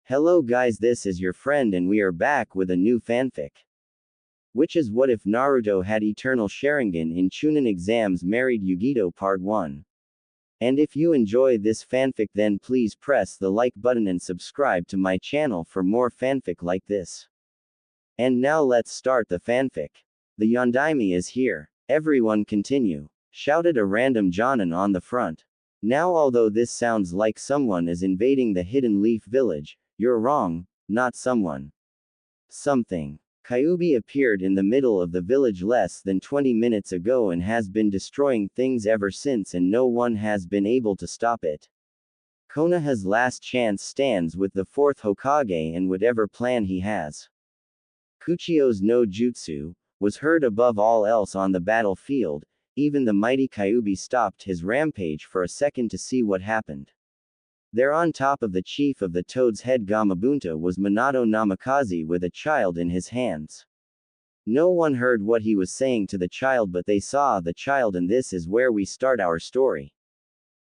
Hello guys, this is your friend and we are back with a new fanfic. Which is what if Naruto had eternal Sharingan in Chunin exams married Yugito part 1. And if you enjoy this fanfic then please press the like button and subscribe to my channel for more fanfic like this. And now let's start the fanfic. The Yondaime is here. Everyone continue, shouted a random Jonin on the front. Now although this sounds like someone is invading the Hidden Leaf village, you're wrong, not someone. Something. Kyuubi appeared in the middle of the village less than 20 minutes ago and has been destroying things ever since and no one has been able to stop it. Konoha's last chance stands with the 4th Hokage and whatever plan he has. Kuchio's no jutsu was heard above all else on the battlefield. Even the mighty Kyuubi stopped his rampage for a second to see what happened. There on top of the chief of the Toad's Head Gamabunta was Minato Namikaze with a child in his hands. No one heard what he was saying to the child but they saw the child and this is where we start our story.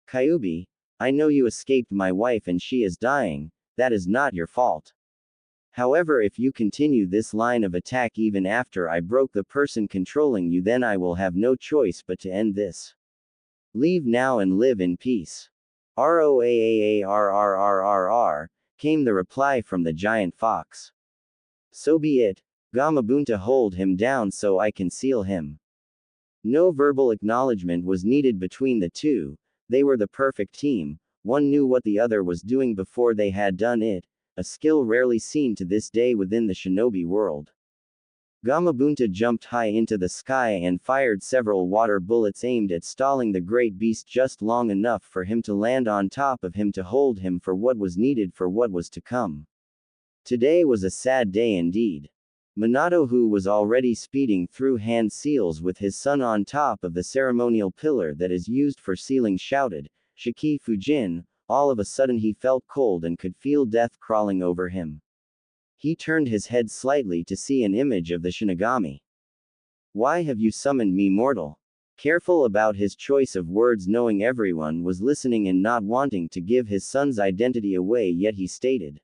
Kyuubi, I know you escaped my wife and she is dying, that is not your fault. However, if you continue this line of attack even after I broke the person controlling you then I will have no choice but to end this. Leave now and live in peace. Roaarrrrrr, came the reply from the giant fox. So be it, Gamabunta hold him down so I can seal him. No verbal acknowledgement was needed between the two, they were the perfect team, one knew what the other was doing before they had done it, a skill rarely seen to this day within the shinobi world. Gamabunta jumped high into the sky and fired several water bullets aimed at stalling the great beast just long enough for him to land on top of him to hold him for what was needed for what was to come. Today was a sad day indeed. Minato, who was already speeding through hand seals with his son on top of the ceremonial pillar that is used for sealing, shouted, "Shiki Fujin!" All of a sudden he felt cold and could feel death crawling over him. He turned his head slightly to see an image of the Shinigami. Why have you summoned me, mortal? Careful about his choice of words, knowing everyone was listening and not wanting to give his son's identity away, yet he stated,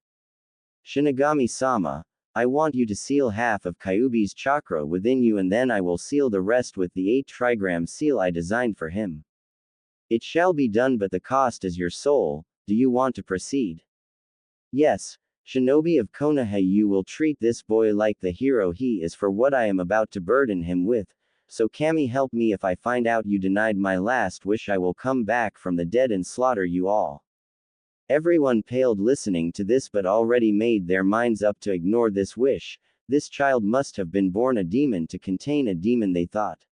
Shinigami-sama, I want you to seal half of Kyuubi's chakra within you and then I will seal the rest with the 8 trigram seal I designed for him. It shall be done but the cost is your soul, do you want to proceed? Yes. Shinobi of Konoha, you will treat this boy like the hero he is for what I am about to burden him with, so Kami help me if I find out you denied my last wish I will come back from the dead and slaughter you all. Everyone paled listening to this but already made their minds up to ignore this wish, this child must have been born a demon to contain a demon they thought.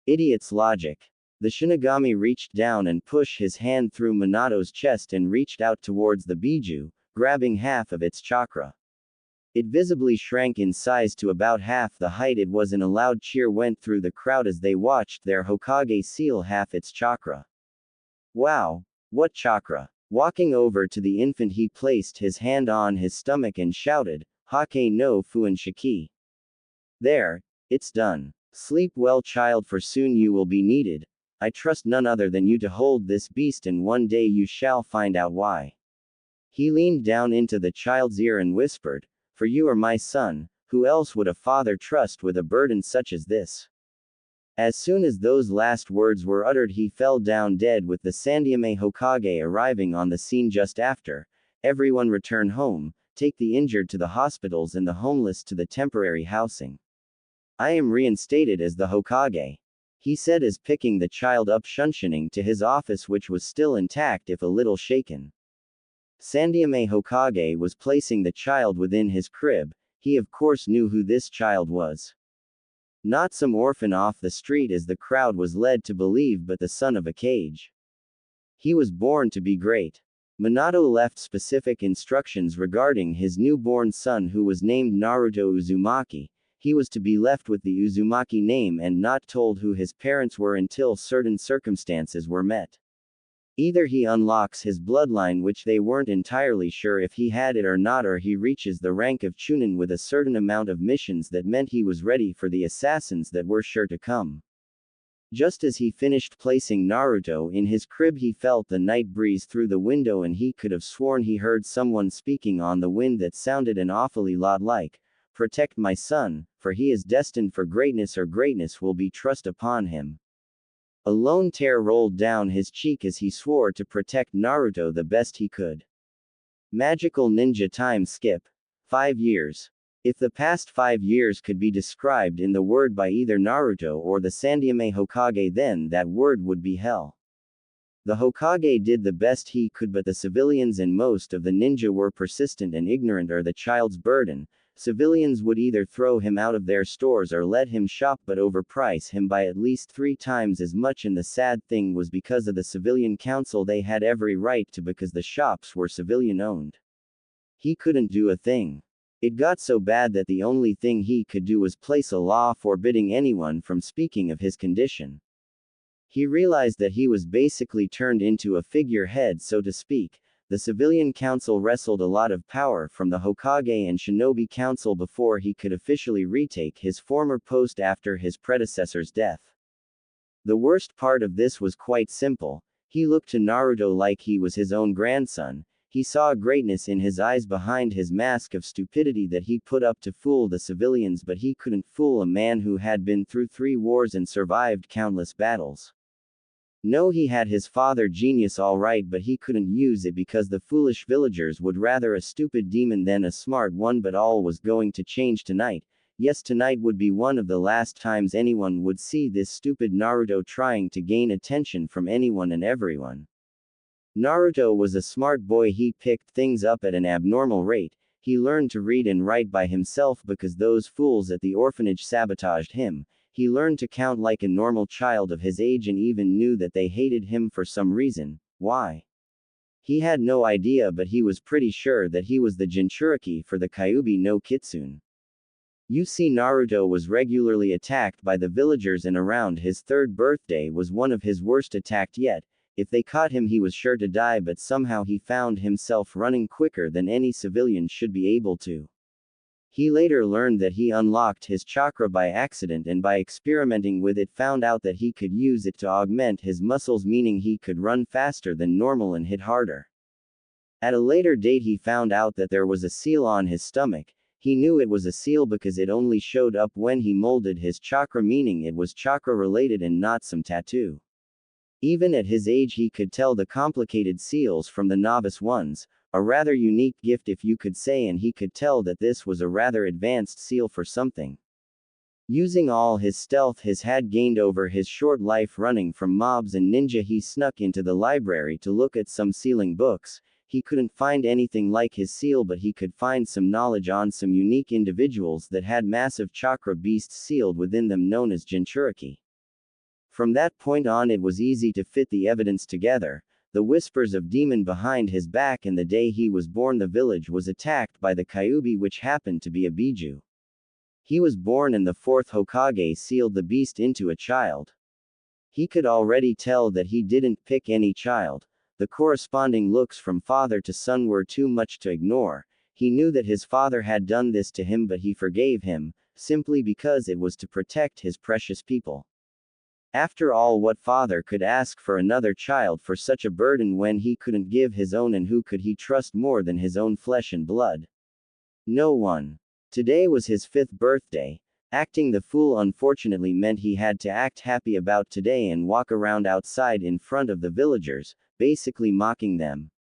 Idiot's logic. The Shinigami reached down and pushed his hand through Minato's chest and reached out towards the Biju, grabbing half of its chakra. It visibly shrank in size to about half the height it was and a loud cheer went through the crowd as they watched their Hokage seal half its chakra. Wow! What chakra! Walking over to the infant he placed his hand on his stomach and shouted, Hake no Fuin Shiki. There, it's done. Sleep well child for soon you will be needed. I trust none other than you to hold this beast and one day you shall find out why. He leaned down into the child's ear and whispered, For you are my son, who else would a father trust with a burden such as this? As soon as those last words were uttered he fell down dead with the Sandaime Hokage arriving on the scene just after. Everyone return home, take the injured to the hospitals and the homeless to the temporary housing. I am reinstated as the Hokage. He said as picking the child up shunshining to his office which was still intact if a little shaken. Sandaime Hokage was placing the child within his crib, he of course knew who this child was. Not some orphan off the street as the crowd was led to believe but the son of a cage. He was born to be great. Minato left specific instructions regarding his newborn son who was named Naruto Uzumaki. He was to be left with the Uzumaki name and not told who his parents were until certain circumstances were met. Either he unlocks his bloodline which they weren't entirely sure if he had it or not or he reaches the rank of Chunin with a certain amount of missions that meant he was ready for the assassins that were sure to come. Just as he finished placing Naruto in his crib, he felt the night breeze through the window, and he could have sworn he heard someone speaking on the wind that sounded an awfully lot like, "Protect my son, for he is destined for greatness, or greatness will be thrust upon him." A lone tear rolled down his cheek as he swore to protect Naruto the best he could. Magical ninja time skip. 5 years. If the past 5 years could be described in the word by either Naruto or the Sandyame Hokage, then that word would be hell. The Hokage did the best he could, but the civilians and most of the ninja were persistent and ignorant, or the child's burden. Civilians would either throw him out of their stores or let him shop, but overprice him by at least 3 times as much, and the sad thing was, because of the civilian council they had every right to, because the shops were civilian owned. He couldn't do a thing. It got so bad that the only thing he could do was place a law forbidding anyone from speaking of his condition. He realized that he was basically turned into a figurehead, so to speak. The civilian council wrestled a lot of power from the Hokage and Shinobi Council before he could officially retake his former post after his predecessor's death. The worst part of this was quite simple. He looked to Naruto like he was his own grandson. He saw greatness in his eyes behind his mask of stupidity that he put up to fool the civilians, but he couldn't fool a man who had been through 3 wars and survived countless battles. No, he had his father genius all right, but he couldn't use it because the foolish villagers would rather a stupid demon than a smart one. But all was going to change tonight. Yes, tonight would be one of the last times anyone would see this stupid Naruto trying to gain attention from anyone and everyone. Naruto was a smart boy. He picked things up at an abnormal rate. He learned to read and write by himself because those fools at the orphanage sabotaged him. He learned to count like a normal child of his age and even knew that they hated him for some reason. Why? He had no idea, but he was pretty sure that he was the Jinchuriki for the Kyuubi no Kitsune. You see, Naruto was regularly attacked by the villagers, and around his 3rd birthday was one of his worst attacks yet. If they caught him, he was sure to die, but somehow he found himself running quicker than any civilian should be able to. He later learned that he unlocked his chakra by accident, and by experimenting with it found out that he could use it to augment his muscles, meaning he could run faster than normal and hit harder. At a later date he found out that there was a seal on his stomach. He knew it was a seal because it only showed up when he molded his chakra, meaning it was chakra related and not some tattoo. Even at his age he could tell the complicated seals from the novice ones. A rather unique gift, if you could say, and he could tell that this was a rather advanced seal for something. Using all his stealth his had gained over his short life running from mobs and ninja, he snuck into the library to look at some sealing books. He couldn't find anything like his seal, but he could find some knowledge on some unique individuals that had massive chakra beasts sealed within them known as Jinchuriki. From that point on it was easy to fit the evidence together. The whispers of demon behind his back, and the day he was born the village was attacked by the Kyuubi, which happened to be a Biju. He was born and the 4th Hokage sealed the beast into a child. He could already tell that he didn't pick any child. The corresponding looks from father to son were too much to ignore. He knew that his father had done this to him, but he forgave him, simply because it was to protect his precious people. After all, what father could ask for another child for such a burden when he couldn't give his own, and who could he trust more than his own flesh and blood? No one. Today was his 5th birthday. Acting the fool unfortunately meant he had to act happy about today and walk around outside in front of the villagers, basically mocking them.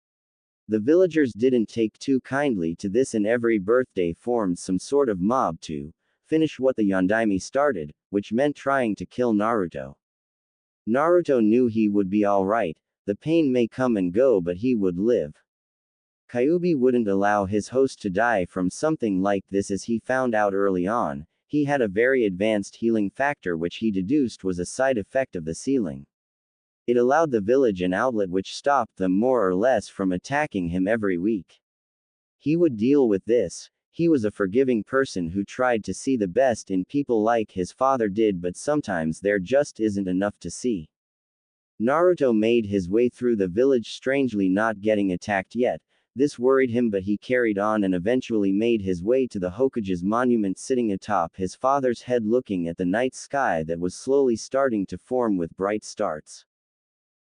The villagers didn't take too kindly to this, and every birthday formed some sort of mob to finish what the Yondaime started, which meant trying to kill Naruto. Naruto knew he would be alright. The pain may come and go, but he would live. Kyuubi wouldn't allow his host to die from something like this, as he found out early on. He had a very advanced healing factor, which he deduced was a side effect of the sealing. It allowed the village an outlet which stopped them more or less from attacking him every week. He would deal with this. He was a forgiving person who tried to see the best in people like his father did, but sometimes there just isn't enough to see. Naruto made his way through the village, strangely not getting attacked yet. This worried him, but he carried on and eventually made his way to the Hokage's monument, sitting atop his father's head looking at the night sky that was slowly starting to form with bright stars.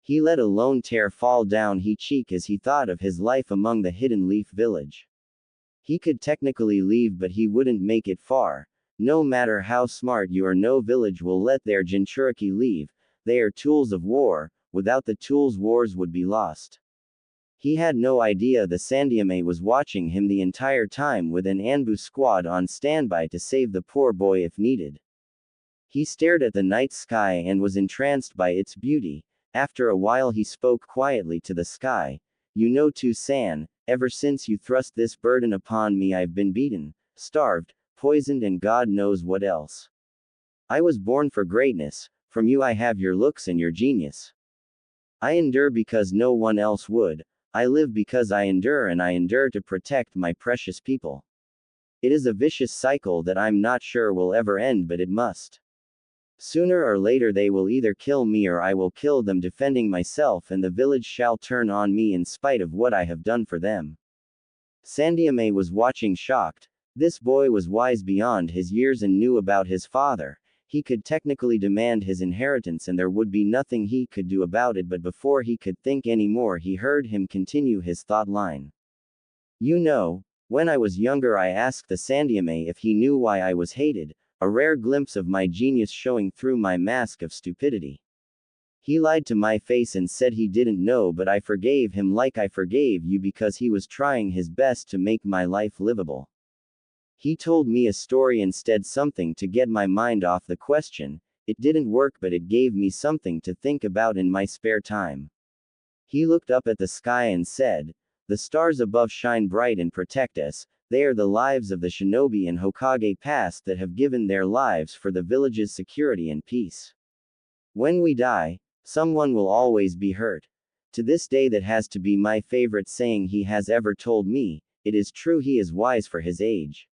He let a lone tear fall down his cheek as he thought of his life among the Hidden Leaf Village. He could technically leave, but he wouldn't make it far. No matter how smart you are, no village will let their Jinchuriki leave. They are tools of war. Without the tools, wars would be lost. He had no idea the Sandyame was watching him the entire time, with an Anbu squad on standby to save the poor boy if needed. He stared at the night sky and was entranced by its beauty. After a while he spoke quietly to the sky. You know, To-san, ever since you thrust this burden upon me, I've been beaten, starved, poisoned, and God knows what else. I was born for greatness. From you I have your looks and your genius. I endure because no one else would. I live because I endure, and I endure to protect my precious people. It is a vicious cycle that I'm not sure will ever end, but it must. Sooner or later they will either kill me or I will kill them, defending myself, and the village shall turn on me in spite of what I have done for them. Sandyame was watching, shocked. This boy was wise beyond his years and knew about his father. He could technically demand his inheritance and there would be nothing he could do about it, but before he could think anymore, he heard him continue his thought line. You know, when I was younger I asked the Sandyame if he knew why I was hated, a rare glimpse of my genius showing through my mask of stupidity. He lied to my face and said he didn't know, but I forgave him like I forgave you because he was trying his best to make my life livable. He told me a story instead, something to get my mind off the question. It didn't work, but it gave me something to think about in my spare time. He looked up at the sky and said, the stars above shine bright and protect us. They are the lives of the shinobi and Hokage past that have given their lives for the village's security and peace. When we die, someone will always be hurt. To this day that has to be my favorite saying he has ever told me. It is true, he is wise for his age.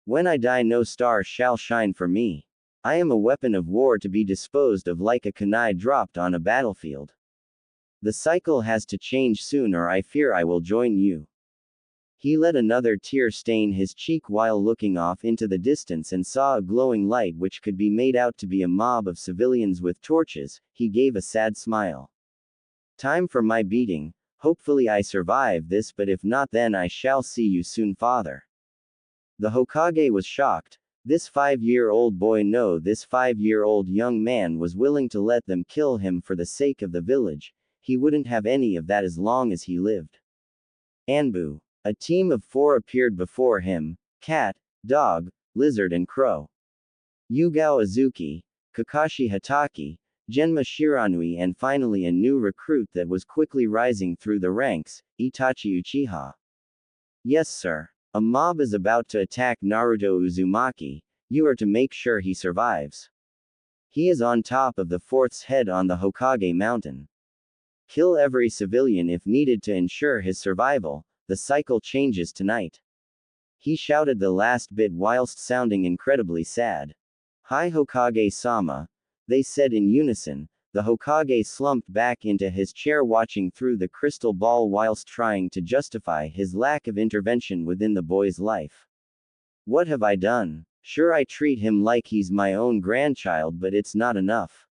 When I die no star shall shine for me. I am a weapon of war to be disposed of like a kunai dropped on a battlefield. The cycle has to change soon or I fear I will join you. He let another tear stain his cheek while looking off into the distance and saw a glowing light which could be made out to be a mob of civilians with torches. He gave a sad smile. Time for my beating. Hopefully I survive this, but if not then I shall see you soon, father. The Hokage was shocked. This 5-year-old boy, no, this 5-year-old young man was willing to let them kill him for the sake of the village. He wouldn't have any of that as long as he lived. Anbu. A team of 4 appeared before him: cat, dog, lizard, and crow. Yugao Azuki, Kakashi Hatake, Genma Shiranui, and finally a new recruit that was quickly rising through the ranks, Itachi Uchiha. Yes, sir. A mob is about to attack Naruto Uzumaki. You are to make sure he survives. He is on top of the 4th's head on the Hokage mountain. Kill every civilian if needed to ensure his survival. The cycle changes tonight. He shouted the last bit whilst sounding incredibly sad. Hi Hokage-sama, they said in unison. The Hokage slumped back into his chair watching through the crystal ball whilst trying to justify his lack of intervention within the boy's life. What have I done? Sure, I treat him like he's my own grandchild, but it's not enough.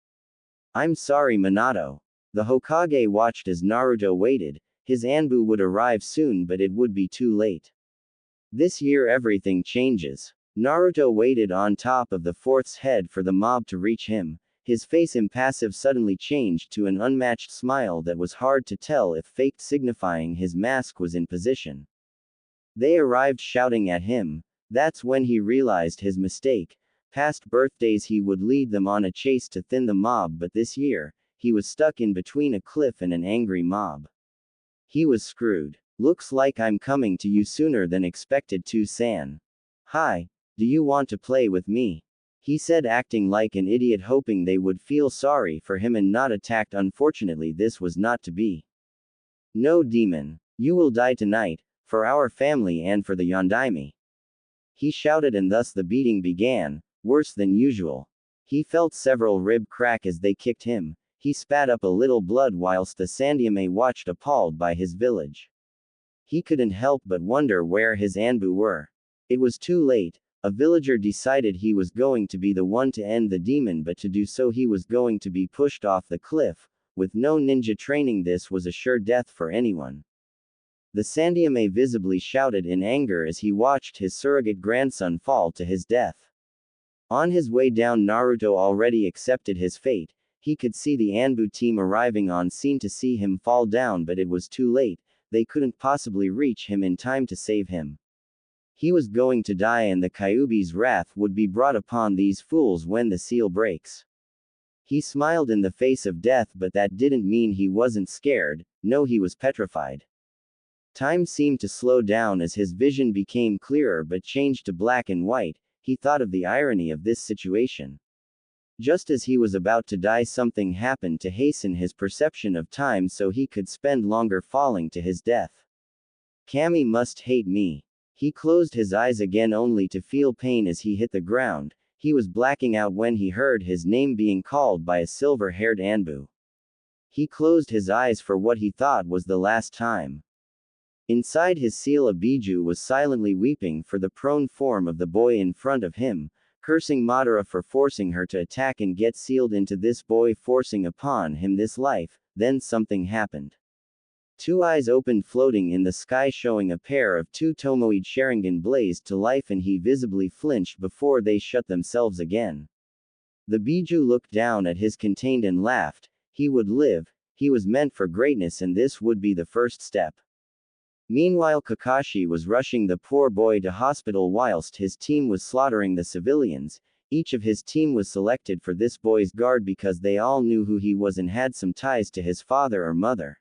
I'm sorry, Minato. The Hokage watched as Naruto waited. His Anbu would arrive soon, but it would be too late. This year everything changes. Naruto waited on top of the 4th's head for the mob to reach him. His face impassive suddenly changed to an unmatched smile that was hard to tell if faked, signifying his mask was in position. They arrived shouting at him. That's when he realized his mistake. Past birthdays he would lead them on a chase to thin the mob, but this year, he was stuck in between a cliff and an angry mob. He was screwed. Looks like I'm coming to you sooner than expected, To-san. Hi, do you want to play with me? He said, acting like an idiot, hoping they would feel sorry for him and not attacked. Unfortunately, this was not to be. No, demon. You will die tonight, for our family and for the Yondaime. He shouted, and thus the beating began, worse than usual. He felt several ribs crack as they kicked him. He spat up a little blood whilst the Sandyame watched appalled by his village. He couldn't help but wonder where his Anbu were. It was too late. A villager decided he was going to be the one to end the demon, but to do so he was going to be pushed off the cliff. With no ninja training, this was a sure death for anyone. The Sandyame visibly shouted in anger as he watched his surrogate grandson fall to his death. On his way down, Naruto already accepted his fate. He could see the Anbu team arriving on scene to see him fall down, but it was too late. They couldn't possibly reach him in time to save him. He was going to die, and the Kyuubi's wrath would be brought upon these fools when the seal breaks. He smiled in the face of death, but that didn't mean he wasn't scared. No, he was petrified. Time seemed to slow down as his vision became clearer but changed to black and white. He thought of the irony of this situation. Just as he was about to die, something happened to hasten his perception of time so he could spend longer falling to his death. Kami must hate me. He closed his eyes again only to feel pain as he hit the ground. He was blacking out when he heard his name being called by a silver-haired Anbu. He closed his eyes for what he thought was the last time. Inside his seal, a Biju was silently weeping for the prone form of the boy in front of him, cursing Madara for forcing her to attack and get sealed into this boy, forcing upon him this life. Then something happened. Two eyes opened floating in the sky, showing a pair of two Tomoe Sharingan blazed to life, and he visibly flinched before they shut themselves again. The Biju looked down at his contained and laughed. He would live. He was meant for greatness, and this would be the first step. Meanwhile, Kakashi was rushing the poor boy to hospital whilst his team was slaughtering the civilians. Each of his team was selected for this boy's guard because they all knew who he was and had some ties to his father or mother.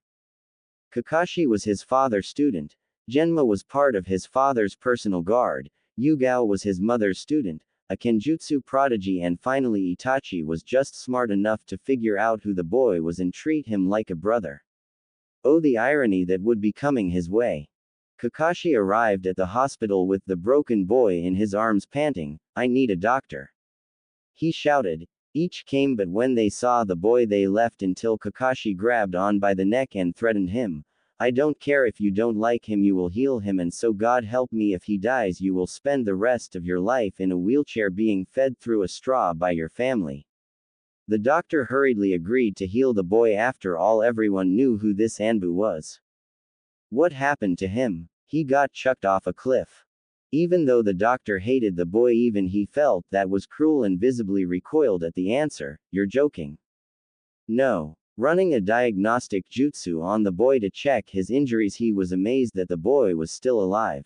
Kakashi was his father's student. Genma was part of his father's personal guard. Yugao was his mother's student, a kenjutsu prodigy, and finally Itachi was just smart enough to figure out who the boy was and treat him like a brother. Oh, the irony that would be coming his way. Kakashi arrived at the hospital with the broken boy in his arms, panting, "I need a doctor," he shouted. Each came, but when they saw the boy they left until Kakashi grabbed on by the neck and threatened him. "I don't care if you don't like him, you will heal him, and so God help me if he dies you will spend the rest of your life in a wheelchair being fed through a straw by your family." The doctor hurriedly agreed to heal the boy. After all, everyone knew who this Anbu was. What happened to him? He got chucked off a cliff. Even though the doctor hated the boy, even he felt that was cruel and visibly recoiled at the answer. "You're joking." No. Running a diagnostic jutsu on the boy to check his injuries, he was amazed that the boy was still alive.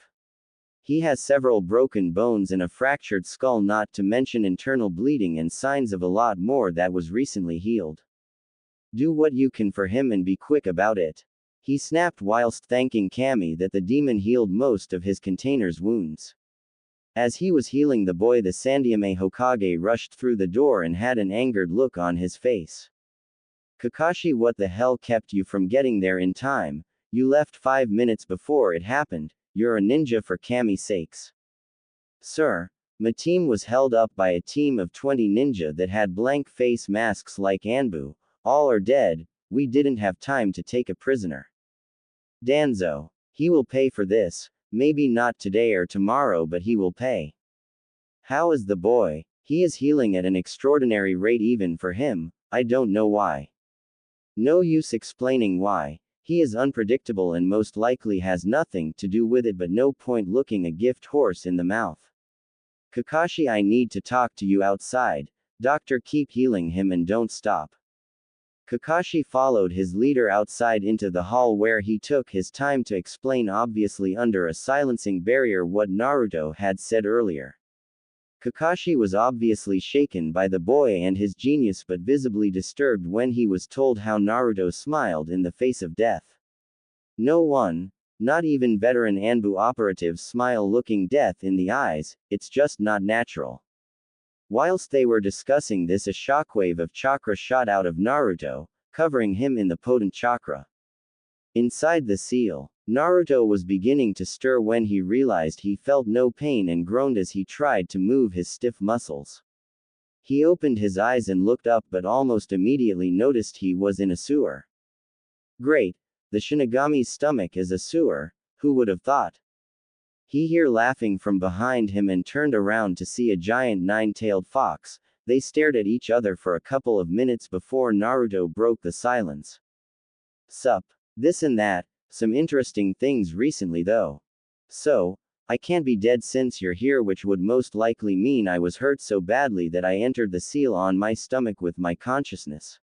He has several broken bones and a fractured skull, not to mention internal bleeding and signs of a lot more that was recently healed. "Do what you can for him and be quick about it," he snapped whilst thanking Kami that the demon healed most of his container's wounds. As he was healing the boy, the Sandyame Hokage rushed through the door and had an angered look on his face. "Kakashi, what the hell kept you from getting there in time? You left 5 minutes before it happened. You're a ninja for Kami's sakes." "Sir, my team was held up by a team of 20 ninja that had blank face masks like Anbu. All are dead. We didn't have time to take a prisoner." "Danzo. He will pay for this. Maybe not today or tomorrow, but he will pay." "How is the boy?" "He is healing at an extraordinary rate even for him. I don't know why." "No use explaining why. He is unpredictable and most likely has nothing to do with it, but no point looking a gift horse in the mouth." "Kakashi, I need to talk to you outside. Doctor, keep healing him and don't stop." Kakashi followed his leader outside into the hall where he took his time to explain, obviously under a silencing barrier, what Naruto had said earlier. Kakashi was obviously shaken by the boy and his genius, but visibly disturbed when he was told how Naruto smiled in the face of death. No one, not even veteran Anbu operatives, smile looking death in the eyes. It's just not natural. Whilst they were discussing this, a shockwave of chakra shot out of Naruto, covering him in the potent chakra. Inside the seal, Naruto was beginning to stir when he realized he felt no pain and groaned as he tried to move his stiff muscles. He opened his eyes and looked up, but almost immediately noticed he was in a sewer. Great! The Shinigami's stomach is a sewer. Who would have thought? He heard laughing from behind him and turned around to see a giant nine-tailed fox. They stared at each other for a couple of minutes before Naruto broke the silence. Sup? This and that, some interesting things recently though. So, I can't be dead since you're here, which would most likely mean I was hurt so badly that I entered the seal on my stomach with my consciousness.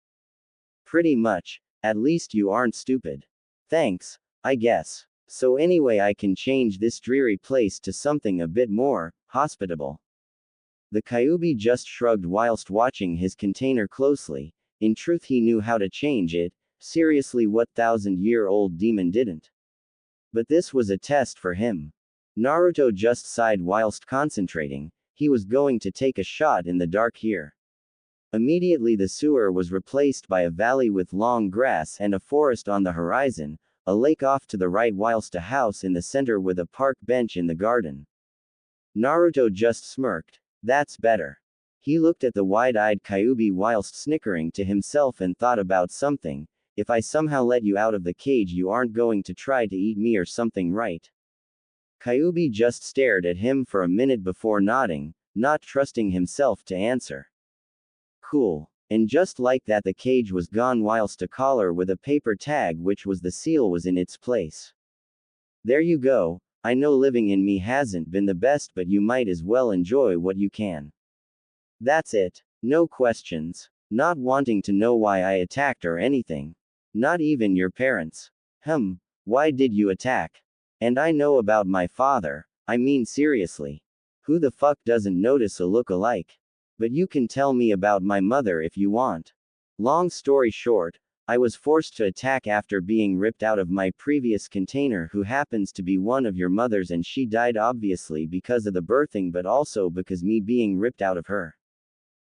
Pretty much, at least you aren't stupid. Thanks, I guess. So anyway, I can change this dreary place to something a bit more hospitable. The Kyuubi just shrugged whilst watching his container closely. In truth, he knew how to change it. Seriously, what thousand-year-old demon didn't? But this was a test for him. Naruto just sighed whilst concentrating. He was going to take a shot in the dark here. Immediately the sewer was replaced by a valley with long grass and a forest on the horizon, a lake off to the right whilst a house in the center with a park bench in the garden. Naruto just smirked. That's better. He looked at the wide-eyed Kyuubi whilst snickering to himself and thought about something. If I somehow let you out of the cage, you aren't going to try to eat me or something, right? Kyuubi just stared at him for a minute before nodding, not trusting himself to answer. Cool. And just like that, the cage was gone whilst a collar with a paper tag, which was the seal, was in its place. There you go. I know living in me hasn't been the best, but you might as well enjoy what you can. That's it. No questions. Not wanting to know why I attacked or anything. Not even your parents. Why did you attack? And I know about my father. I mean, seriously. Who the fuck doesn't notice a look-alike? But you can tell me about my mother if you want. Long story short, I was forced to attack after being ripped out of my previous container, who happens to be one of your mothers, and she died obviously because of the birthing, but also because me being ripped out of her.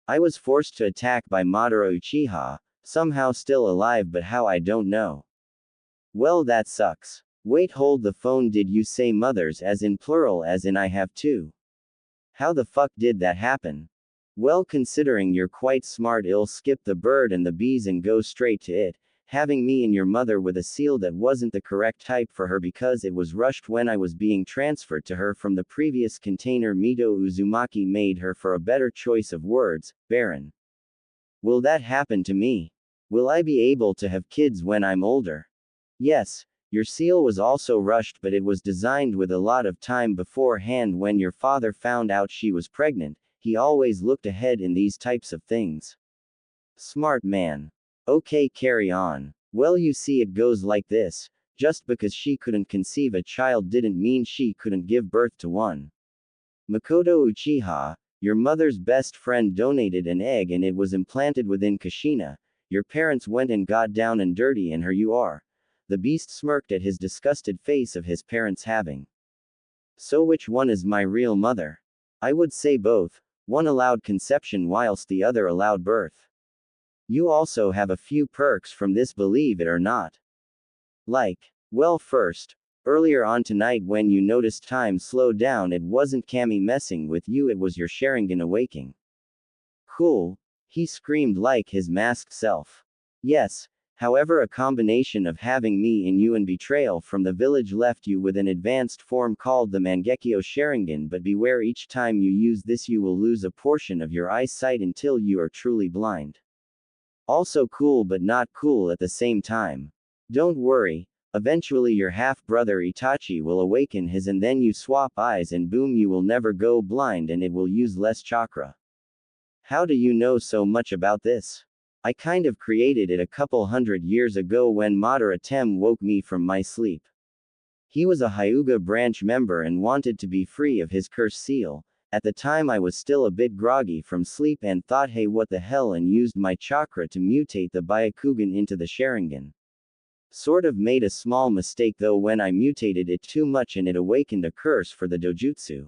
I was forced to attack by Madara Uchiha, somehow still alive, but how I don't know. Well, that sucks. Wait, hold the phone, did you say mothers as in plural, as in I have two? How the fuck did that happen? Well, considering you're quite smart, I'll skip the bird and the bees and go straight to it, having me and your mother with a seal that wasn't the correct type for her because it was rushed when I was being transferred to her from the previous container. Mito Uzumaki made her for a better choice of words, barren. Will that happen to me? Will I be able to have kids when I'm older? Yes, your seal was also rushed, but it was designed with a lot of time beforehand. When your father found out she was pregnant, he always looked ahead in these types of things. Smart man. Okay, carry on. Well, you see, it goes like this. Just because she couldn't conceive a child didn't mean she couldn't give birth to one. Makoto Uchiha, your mother's best friend, donated an egg and it was implanted within Kushina. Your parents went and got down and dirty, and here you are. The beast smirked at his disgusted face of his parents having. So which one is my real mother? I would say both. One allowed conception whilst the other allowed birth. You also have a few perks from this, believe it or not. Like, well, first, earlier on tonight when you noticed time slowed down, it wasn't Kami messing with you, it was your Sharingan awaking. Cool. He screamed like his masked self. Yes, however, a combination of having me in you and betrayal from the village left you with an advanced form called the Mangekyo Sharingan, but beware, each time you use this you will lose a portion of your eyesight until you are truly blind. Also cool, but not cool at the same time. Don't worry, eventually your half-brother Itachi will awaken his, and then you swap eyes and boom, you will never go blind and it will use less chakra. How do you know so much about this? I kind of created it a couple hundred years ago when Madara Tem woke me from my sleep. He was a Hyuga branch member and wanted to be free of his curse seal. At the time I was still a bit groggy from sleep and thought, hey, what the hell, and used my chakra to mutate the Byakugan into the Sharingan. Sort of made a small mistake though when I mutated it too much and it awakened a curse for the dojutsu.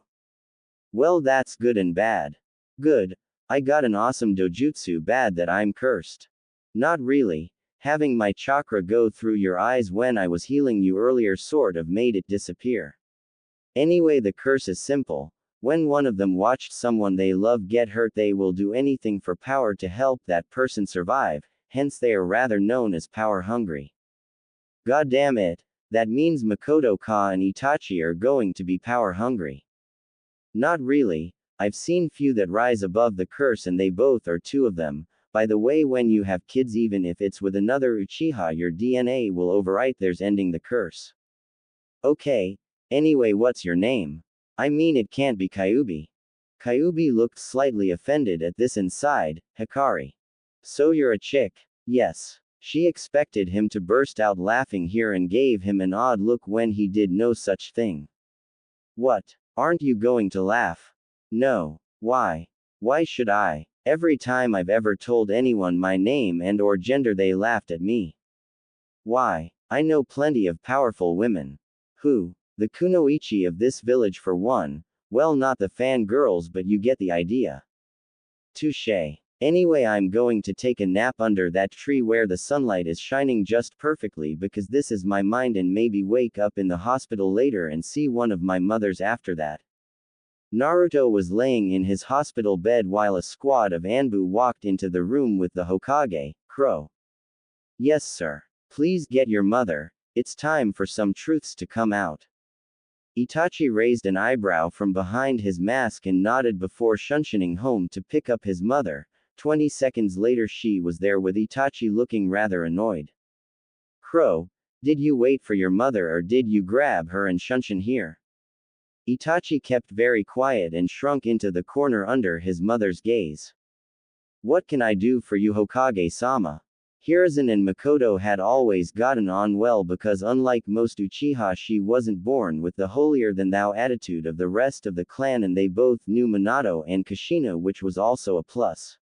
Well, that's good and bad. Good. I got an awesome dojutsu. Bad that I'm cursed. Not really. Having my chakra go through your eyes when I was healing you earlier sort of made it disappear. Anyway, the curse is simple. When one of them watched someone they love get hurt, they will do anything for power to help that person survive, hence they are rather known as power hungry. God damn it. That means Makoto-ka and Itachi are going to be power hungry. Not really, I've seen few that rise above the curse and they both are two of them. By the way, when you have kids, even if it's with another Uchiha, your DNA will overwrite theirs, ending the curse. Okay, anyway, what's your name? I mean, it can't be Kyubi. Kyubi looked slightly offended at this and sighed. Hikari. So you're a chick? Yes. She expected him to burst out laughing here and gave him an odd look when he did no such thing. What? Aren't you going to laugh? No. Why? Why should I? Every time I've ever told anyone my name and or gender, they laughed at me. Why? I know plenty of powerful women. Who? The kunoichi of this village for one. Well, not the fangirls, but you get the idea. Touché. Anyway, I'm going to take a nap under that tree where the sunlight is shining just perfectly, because this is my mind, and maybe wake up in the hospital later and see one of my mothers after that. Naruto was laying in his hospital bed while a squad of Anbu walked into the room with the Hokage, Crow. Yes, sir. Please get your mother. It's time for some truths to come out. Itachi raised an eyebrow from behind his mask and nodded before shunshining home to pick up his mother. 20 seconds later, she was there with Itachi looking rather annoyed. Crow, did you wait for your mother or did you grab her and shunshin here? Itachi kept very quiet and shrunk into the corner under his mother's gaze. What can I do for you, Hokage-sama? Hiruzen and Makoto had always gotten on well because unlike most Uchiha, she wasn't born with the holier-than-thou attitude of the rest of the clan, and they both knew Minato and Kushina, which was also a plus.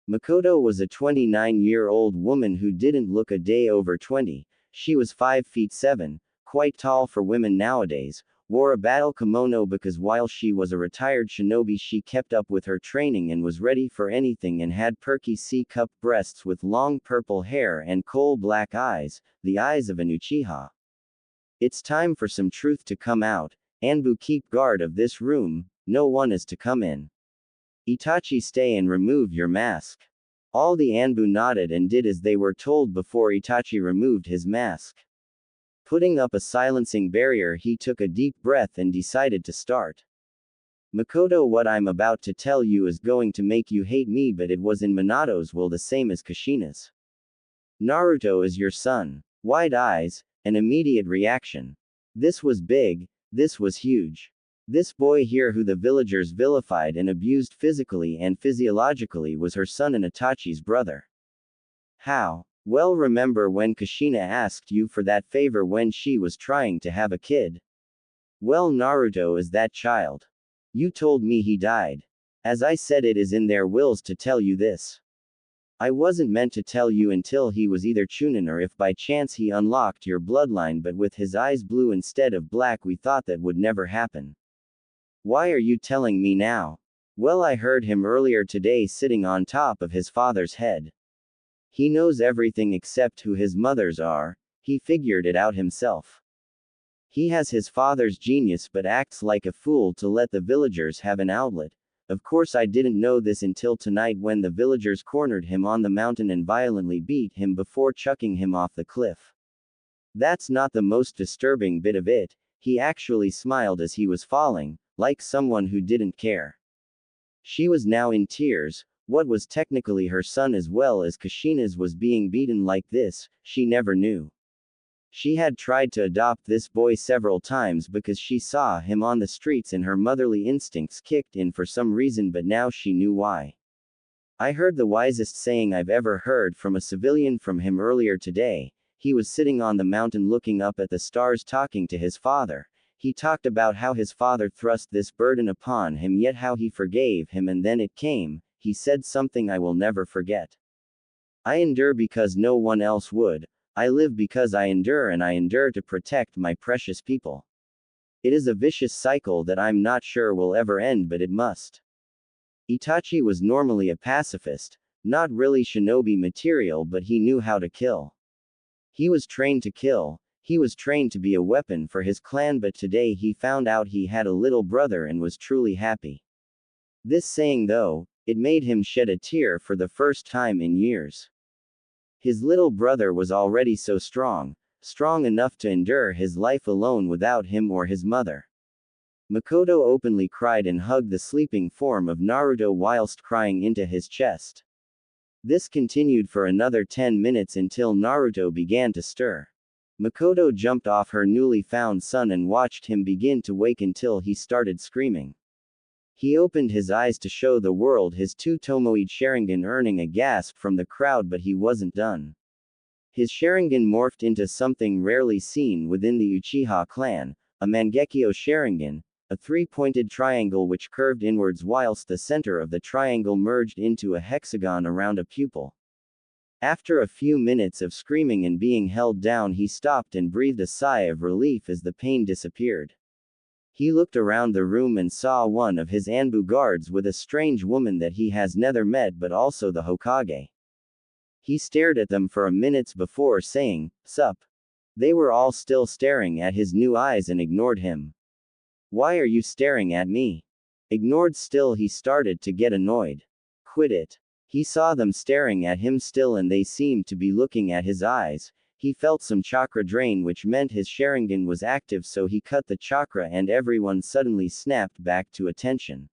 Makoto was a 29-year-old woman who didn't look a day over 20. She was 5 feet 7, quite tall for women nowadays, wore a battle kimono because while she was a retired shinobi she kept up with her training and was ready for anything, and had perky C-cup breasts with long purple hair and coal-black eyes, the eyes of an Uchiha. It's time for some truth to come out. Anbu, keep guard of this room, no one is to come in. Itachi, stay and remove your mask. All the Anbu nodded and did as they were told before Itachi removed his mask. Putting up a silencing barrier, he took a deep breath and decided to start. Makoto, what I'm about to tell you is going to make you hate me, but it was in Minato's will the same as Kushina's. Naruto is your son. Wide eyes, an immediate reaction. This was big, this was huge. This boy here, who the villagers vilified and abused physically and physiologically, was her son and Itachi's brother. How? Well, remember when Kushina asked you for that favor when she was trying to have a kid? Well, Naruto is that child. You told me he died. As I said, it is in their wills to tell you this. I wasn't meant to tell you until he was either Chunin or if by chance he unlocked your bloodline, but with his eyes blue instead of black, we thought that would never happen. Why are you telling me now? Well, I heard him earlier today sitting on top of his father's head. He knows everything except who his mothers are. He figured it out himself. He has his father's genius but acts like a fool to let the villagers have an outlet. Of course, I didn't know this until tonight when the villagers cornered him on the mountain and violently beat him before chucking him off the cliff. That's not the most disturbing bit of it. He actually smiled as he was falling, like someone who didn't care. She was now in tears. What was technically her son as well as Kushina's was being beaten like this, she never knew. She had tried to adopt this boy several times because she saw him on the streets and her motherly instincts kicked in for some reason, but now she knew why. I heard the wisest saying I've ever heard from a civilian from him earlier today. He was sitting on the mountain looking up at the stars talking to his father. He talked about how his father thrust this burden upon him, yet how he forgave him, and then it came. He said something I will never forget. I endure because no one else would. I live because I endure, and I endure to protect my precious people. It is a vicious cycle that I'm not sure will ever end, but it must. Itachi was normally a pacifist, not really shinobi material, but he knew how to kill. He was trained to kill. He was trained to be a weapon for his clan, but today he found out he had a little brother and was truly happy. This saying, though, it made him shed a tear for the first time in years. His little brother was already so strong, strong enough to endure his life alone without him or his mother. Makoto openly cried and hugged the sleeping form of Naruto whilst crying into his chest. This continued for another 10 minutes until Naruto began to stir. Makoto jumped off her newly found son and watched him begin to wake until he started screaming. He opened his eyes to show the world his two Tomoe Sharingan, earning a gasp from the crowd, but he wasn't done. His Sharingan morphed into something rarely seen within the Uchiha clan, a Mangekyo Sharingan, a three-pointed triangle which curved inwards whilst the center of the triangle merged into a hexagon around a pupil. After a few minutes of screaming and being held down, he stopped and breathed a sigh of relief as the pain disappeared. He looked around the room and saw one of his Anbu guards with a strange woman that he has never met, but also the Hokage. He stared at them for a minute before saying, "Sup?" They were all still staring at his new eyes and ignored him. "Why are you staring at me?" Ignored still, he started to get annoyed. "Quit it." He saw them staring at him still and they seemed to be looking at his eyes. He felt some chakra drain, which meant his Sharingan was active, so he cut the chakra and everyone suddenly snapped back to attention.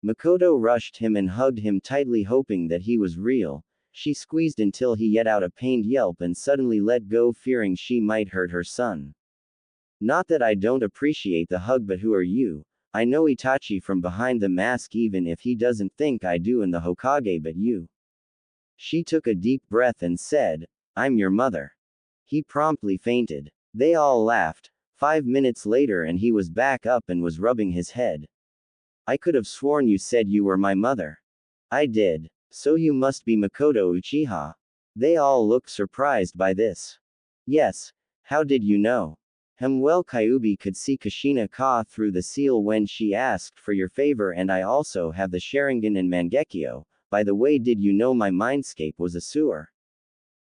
Makoto rushed him and hugged him tightly, hoping that he was real. She squeezed until he let out a pained yelp and suddenly let go, fearing she might hurt her son. "Not that I don't appreciate the hug, but who are you? I know Itachi from behind the mask, even if he doesn't think I do, in the Hokage, but you." She took a deep breath and said, "I'm your mother." He promptly fainted. They all laughed. 5 minutes later and he was back up and was rubbing his head. "I could have sworn you said you were my mother." "I did. So you must be Makoto Uchiha." They all looked surprised by this. "Yes. How did you know?" Well, Kyuubi could see Kushina-ka through the seal when she asked for your favor, and I also have the Sharingan and Mangekyo. By the way, did you know my mindscape was a sewer?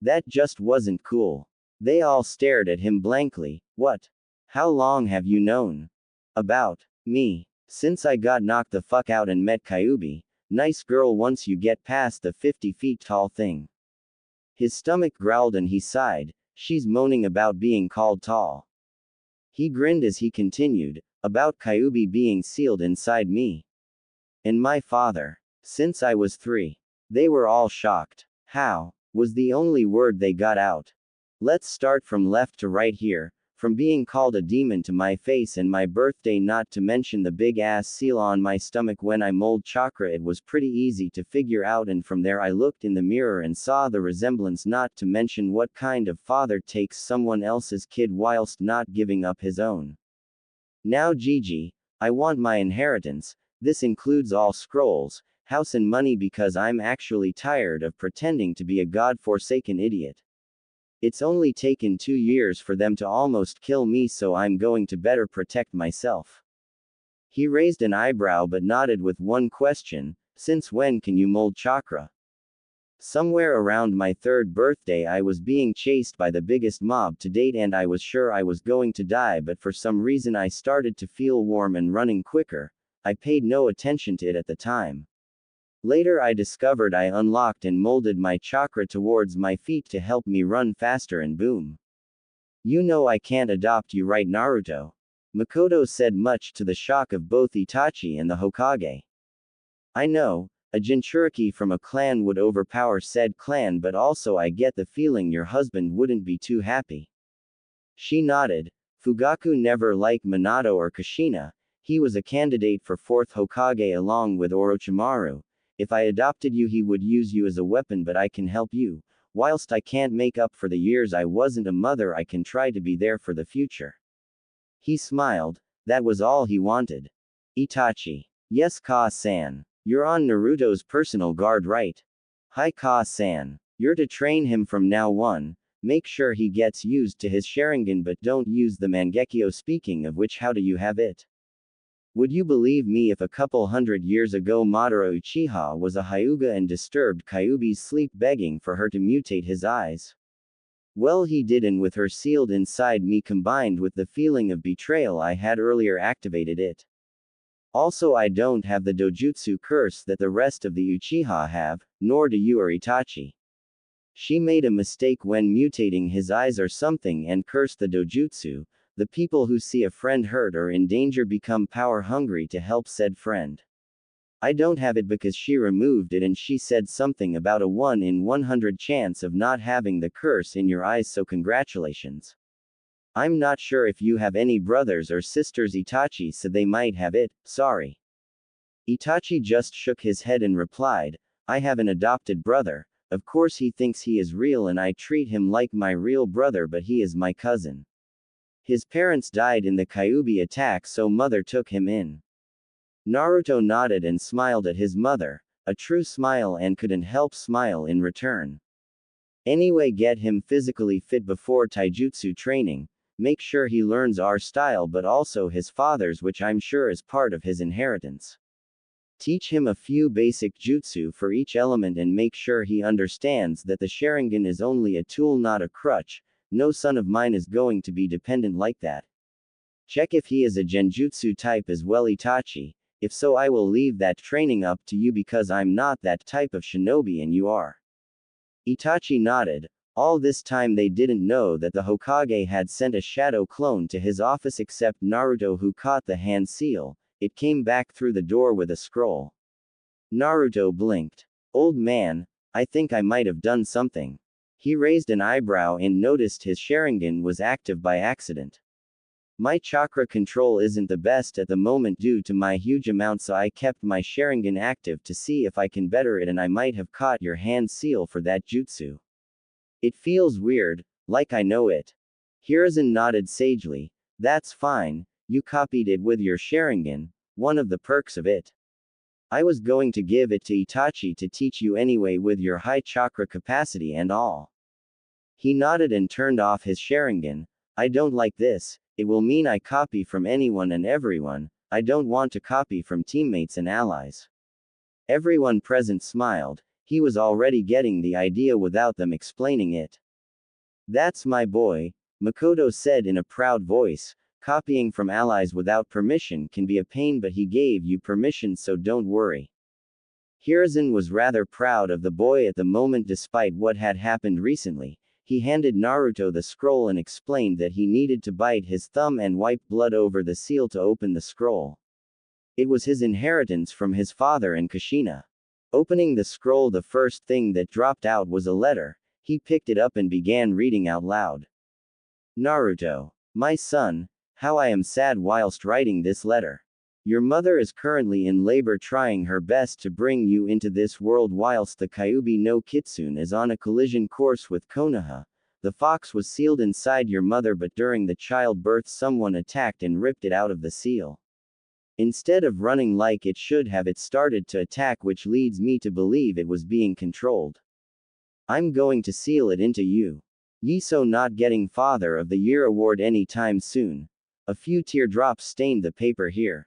That just wasn't cool. They all stared at him blankly. "What? How long have you known about me?" "Since I got knocked the fuck out and met Kyuubi. Nice girl once you get past the 50 feet tall thing." His stomach growled and he sighed. "She's moaning about being called tall." He grinned as he continued, "About Kyuubi being sealed inside me. And my father. Since I was 3. They were all shocked. "How?" was the only word they got out. Let's start from left to right here. From being called a demon to my face and my birthday, not to mention the big ass seal on my stomach when I mold chakra, it was pretty easy to figure out, and from there I looked in the mirror and saw the resemblance, not to mention what kind of father takes someone else's kid whilst not giving up his own. Now Gigi, I want my inheritance. This includes all scrolls, house and money, because I'm actually tired of pretending to be a god-forsaken idiot. It's only taken 2 years for them to almost kill me, so I'm going to better protect myself." He raised an eyebrow but nodded with one question, "Since when can you mold chakra?" "Somewhere around my 3rd birthday I was being chased by the biggest mob to date and I was sure I was going to die, but for some reason I started to feel warm and running quicker. I paid no attention to it at the time. Later I discovered I unlocked and molded my chakra towards my feet to help me run faster, and boom. You know I can't adopt you, right, Naruto?" Makoto said, much to the shock of both Itachi and the Hokage. "I know, a Jinchuriki from a clan would overpower said clan, but also I get the feeling your husband wouldn't be too happy." She nodded. "Fugaku never liked Minato or Kushina. He was a candidate for 4th Hokage along with Orochimaru. If I adopted you he would use you as a weapon, but I can help you. Whilst I can't make up for the years I wasn't a mother, I can try to be there for the future." He smiled. That was all he wanted. Itachi. "Yes, Ka-san. You're on Naruto's personal guard, right?" "Hi, Ka-san. You're to train him from now on. Make sure he gets used to his Sharingan, but don't use the Mangekyo. Speaking of which, how do you have it? Would you believe me if a couple 100 years ago Madara Uchiha was a Hyuga and disturbed Kyuubi's sleep, begging for her to mutate his eyes? Well, he did, and with her sealed inside me combined with the feeling of betrayal I had earlier, activated it. Also, I don't have the dojutsu curse that the rest of the Uchiha have, nor do you or Itachi. She made a mistake when mutating his eyes or something and cursed the dojutsu. The people who see a friend hurt or in danger become power hungry to help said friend. I don't have it because she removed it and she said something about a 1 in 100 chance of not having the curse in your eyes, so congratulations. I'm not sure if you have any brothers or sisters. Itachi said they might have it, sorry. Itachi just shook his head and replied, I have an adopted brother. Of course he thinks he is real and I treat him like my real brother, but he is my cousin. His parents died in the Kyuubi attack, so mother took him in. Naruto nodded and smiled at his mother, a true smile, and couldn't help smile in return. Anyway, get him physically fit before taijutsu training, make sure he learns our style but also his father's, which I'm sure is part of his inheritance. Teach him a few basic jutsu for each element and make sure he understands that the Sharingan is only a tool, not a crutch. No son of mine is going to be dependent like that. Check if he is a genjutsu type as well, Itachi. If so, I will leave that training up to you because I'm not that type of shinobi and you are. Itachi nodded. All this time they didn't know that the Hokage had sent a shadow clone to his office except Naruto, who caught the hand seal. It came back through the door with a scroll. Naruto blinked. Old man, I think I might have done something. He raised an eyebrow and noticed his Sharingan was active by accident. My chakra control isn't the best at the moment due to my huge amount, so I kept my Sharingan active to see if I can better it, and I might have caught your hand seal for that jutsu. It feels weird, like I know it. Hiruzen nodded sagely. That's fine, you copied it with your Sharingan, one of the perks of it. I was going to give it to Itachi to teach you anyway with your high chakra capacity and all. He nodded and turned off his Sharingan. I don't like this, it will mean I copy from anyone and everyone. I don't want to copy from teammates and allies. Everyone present smiled. He was already getting the idea without them explaining it. That's my boy, Makoto said in a proud voice. Copying from allies without permission can be a pain, but he gave you permission, so don't worry. Hiruzen was rather proud of the boy at the moment despite what had happened recently. He handed Naruto the scroll and explained that he needed to bite his thumb and wipe blood over the seal to open the scroll. It was his inheritance from his father and Kushina. Opening the scroll, the first thing that dropped out was a letter. He picked it up and began reading out loud. Naruto, my son, how I am sad whilst writing this letter. Your mother is currently in labor trying her best to bring you into this world whilst the Kyuubi no Kitsune is on a collision course with Konoha. The fox was sealed inside your mother, but during the childbirth someone attacked and ripped it out of the seal. Instead of running like it should have, it started to attack, which leads me to believe it was being controlled. I'm going to seal it into you. Yiso not getting Father of the Year award anytime soon. A few teardrops stained the paper here.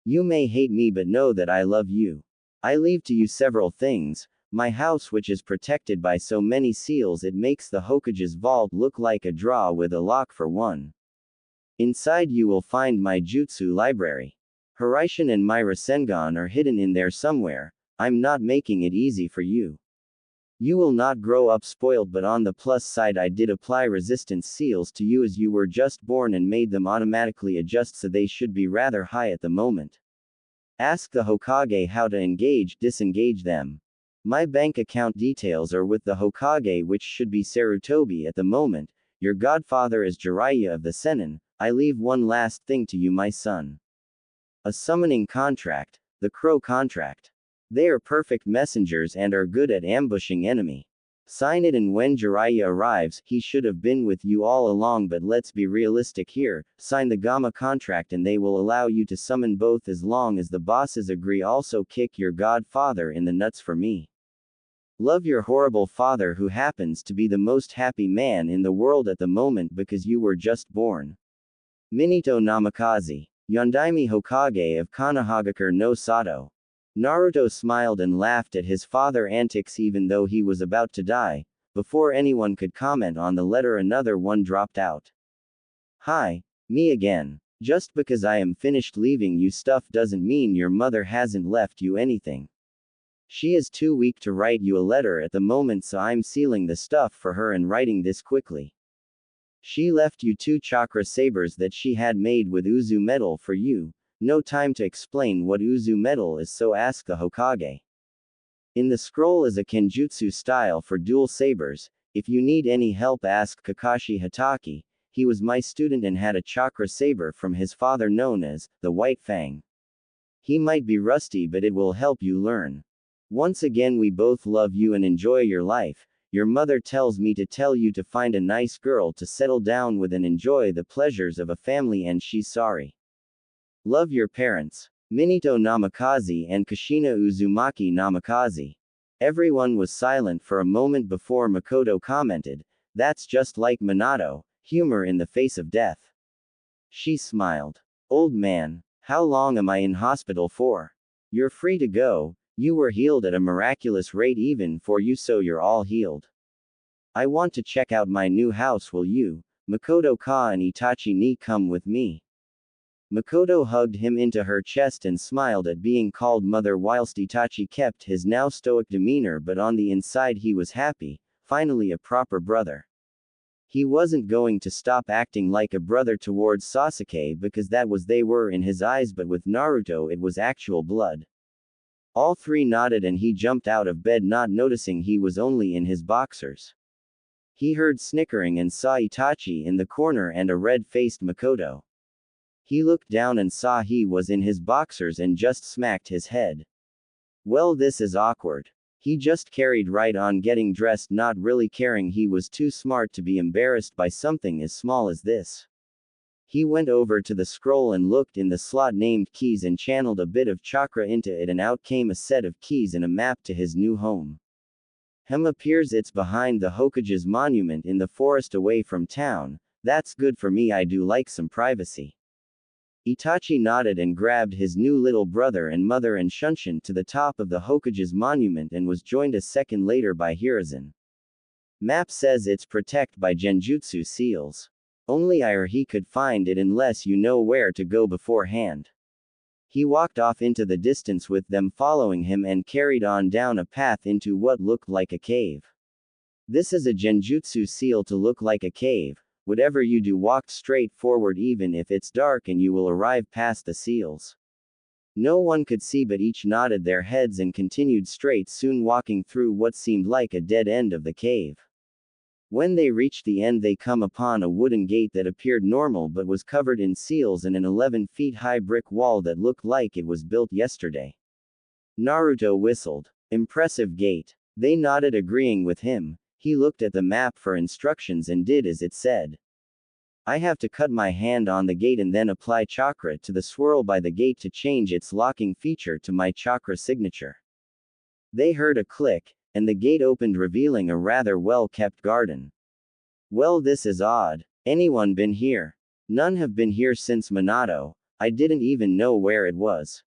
You may hate me, but know that I love you. I leave to you several things. My house, which is protected by so many seals it makes the Hokage's vault look like a drawer with a lock for one. Inside you will find my jutsu library. Hiraishin and my Rasengan are hidden in there somewhere. I'm not making it easy for you. You will not grow up spoiled, but on the plus side I did apply resistance seals to you as you were just born and made them automatically adjust, so they should be rather high at the moment. Ask the Hokage how to disengage them. My bank account details are with the Hokage, which should be Sarutobi at the moment. Your godfather is Jiraiya of the Sennin. I leave one last thing to you, my son. A summoning contract, the Crow contract. They are perfect messengers and are good at ambushing enemy. Sign it, and when Jiraiya arrives, he should have been with you all along, but let's be realistic here. Sign the Gamma contract and they will allow you to summon both as long as the bosses agree. Also kick your godfather in the nuts for me. Love your horrible father, who happens to be the most happy man in the world at the moment because you were just born. Minato Namikaze, Yondaime Hokage of Konohagakure no Sato. Naruto smiled and laughed at his father's antics even though he was about to die. Before anyone could comment on the letter, another one dropped out. Hi, me again. Just because I am finished leaving you stuff doesn't mean your mother hasn't left you anything. She is too weak to write you a letter at the moment, so I'm sealing the stuff for her and writing this quickly. She left you 2 chakra sabers that she had made with Uzu metal for you. No time to explain what Uzu metal is, so ask the Hokage. In the scroll is a kenjutsu style for dual sabers. If you need any help, ask Kakashi Hatake. He was my student and had a chakra saber from his father known as the White Fang. He might be rusty, but it will help you learn. Once again, we both love you and enjoy your life. Your mother tells me to tell you to find a nice girl to settle down with and enjoy the pleasures of a family, and she's sorry. Love, your parents. Minato Namikaze and Kushina Uzumaki Namikaze. Everyone was silent for a moment before Makoto commented, "That's just like Minato, humor in the face of death." She smiled. "Old man, how long am I in hospital for? You're free to go. You were healed at a miraculous rate even for you, so you're all healed. I want to check out my new house, will you, Makoto-ka and Itachi ni come with me?" Makoto hugged him into her chest and smiled at being called mother, whilst Itachi kept his now stoic demeanor, but on the inside he was happy, finally a proper brother. He wasn't going to stop acting like a brother towards Sasuke because that was they were in his eyes, but with Naruto it was actual blood. All three nodded and he jumped out of bed, not noticing he was only in his boxers. He heard snickering and saw Itachi in the corner and a red-faced Makoto. He looked down and saw he was in his boxers and just smacked his head. Well, this is awkward. He just carried right on getting dressed, not really caring he was too smart to be embarrassed by something as small as this. He went over to the scroll and looked in the slot named keys and channeled a bit of chakra into it, and out came a set of keys and a map to his new home. Appears it's behind the Hokage's monument in the forest away from town. That's good for me, I do like some privacy. Itachi nodded and grabbed his new little brother and mother and Shunshin to the top of the Hokage's monument and was joined a second later by Hiruzen. Map says it's protected by genjutsu seals. Only I or he could find it unless you know where to go beforehand. He walked off into the distance with them following him and carried on down a path into what looked like a cave. This is a genjutsu seal to look like a cave. Whatever you do, walk straight forward even if it's dark and you will arrive past the seals. No one could see, but each nodded their heads and continued straight, soon walking through what seemed like a dead end of the cave. When they reached the end, they come upon a wooden gate that appeared normal but was covered in seals and an 11 feet high brick wall that looked like it was built yesterday. Naruto whistled. Impressive gate. They nodded, agreeing with him. He looked at the map for instructions and did as it said. I have to cut my hand on the gate and then apply chakra to the swirl by the gate to change its locking feature to my chakra signature. They heard a click, and the gate opened, revealing a rather well-kept garden. Well, this is odd. Anyone been here? None have been here since Minato. I didn't even know where it was.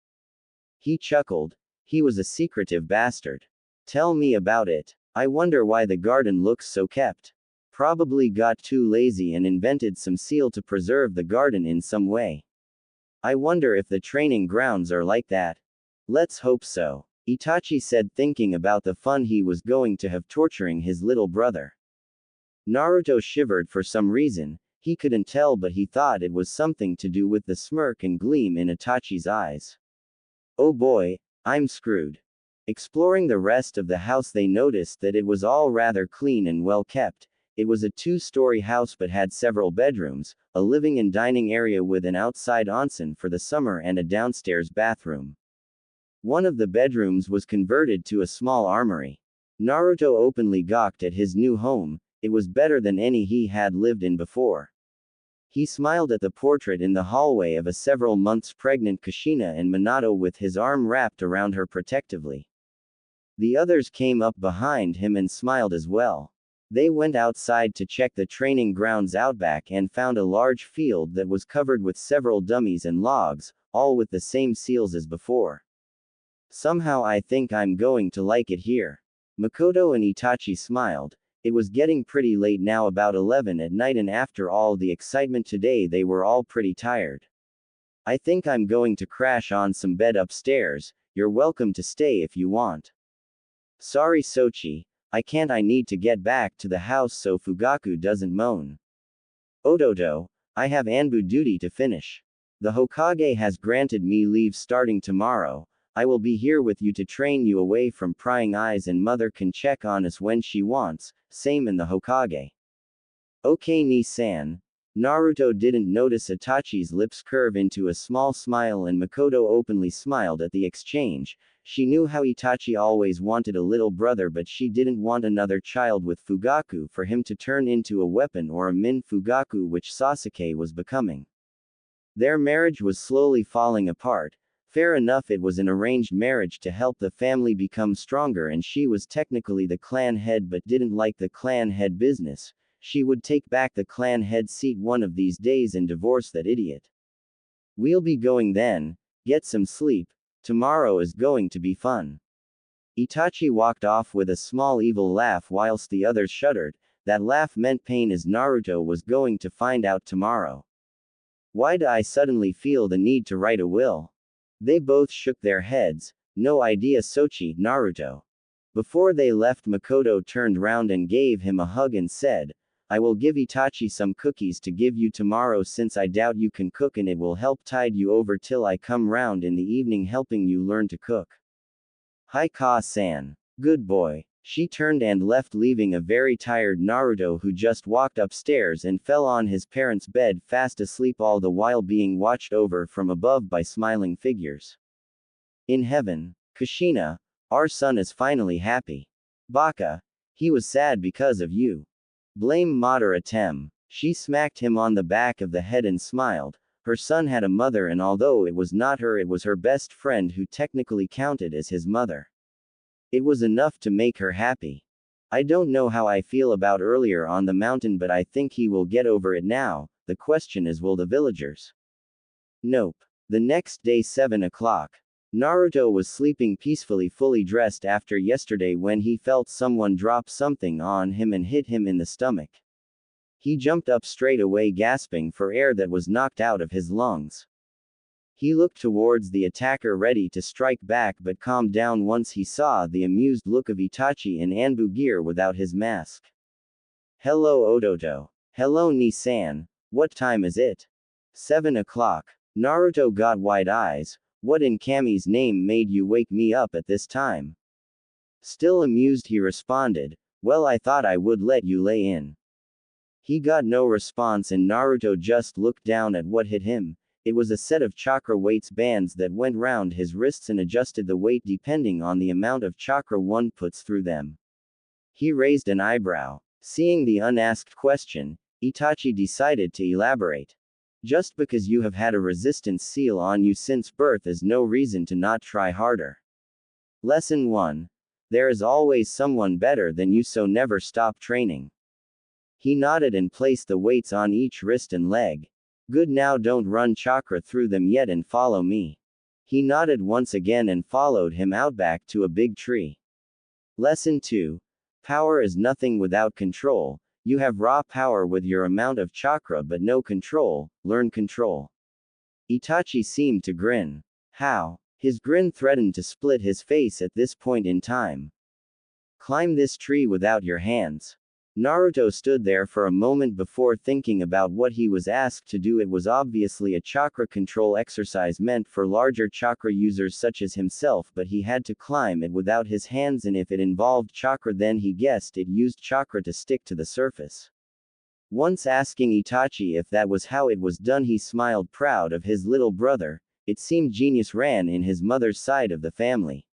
He chuckled. He was a secretive bastard. Tell me about it. I wonder why the garden looks so kept. Probably got too lazy and invented some seal to preserve the garden in some way. I wonder if the training grounds are like that. Let's hope so, Itachi said, thinking about the fun he was going to have torturing his little brother. Naruto shivered for some reason. He couldn't tell, but he thought it was something to do with the smirk and gleam in Itachi's eyes. Oh boy, I'm screwed. Exploring the rest of the house, they noticed that it was all rather clean and well kept. It was a 2-story house but had several bedrooms, a living and dining area with an outside onsen for the summer and a downstairs bathroom. One of the bedrooms was converted to a small armory. Naruto openly gawked at his new home. It was better than any he had lived in before. He smiled at the portrait in the hallway of a several months pregnant Kushina and Minato with his arm wrapped around her protectively. The others came up behind him and smiled as well. They went outside to check the training grounds outback and found a large field that was covered with several dummies and logs, all with the same seals as before. Somehow I think I'm going to like it here. Makoto and Itachi smiled. It was getting pretty late now, about 11 at night, and after all the excitement today they were all pretty tired. I think I'm going to crash on some bed upstairs. You're welcome to stay if you want. Sorry Sochi, I need to get back to the house so Fugaku doesn't moan. Ototo, I have Anbu duty to finish. The Hokage has granted me leave starting tomorrow. I will be here with you to train you away from prying eyes, and mother can check on us when she wants, same in the Hokage. Okay Ni-san. Naruto didn't notice Itachi's lips curve into a small smile, and Makoto openly smiled at the exchange. She knew how Itachi always wanted a little brother, but she didn't want another child with Fugaku for him to turn into a weapon or a Min Fugaku, which Sasuke was becoming. Their marriage was slowly falling apart. Fair enough, it was an arranged marriage to help the family become stronger, and she was technically the clan head but didn't like the clan head business. She would take back the clan head seat one of these days and divorce that idiot. We'll be going then. Get some sleep. Tomorrow is going to be fun. Itachi walked off with a small evil laugh whilst the others shuddered. That laugh meant pain, as Naruto was going to find out tomorrow. Why do I suddenly feel the need to write a will? They both shook their heads. No idea Sochi, Naruto. Before they left, Makoto turned round and gave him a hug and said, I will give Itachi some cookies to give you tomorrow, since I doubt you can cook, and it will help tide you over till I come round in the evening helping you learn to cook. Hi Ka-san. Good boy. She turned and left, leaving a very tired Naruto who just walked upstairs and fell on his parents' bed fast asleep, all the while being watched over from above by smiling figures. In heaven, Kushina, our son is finally happy. Baka, he was sad because of you. Blame Madara Tem. She smacked him on the back of the head and smiled. Her son had a mother, and although it was not her, it was her best friend who technically counted as his mother. It was enough to make her happy. I don't know how I feel about earlier on the mountain, but I think he will get over it now. The question is, will the villagers? Nope. The next day, 7 o'clock. Naruto was sleeping peacefully, fully dressed after yesterday, when he felt someone drop something on him and hit him in the stomach. He jumped up straight away, gasping for air that was knocked out of his lungs. He looked towards the attacker, ready to strike back, but calmed down once he saw the amused look of Itachi in Anbu gear without his mask. Hello Ototo. Hello Ni-san. What time is it? 7 o'clock. Naruto got wide eyes. What in Kami's name made you wake me up at this time? Still amused, he responded, well, I thought I would let you lay in. He got no response, and Naruto just looked down at what hit him. It was a set of chakra weights bands that went round his wrists and adjusted the weight depending on the amount of chakra one puts through them. He raised an eyebrow. Seeing the unasked question, Itachi decided to elaborate. Just because you have had a resistance seal on you since birth is no reason to not try harder. Lesson 1. There is always someone better than you, so never stop training. He nodded and placed the weights on each wrist and leg. Good, now don't run chakra through them yet and follow me. He nodded once again and followed him out back to a big tree. Lesson 2. Power is nothing without control. You have raw power with your amount of chakra but no control. Learn control. Itachi seemed to grin. How? His grin threatened to split his face at this point in time. Climb this tree without your hands. Naruto stood there for a moment before thinking about what he was asked to do. It was obviously a chakra control exercise meant for larger chakra users such as himself, but he had to climb it without his hands, and if it involved chakra, then he guessed it used chakra to stick to the surface. Once asking Itachi if that was how it was done, he smiled, proud of his little brother. It seemed genius ran in his mother's side of the family.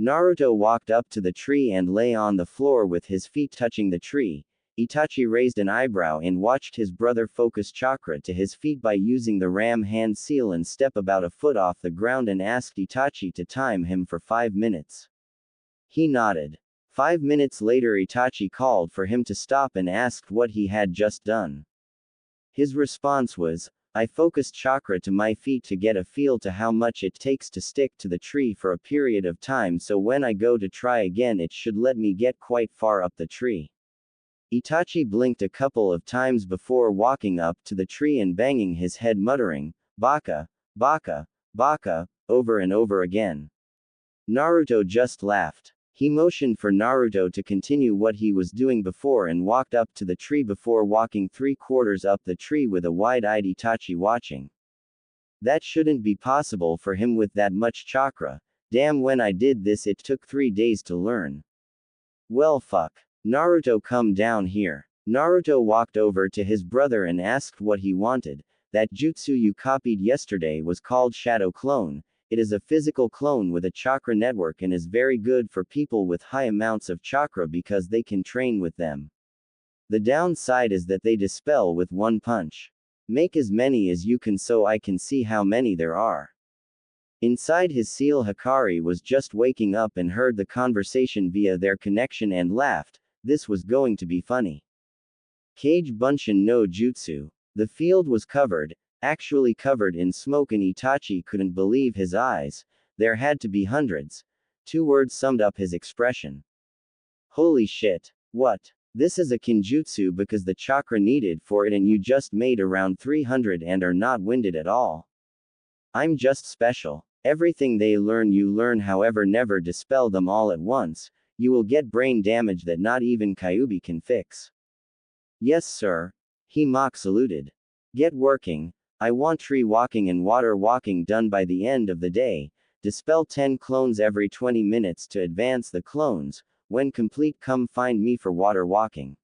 Naruto walked up to the tree and lay on the floor with his feet touching the tree. Itachi raised an eyebrow and watched his brother focus chakra to his feet by using the ram hand seal and step about a foot off the ground, and asked Itachi to time him for 5 minutes. He nodded. 5 minutes later, Itachi called for him to stop and asked what he had just done. His response was, I focused chakra to my feet to get a feel to how much it takes to stick to the tree for a period of time, so when I go to try again it should let me get quite far up the tree. Itachi blinked a couple of times before walking up to the tree and banging his head, muttering, Baka, Baka, Baka, over and over again. Naruto just laughed. He motioned for Naruto to continue what he was doing before and walked up to the tree before walking 3/4 up the tree with a wide-eyed Itachi watching. That shouldn't be possible for him with that much chakra. Damn, when I did this it took 3 days to learn. Well fuck. Naruto, come down here. Naruto walked over to his brother and asked what he wanted. That jutsu you copied yesterday was called Shadow Clone. It is a physical clone with a chakra network and is very good for people with high amounts of chakra because they can train with them. The downside is that they dispel with one punch. Make as many as you can so I can see how many there are. Inside his seal, Hikari was just waking up and heard the conversation via their connection and laughed. This was going to be funny. Kage Bunshin no Jutsu. The field was covered, actually covered in smoke, and Itachi couldn't believe his eyes. There had to be hundreds. 2 words summed up his expression. Holy shit. What? This is a kinjutsu because the chakra needed for it and you just made around 300 and are not winded at all. I'm just special. Everything they learn you learn, however never dispel them all at once. You will get brain damage that not even Kyuubi can fix. Yes sir. He mock saluted. Get working. I want tree walking and water walking done by the end of the day. Dispel 10 clones every 20 minutes to advance the clones. When complete, come find me for water walking.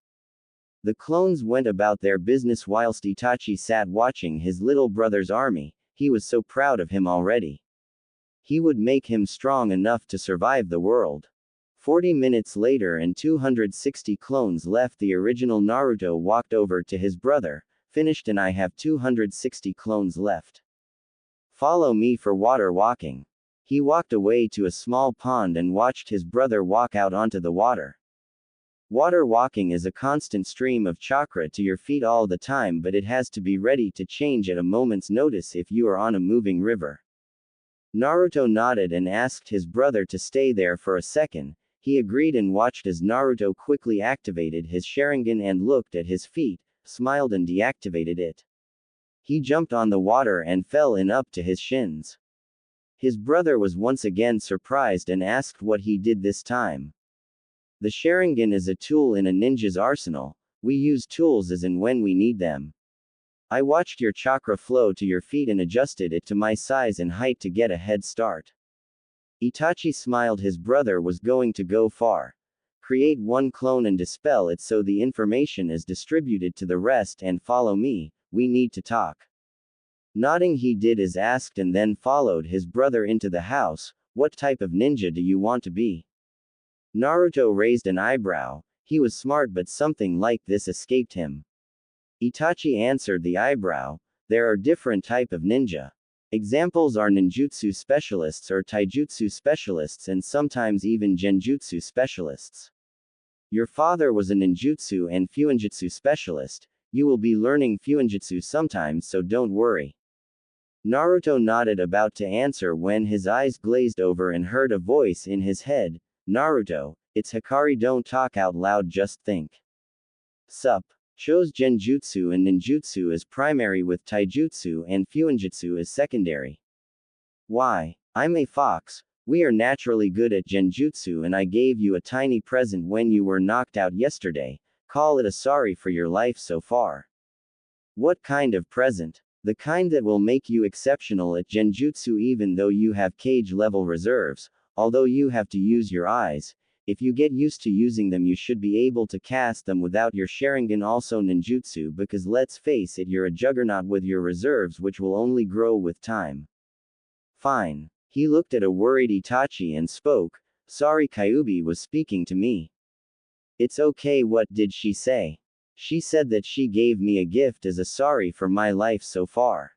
The clones went about their business whilst Itachi sat watching his little brother's army. He was so proud of him already. He would make him strong enough to survive the world. 40 minutes later and 260 clones left. The original Naruto walked over to his brother. Finished, and I have 260 clones left. Follow me for water walking. He walked away to a small pond and watched his brother walk out onto the water. Water walking is a constant stream of chakra to your feet all the time, but it has to be ready to change at a moment's notice if you are on a moving river. Naruto nodded and asked his brother to stay there for a second. He agreed and watched as Naruto quickly activated his Sharingan and looked at his feet, smiled and deactivated it. He jumped on the water and fell in up to his shins. His brother was once again surprised and asked what he did this time. The Sharingan is a tool in a ninja's arsenal. We use tools as and when we need them. I watched your chakra flow to your feet and adjusted it to my size and height to get a head start. Itachi smiled. His brother was going to go far. Create one clone and dispel it so the information is distributed to the rest, and follow me, we need to talk. Nodding, he did as asked and then followed his brother into the house. What type of ninja do you want to be? Naruto raised an eyebrow. He was smart, but something like this escaped him. Itachi answered the eyebrow. There are different type of ninja. Examples are ninjutsu specialists or taijutsu specialists and sometimes even genjutsu specialists. Your father was a ninjutsu and fuinjutsu specialist. You will be learning fuinjutsu sometimes, so don't worry. Naruto nodded, about to answer when his eyes glazed over and heard a voice in his head. Naruto, it's Hikari, don't talk out loud, just think. Sup. Chose genjutsu and ninjutsu as primary with taijutsu and fuinjutsu as secondary. Why? I'm a fox. We are naturally good at genjutsu and I gave you a tiny present when you were knocked out yesterday. Call it a sorry for your life so far. What kind of present? The kind that will make you exceptional at genjutsu even though you have cage level reserves, although you have to use your eyes. If you get used to using them you should be able to cast them without your Sharingan. Also ninjutsu, because let's face it, you're a juggernaut with your reserves which will only grow with time. Fine. He looked at a worried Itachi and spoke. Sorry, Kyuubi was speaking to me. It's okay, what did she say? She said that she gave me a gift as a sorry for my life so far.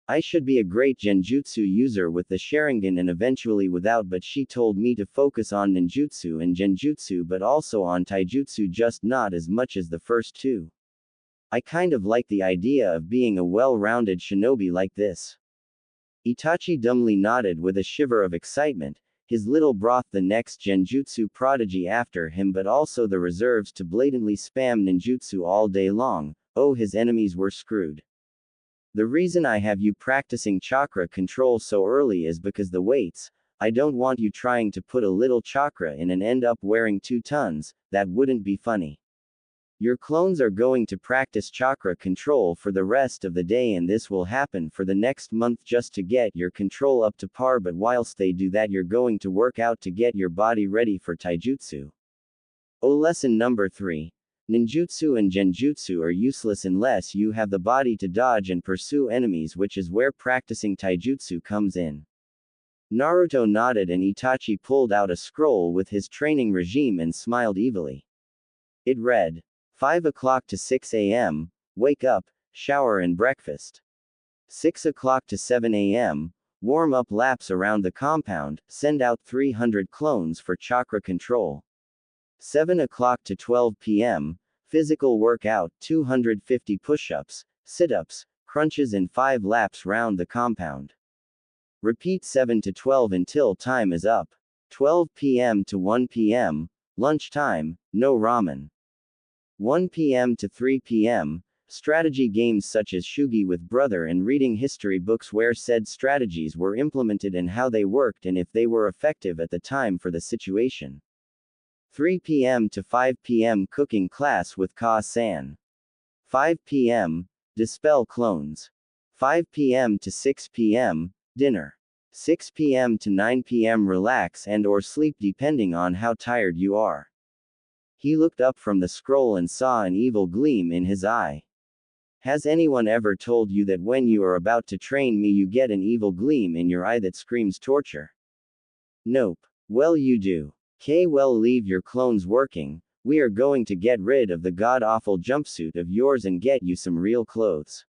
I should be a great genjutsu user with the Sharingan and eventually without, but she told me to focus on ninjutsu and genjutsu but also on taijutsu, just not as much as the first two. I kind of like the idea of being a well-rounded shinobi like this. Itachi dumbly nodded with a shiver of excitement. His little broth, the next genjutsu prodigy after him, but also the reserves to blatantly spam ninjutsu all day long. Oh, his enemies were screwed. The reason I have you practicing chakra control so early is because the weights, I don't want you trying to put a little chakra in and end up wearing 2 tons, that wouldn't be funny. Your clones are going to practice chakra control for the rest of the day, and this will happen for the next month just to get your control up to par, but whilst they do that you're going to work out to get your body ready for taijutsu. Oh, lesson number 3. Ninjutsu and genjutsu are useless unless you have the body to dodge and pursue enemies, which is where practicing taijutsu comes in. Naruto nodded and Itachi pulled out a scroll with his training regime and smiled evilly. It read, 5 o'clock to 6 a.m., wake up, shower and breakfast. 6 o'clock to 7 a.m., warm up laps around the compound, send out 300 clones for chakra control. 7 o'clock to 12 p.m., physical workout, 250 push-ups, sit-ups, crunches and 5 laps round the compound. Repeat 7 to 12 until time is up. 12 p.m. to 1 p.m., lunchtime, no ramen. 1 p.m. to 3 p.m., strategy games such as Shugi with brother and reading history books where said strategies were implemented and how they worked and if they were effective at the time for the situation. 3 p.m. to 5 p.m. cooking class with Ka-san. 5 p.m., dispel clones. 5 p.m. to 6 p.m., dinner. 6 p.m. to 9 p.m. relax and or sleep depending on how tired you are. He looked up from the scroll and saw an evil gleam in his eye. Has anyone ever told you that when you are about to train me you get an evil gleam in your eye that screams torture? Nope. Well, you do. Well, leave your clones working, we are going to get rid of the god-awful jumpsuit of yours and get you some real clothes.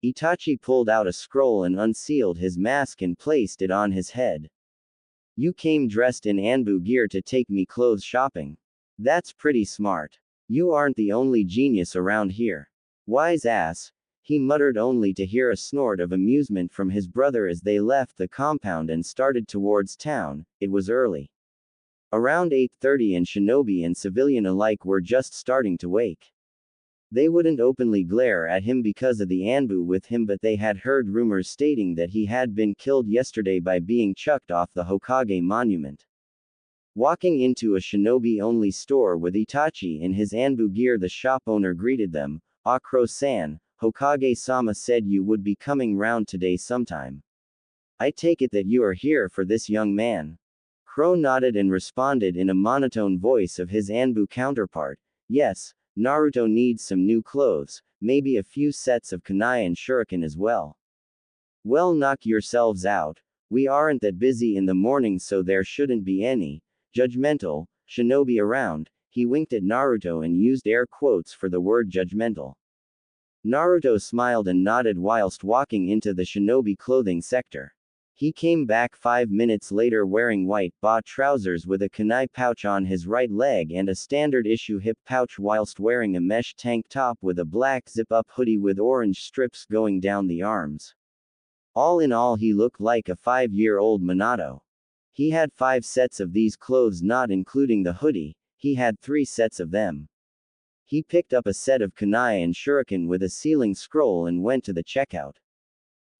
Itachi pulled out a scroll and unsealed his mask and placed it on his head. You came dressed in Anbu gear to take me clothes shopping. That's pretty smart. You aren't the only genius around here. Wise ass, he muttered, only to hear a snort of amusement from his brother as they left the compound and started towards town. It was early. Around 8:30 and shinobi and civilian alike were just starting to wake. They wouldn't openly glare at him because of the Anbu with him, but they had heard rumors stating that he had been killed yesterday by being chucked off the Hokage monument. Walking into a shinobi-only store with Itachi in his Anbu gear, the shop owner greeted them. Akro-san, Hokage-sama said you would be coming round today sometime. I take it that you are here for this young man. Crow nodded and responded in a monotone voice of his Anbu counterpart. Yes, Naruto needs some new clothes, maybe a few sets of kunai and shuriken as well. Well, knock yourselves out. We aren't that busy in the morning, so there shouldn't be any judgmental shinobi around. He winked at Naruto and used air quotes for the word judgmental. Naruto smiled and nodded whilst walking into the shinobi clothing sector. He came back 5 minutes later wearing white ba trousers with a kunai pouch on his right leg and a standard issue hip pouch, whilst wearing a mesh tank top with a black zip-up hoodie with orange strips going down the arms. All in all, he looked like a 5-year-old Minato. He had 5 sets of these clothes, not including the hoodie. He had 3 sets of them. He picked up a set of kunai and shuriken with a sealing scroll and went to the checkout.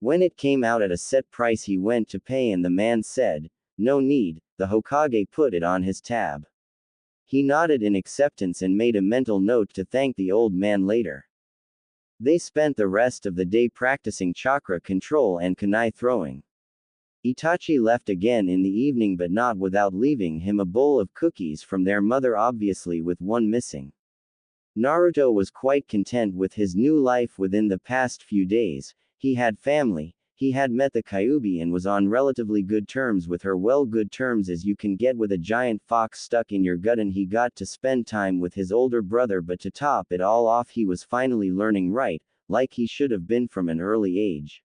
When it came out at a set price, he went to pay and the man said, "No need." The Hokage put it on his tab. He nodded in acceptance and made a mental note to thank the old man later. They spent the rest of the day practicing chakra control and kunai throwing. Itachi left again in the evening, but not without leaving him a bowl of cookies from their mother, obviously with one missing. Naruto was quite content with his new life within the past few days. He had family, he had met the Kyuubi and was on relatively good terms with her, well, good terms as you can get with a giant fox stuck in your gut, and he got to spend time with his older brother, but to top it all off, he was finally learning right, like he should have been from an early age.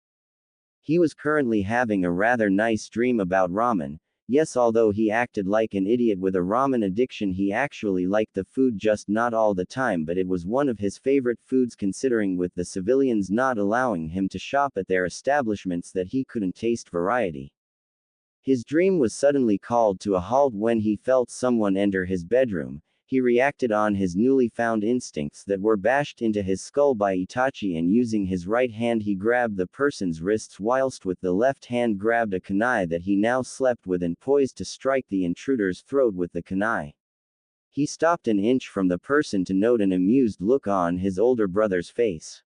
He was currently having a rather nice dream about ramen. Yes, although he acted like an idiot with a ramen addiction, he actually liked the food, just not all the time, but it was one of his favorite foods, considering with the civilians not allowing him to shop at their establishments that he couldn't taste variety. His dream was suddenly called to a halt when he felt someone enter his bedroom. he reacted on his newly found instincts that were bashed into his skull by Itachi, and using his right hand he grabbed the person's wrists whilst with the left hand grabbed a kunai that he now slept with and poised to strike the intruder's throat with the kunai. He stopped an inch from the person to note an amused look on his older brother's face.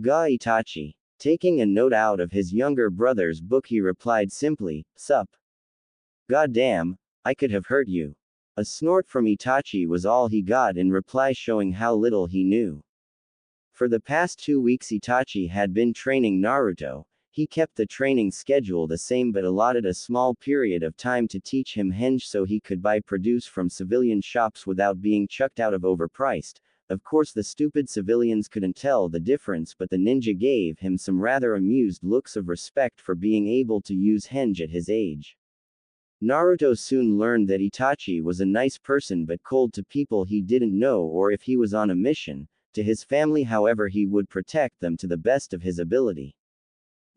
Ga Itachi. Taking a note out of his younger brother's book, he replied simply, "Sup. Goddamn, I could have hurt you." A snort from Itachi was all he got in reply, showing how little he knew. For the past 2 weeks Itachi had been training Naruto. He kept the training schedule the same but allotted a small period of time to teach him henge so he could buy produce from civilian shops without being chucked out of overpriced. Of course the stupid civilians couldn't tell the difference, but the ninja gave him some rather amused looks of respect for being able to use henge at his age. Naruto soon learned that Itachi was a nice person but cold to people he didn't know, or if he was on a mission. To his family, however, he would protect them to the best of his ability.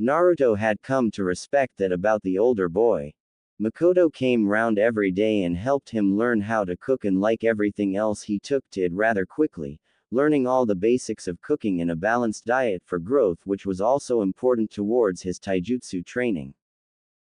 Naruto had come to respect that about the older boy. Makoto came round every day and helped him learn how to cook, and like everything else he took to it rather quickly, learning all the basics of cooking and a balanced diet for growth, which was also important towards his taijutsu training.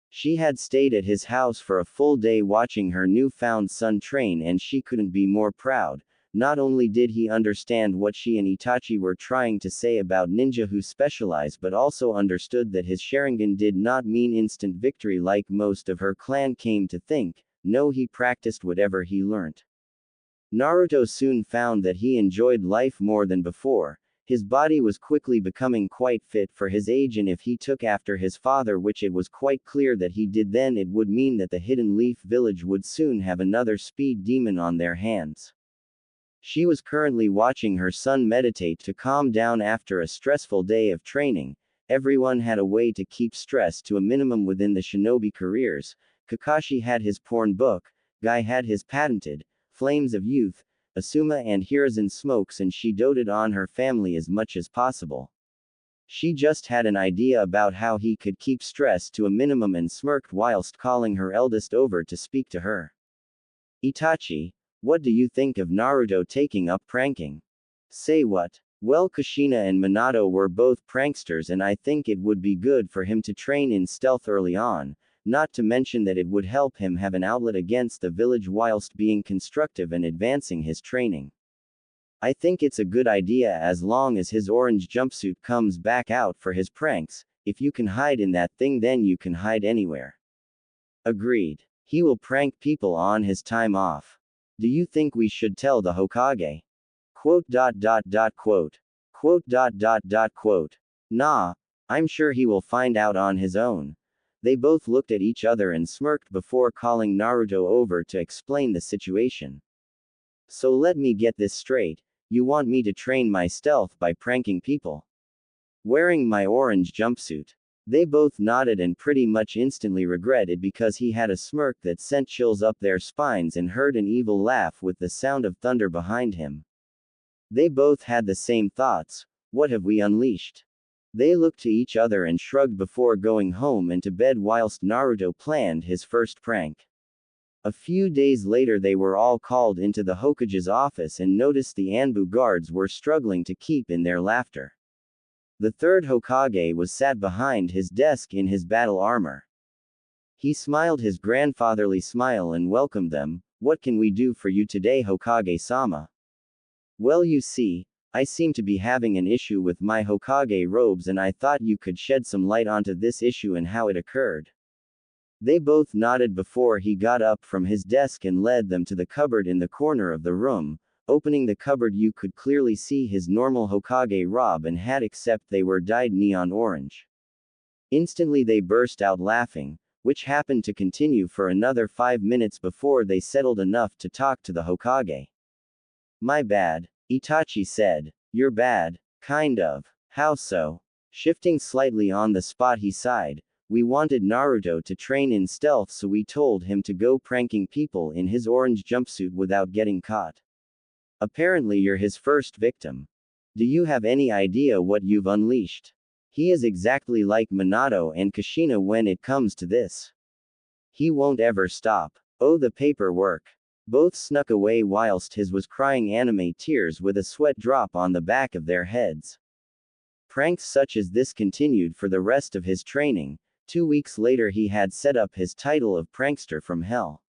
She had stayed at his house for a full day watching her newfound son train, and she couldn't be more proud. Not only did he understand what she and Itachi were trying to say about ninja who specialize, but also understood that his Sharingan did not mean instant victory like most of her clan came to think. No, he practiced whatever he learnt. Naruto soon found that he enjoyed life more than before. His body was quickly becoming quite fit for his age, and if he took after his father, which it was quite clear that he did, then it would mean that the Hidden Leaf Village would soon have another speed demon on their hands. She was currently watching her son meditate to calm down after a stressful day of training. Everyone had a way to keep stress to a minimum within the shinobi careers. Kakashi had his porn book, Guy had his patented Flames of Youth, Asuma and Hiruzen smokes, and she doted on her family as much as possible. She just had an idea about how he could keep stress to a minimum and smirked whilst calling her eldest over to speak to her. Itachi, what do you think of Naruto taking up pranking? Say what? Well, Kushina and Minato were both pranksters, and I think it would be good for him to train in stealth early on. Not to mention that it would help him have an outlet against the village whilst being constructive and advancing his training. I think it's a good idea as long as his orange jumpsuit comes back out for his pranks. If you can hide in that thing, then you can hide anywhere. Agreed. He will prank people on his time off. Do you think we should tell the Hokage? Quote. Nah, I'm sure he will find out on his own. They both looked at each other and smirked before calling Naruto over to explain the situation. So let me get this straight, you want me to train my stealth by pranking people? Wearing my orange jumpsuit? They both nodded and pretty much instantly regretted because he had a smirk that sent chills up their spines and heard an evil laugh with the sound of thunder behind him. They both had the same thoughts. What have we unleashed? They looked to each other and shrugged before going home and to bed whilst Naruto planned his first prank. A few days later they were all called into the Hokage's office and noticed the Anbu guards were struggling to keep in their laughter. The third Hokage was sat behind his desk in his battle armor. He smiled his grandfatherly smile and welcomed them. What can we do for you today, Hokage-sama? Well, you see, I seem to be having an issue with my Hokage robes, and I thought you could shed some light onto this issue and how it occurred. They both nodded before he got up from his desk and led them to the cupboard in the corner of the room. Opening the cupboard, you could clearly see his normal Hokage robe and hat, except they were dyed neon orange. Instantly they burst out laughing, which happened to continue for another 5 minutes before they settled enough to talk to the Hokage. My bad, Itachi said. You're bad, kind of. How so? Shifting slightly on the spot, he sighed. We wanted Naruto to train in stealth, so we told him to go pranking people in his orange jumpsuit without getting caught. Apparently you're his first victim. Do you have any idea what you've unleashed? He is exactly like Minato and Kushina when it comes to this. He won't ever stop. Oh, the paperwork. Both snuck away whilst his was crying anime tears with a sweat drop on the back of their heads. Pranks such as this continued for the rest of his training. 2 weeks later he had set up his title of prankster from hell.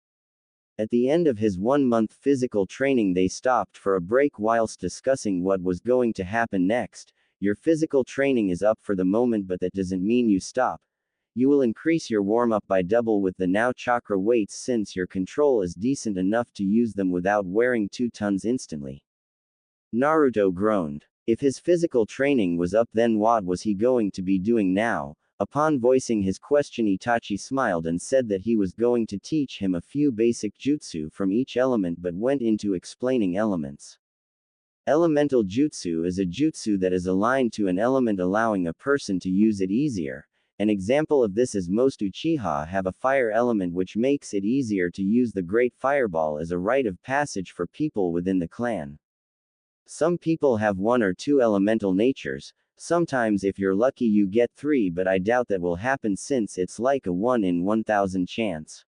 At the end of his 1 month physical training they stopped for a break whilst discussing what was going to happen next. Your physical training is up for the moment, but that doesn't mean you stop. You will increase your warm-up by double with the now chakra weights since your control is decent enough to use them without wearing 2 tons instantly. Naruto groaned. If his physical training was up, then what was he going to be doing now? Upon voicing his question, Itachi smiled and said that he was going to teach him a few basic jutsu from each element, but went into explaining elements. Elemental jutsu is a jutsu that is aligned to an element, allowing a person to use it easier. An example of this is most Uchiha have a fire element, which makes it easier to use the Great Fireball as a rite of passage for people within the clan. Some people have 1 or 2 elemental natures. Sometimes if you're lucky you get 3, but I doubt that will happen since it's like a 1 in 1,000 chance.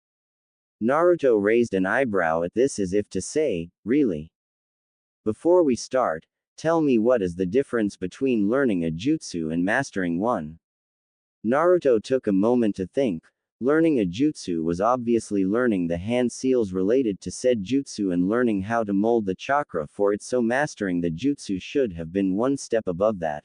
Naruto raised an eyebrow at this as if to say, really? Before we start, tell me what is the difference between learning a jutsu and mastering one? Naruto took a moment to think. Learning a jutsu was obviously learning the hand seals related to said jutsu and learning how to mold the chakra for it, so mastering the jutsu should have been 1 step above that.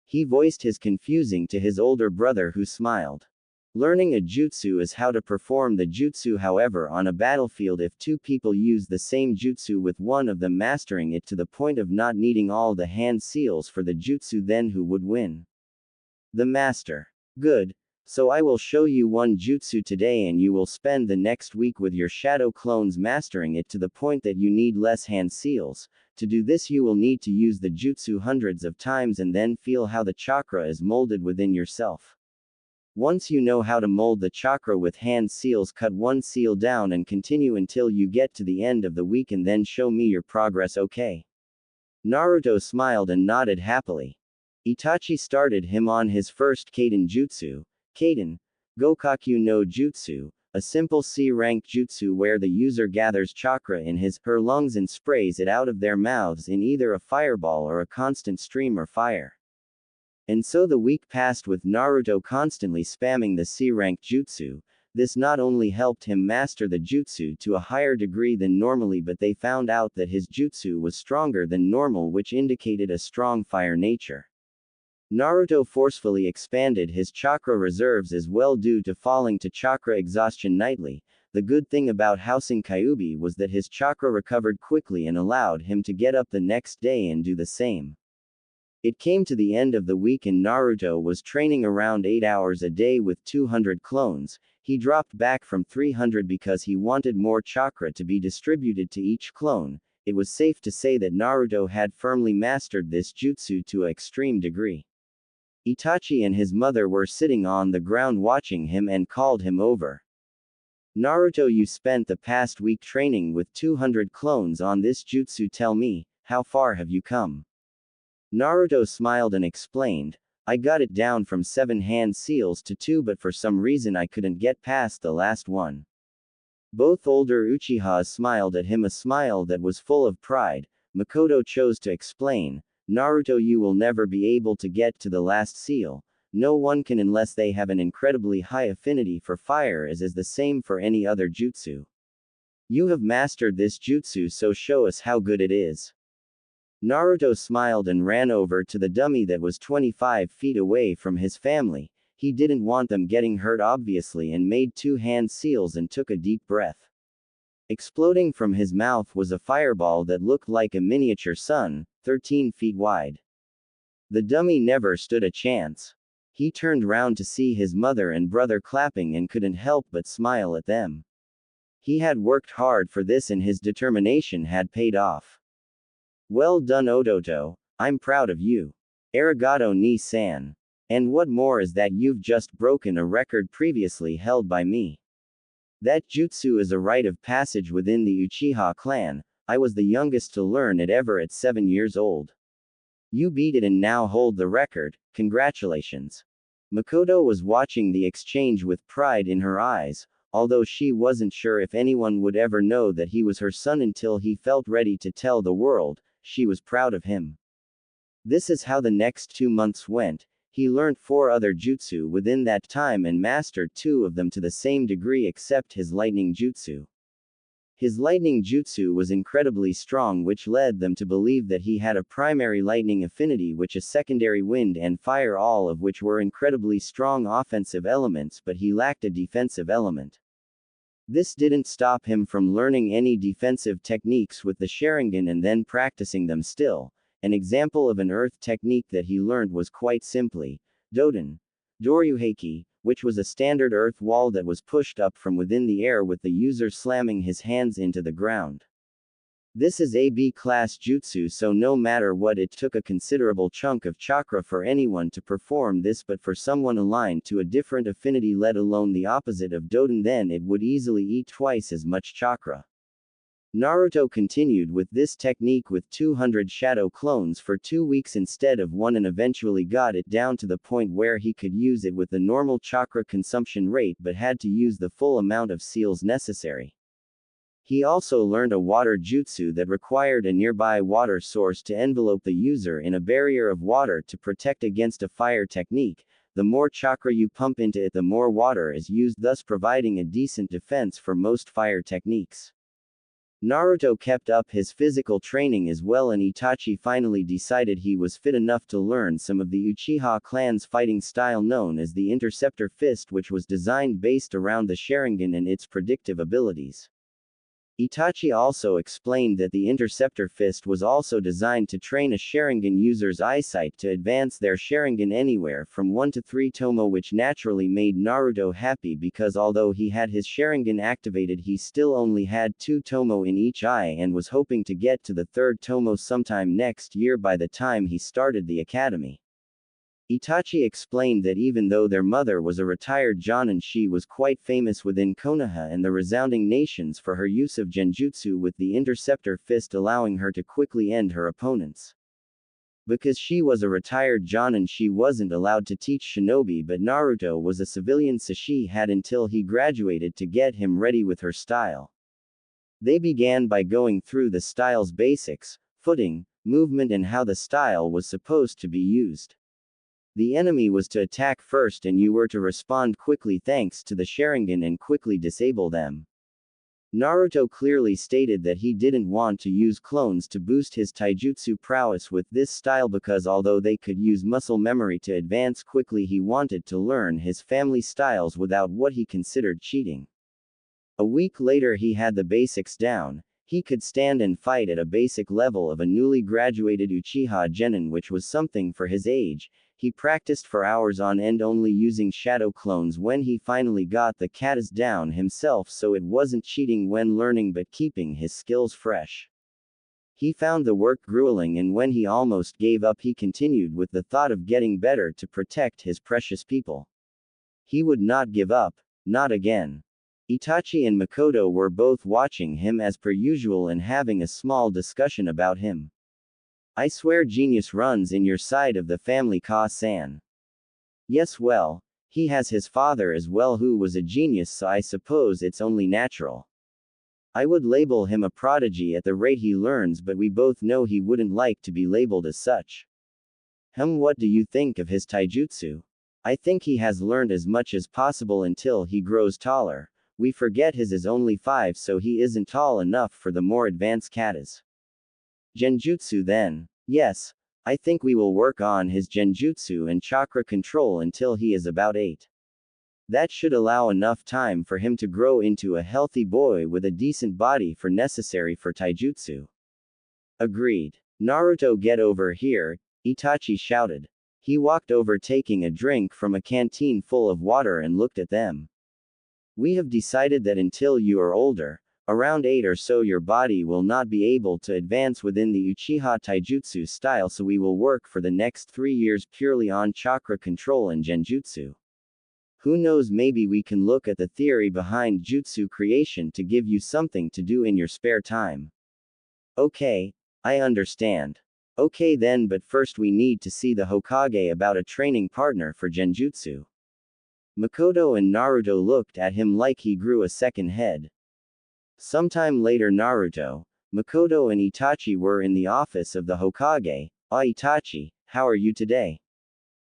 He voiced his confusing to his older brother, who smiled. Learning a jutsu is how to perform the jutsu. However, on a battlefield, if 2 people use the same jutsu with one of them mastering it to the point of not needing all the hand seals for the jutsu, then who would win? The master. Good. So I will show you one jutsu today and you will spend the next week with your shadow clones mastering it to the point that you need less hand seals. To do this you will need to use the jutsu hundreds of times and then feel how the chakra is molded within yourself. Once you know how to mold the chakra with hand seals, cut 1 seal down and continue until you get to the end of the week and then show me your progress, okay? Naruto smiled and nodded happily. Itachi started him on his first Kaden jutsu. Kaden, Gokaku no Jutsu, a simple C-rank jutsu where the user gathers chakra in his/her lungs and sprays it out of their mouths in either a fireball or a constant stream or fire. And so the week passed with Naruto constantly spamming the C-rank jutsu. This not only helped him master the jutsu to a higher degree than normally, but they found out that his jutsu was stronger than normal, which indicated a strong fire nature. Naruto forcefully expanded his chakra reserves as well due to falling to chakra exhaustion nightly. The good thing about housing Kyuubi was that his chakra recovered quickly and allowed him to get up the next day and do the same. It came to the end of the week and Naruto was training around 8 hours a day with 200 clones. He dropped back from 300 because he wanted more chakra to be distributed to each clone. It was safe to say that Naruto had firmly mastered this jutsu to an extreme degree. Itachi and his mother were sitting on the ground watching him and called him over. Naruto, you spent the past week training with 200 clones on this jutsu. Tell me, how far have you come? Naruto smiled and explained, I got it down from 7 hand seals to 2, but for some reason I couldn't get past the last one. Both older Uchihas smiled at him, a smile that was full of pride. Makoto chose to explain, Naruto, you will never be able to get to the last seal. No one can unless they have an incredibly high affinity for fire, as is the same for any other jutsu. You have mastered this jutsu, so show us how good it is. Naruto smiled and ran over to the dummy that was 25 feet away from his family. He didn't want them getting hurt obviously, and made 2 hand seals and took a deep breath. Exploding from his mouth was a fireball that looked like a miniature sun, 13 feet wide. The dummy never stood a chance. He turned round to see his mother and brother clapping and couldn't help but smile at them. He had worked hard for this and his determination had paid off. Well done, Ototo. I'm proud of you. Arigato ni-san. And what more is that you've just broken a record previously held by me. That jutsu is a rite of passage within the Uchiha clan. I was the youngest to learn it ever at 7 years old. You beat it and now hold the record. Congratulations. Makoto was watching the exchange with pride in her eyes. although she wasn't sure if anyone would ever know that he was her son until he felt ready to tell the world. She was proud of him. This is how the next 2 months went. He learned 4 other jutsu within that time and mastered 2 of them to the same degree except his lightning jutsu. His lightning jutsu was incredibly strong, which led them to believe that he had a primary lightning affinity which a secondary wind and fire, all of which were incredibly strong offensive elements, but he lacked a defensive element. This didn't stop him from learning any defensive techniques with the Sharingan and then practicing them still. An example of an earth technique that he learned was quite simply Doden Doryuheiki, which was a standard earth wall that was pushed up from within the air with the user slamming his hands into the ground. This is a B-class jutsu, so no matter what, it took a considerable chunk of chakra for anyone to perform this, but for someone aligned to a different affinity, let alone the opposite of Doden, then it would easily eat twice as much chakra. Naruto continued with this technique with 200 shadow clones for 2 weeks instead of 1 and eventually got it down to the point where he could use it with the normal chakra consumption rate but had to use the full amount of seals necessary. He also learned a water jutsu that required a nearby water source to envelope the user in a barrier of water to protect against a fire technique. The more chakra you pump into it, the more water is used, thus providing a decent defense for most fire techniques. Naruto kept up his physical training as well, and Itachi finally decided he was fit enough to learn some of the Uchiha clan's fighting style known as the Interceptor Fist, which was designed based around the Sharingan and its predictive abilities. Itachi also explained that the Interceptor Fist was also designed to train a Sharingan user's eyesight to advance their Sharingan anywhere from 1 to 3 tomo, which naturally made Naruto happy because although he had his Sharingan activated, he still only had 2 tomo in each eye and was hoping to get to the 3rd tomo sometime next year by the time he started the academy. Itachi explained that even though their mother was a retired Jonin, she was quite famous within Konoha and the resounding nations for her use of genjutsu with the Interceptor Fist, allowing her to quickly end her opponents. Because she was a retired Jonin, she wasn't allowed to teach shinobi, but Naruto was a civilian, so she had until he graduated to get him ready with her style. They began by going through the style's basics, footing, movement, and how the style was supposed to be used. The enemy was to attack first and you were to respond quickly thanks to the Sharingan and quickly disable them. Naruto clearly stated that he didn't want to use clones to boost his taijutsu prowess with this style because although they could use muscle memory to advance quickly, he wanted to learn his family styles without what he considered cheating. A week later he had the basics down. He could stand and fight at a basic level of a newly graduated Uchiha Genin, which was something for his age. He practiced for hours on end only using shadow clones when he finally got the katas down himself, so it wasn't cheating when learning but keeping his skills fresh. He found the work grueling, and when he almost gave up he continued with the thought of getting better to protect his precious people. He would not give up, not again. Itachi and Makoto were both watching him as per usual and having a small discussion about him. I swear genius runs in your side of the family, Ka-san. Yes, well, he has his father as well who was a genius, so I suppose it's only natural. I would label him a prodigy at the rate he learns, but we both know he wouldn't like to be labeled as such. What do you think of his taijutsu? I think he has learned as much as possible until he grows taller. We forget his is only 5, so he isn't tall enough for the more advanced katas. Genjutsu then. Yes, I think we will work on his genjutsu and chakra control until he is about 8. That should allow enough time for him to grow into a healthy boy with a decent body for necessary for taijutsu. Agreed. Naruto, get over here, Itachi shouted. He walked over taking a drink from a canteen full of water and looked at them. We have decided that until you are older, around 8 or so, your body will not be able to advance within the Uchiha taijutsu style, so we will work for the next 3 years purely on chakra control and genjutsu. Who knows, maybe we can look at the theory behind jutsu creation to give you something to do in your spare time. Okay, I understand. Okay then, but first we need to see the Hokage about a training partner for genjutsu. Makoto and Naruto looked at him like he grew a second head. Sometime later, Naruto, Makoto and Itachi were in the office of the Hokage. "Ah, Itachi, how are you today?"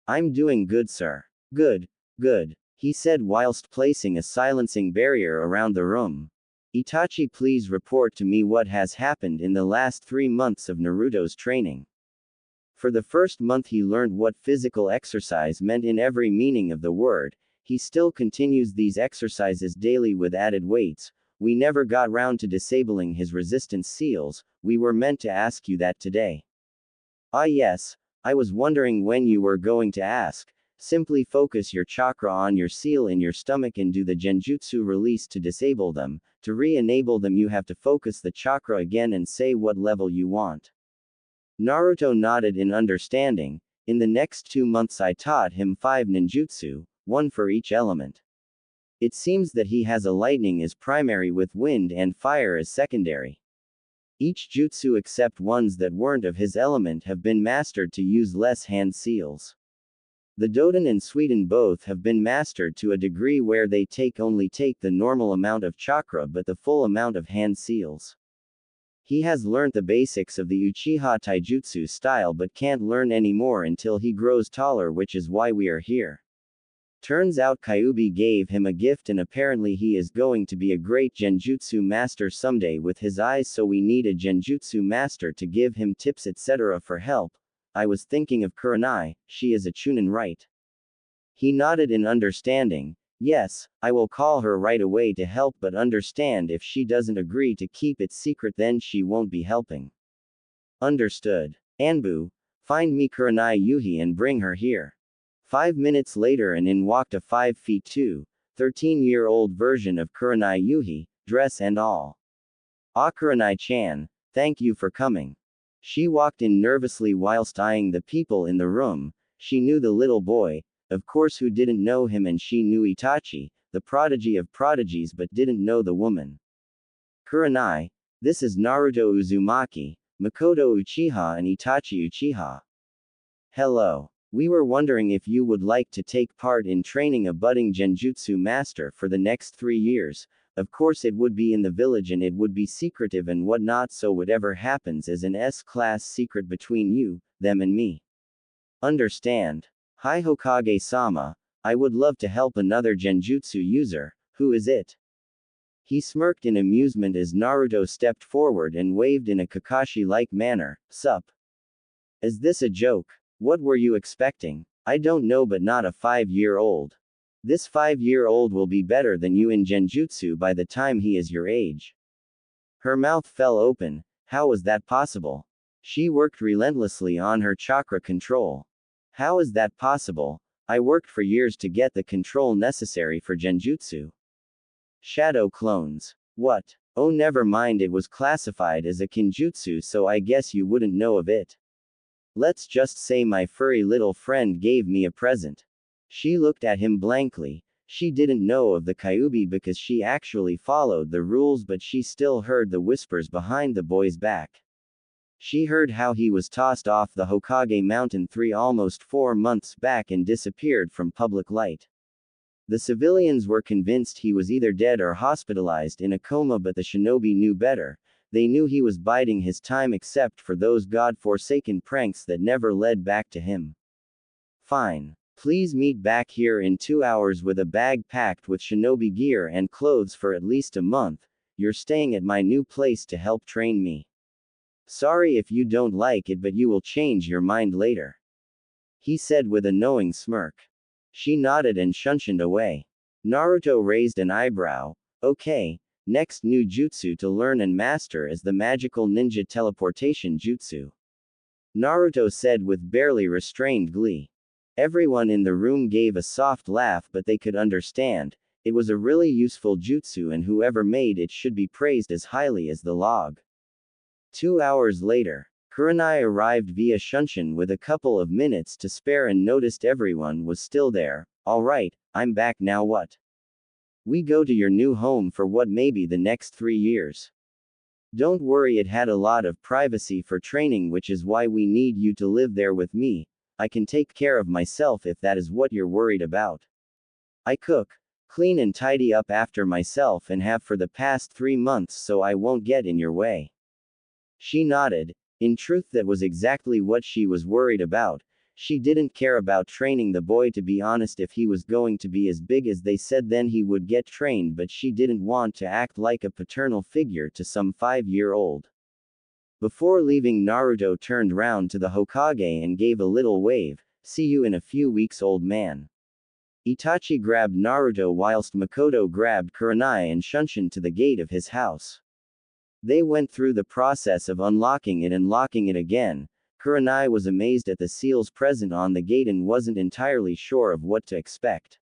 "I'm doing good, sir." "Good, good," he said whilst placing a silencing barrier around the room. "Itachi, please report to me what has happened in the last 3 months of Naruto's training." For the first month he learned what physical exercise meant in every meaning of the word. He still continues these exercises daily with added weights. "We never got round to disabling his resistance seals. We were meant to ask you that today." "Ah yes, I was wondering when you were going to ask. Simply focus your chakra on your seal in your stomach and do the genjutsu release to disable them. To re-enable them you have to focus the chakra again and say what level you want." Naruto nodded in understanding. "In the next 2 months I taught him 5 ninjutsu, 1 for each element. It seems that he has a lightning as primary with wind and fire as secondary. Each jutsu except ones that weren't of his element have been mastered to use less hand seals. The Doden and Suiden both have been mastered to a degree where they only take the normal amount of chakra but the full amount of hand seals. He has learnt the basics of the Uchiha taijutsu style but can't learn any more until he grows taller, which is why we are here. Turns out Kyuubi gave him a gift and apparently he is going to be a great genjutsu master someday with his eyes, so we need a genjutsu master to give him tips etc. for help. I was thinking of Kurenai, she is a Chunin, right?" He nodded in understanding. "Yes, I will call her right away to help, but understand if she doesn't agree to keep it secret then she won't be helping." "Understood. Anbu, find me Kurenai Yuhi and bring her here." 5 minutes later and in walked a 5 feet 2, 13-year-old version of Kurenai Yuhi, dress and all. "Ah, Kurenai-chan, thank you for coming." She walked in nervously whilst eyeing the people in the room. She knew the little boy, of course, who didn't know him, and she knew Itachi, the prodigy of prodigies, but didn't know the woman. "Kurenai, this is Naruto Uzumaki, Makoto Uchiha and Itachi Uchiha." "Hello. We were wondering if you would like to take part in training a budding genjutsu master for the next 3 years. Of course it would be in the village and it would be secretive and whatnot, so whatever happens is an S-class secret between you, them and me. Understand? Hi Hokage-sama, I would love to help another genjutsu user. Who is it?" He smirked in amusement as Naruto stepped forward and waved in a Kakashi-like manner. "Sup? Is this a joke? What were you expecting? I don't know, but not a 5-year-old. This 5-year-old will be better than you in genjutsu by the time he is your age." Her mouth fell open. How was that possible? She worked relentlessly on her chakra control. How is that possible? I worked for years to get the control necessary for genjutsu. Shadow clones. What? Oh, never mind, it was classified as a kinjutsu, so I guess you wouldn't know of it. Let's just say my furry little friend gave me a present. She looked at him blankly. She didn't know of the Kyuubi because she actually followed the rules, but she still heard the whispers behind the boy's back. She heard how he was tossed off the Hokage Mountain almost 4 months back and disappeared from public light. The civilians were convinced he was either dead or hospitalized in a coma, but the shinobi knew better. They knew he was biding his time, except for those god-forsaken pranks that never led back to him. "Fine. Please meet back here in 2 hours with a bag packed with shinobi gear and clothes for at least a month. You're staying at my new place to help train me. Sorry if you don't like it, but you will change your mind later," he said with a knowing smirk. She nodded and shunshined away. Naruto raised an eyebrow. "Okay, next new jutsu to learn and master is the magical ninja teleportation jutsu," Naruto said with barely restrained glee. Everyone in the room gave a soft laugh, but they could understand. It was a really useful jutsu and whoever made it should be praised as highly as the log. 2 hours later, Kurenai arrived via Shunshin with a couple of minutes to spare and noticed everyone was still there. "Alright, I'm back now. What? We go to your new home for what, maybe the next 3 years? Don't worry, it had a lot of privacy for training, which is why we need you to live there with me. I can take care of myself if that is what you're worried about." I cook, clean and tidy up after myself and have for the past 3 months so I won't get in your way. She nodded. In truth, that was exactly what she was worried about. She didn't care about training the boy, to be honest. If he was going to be as big as they said, then he would get trained, but she didn't want to act like a paternal figure to some 5-year-old. Before leaving, Naruto turned round to the Hokage and gave a little wave. See you in a few weeks, old man. Itachi grabbed Naruto whilst Makoto grabbed Kurenai and Shunshin to the gate of his house. They went through the process of unlocking it and locking it again. Kurenai was amazed at the seals present on the gate and wasn't entirely sure of what to expect.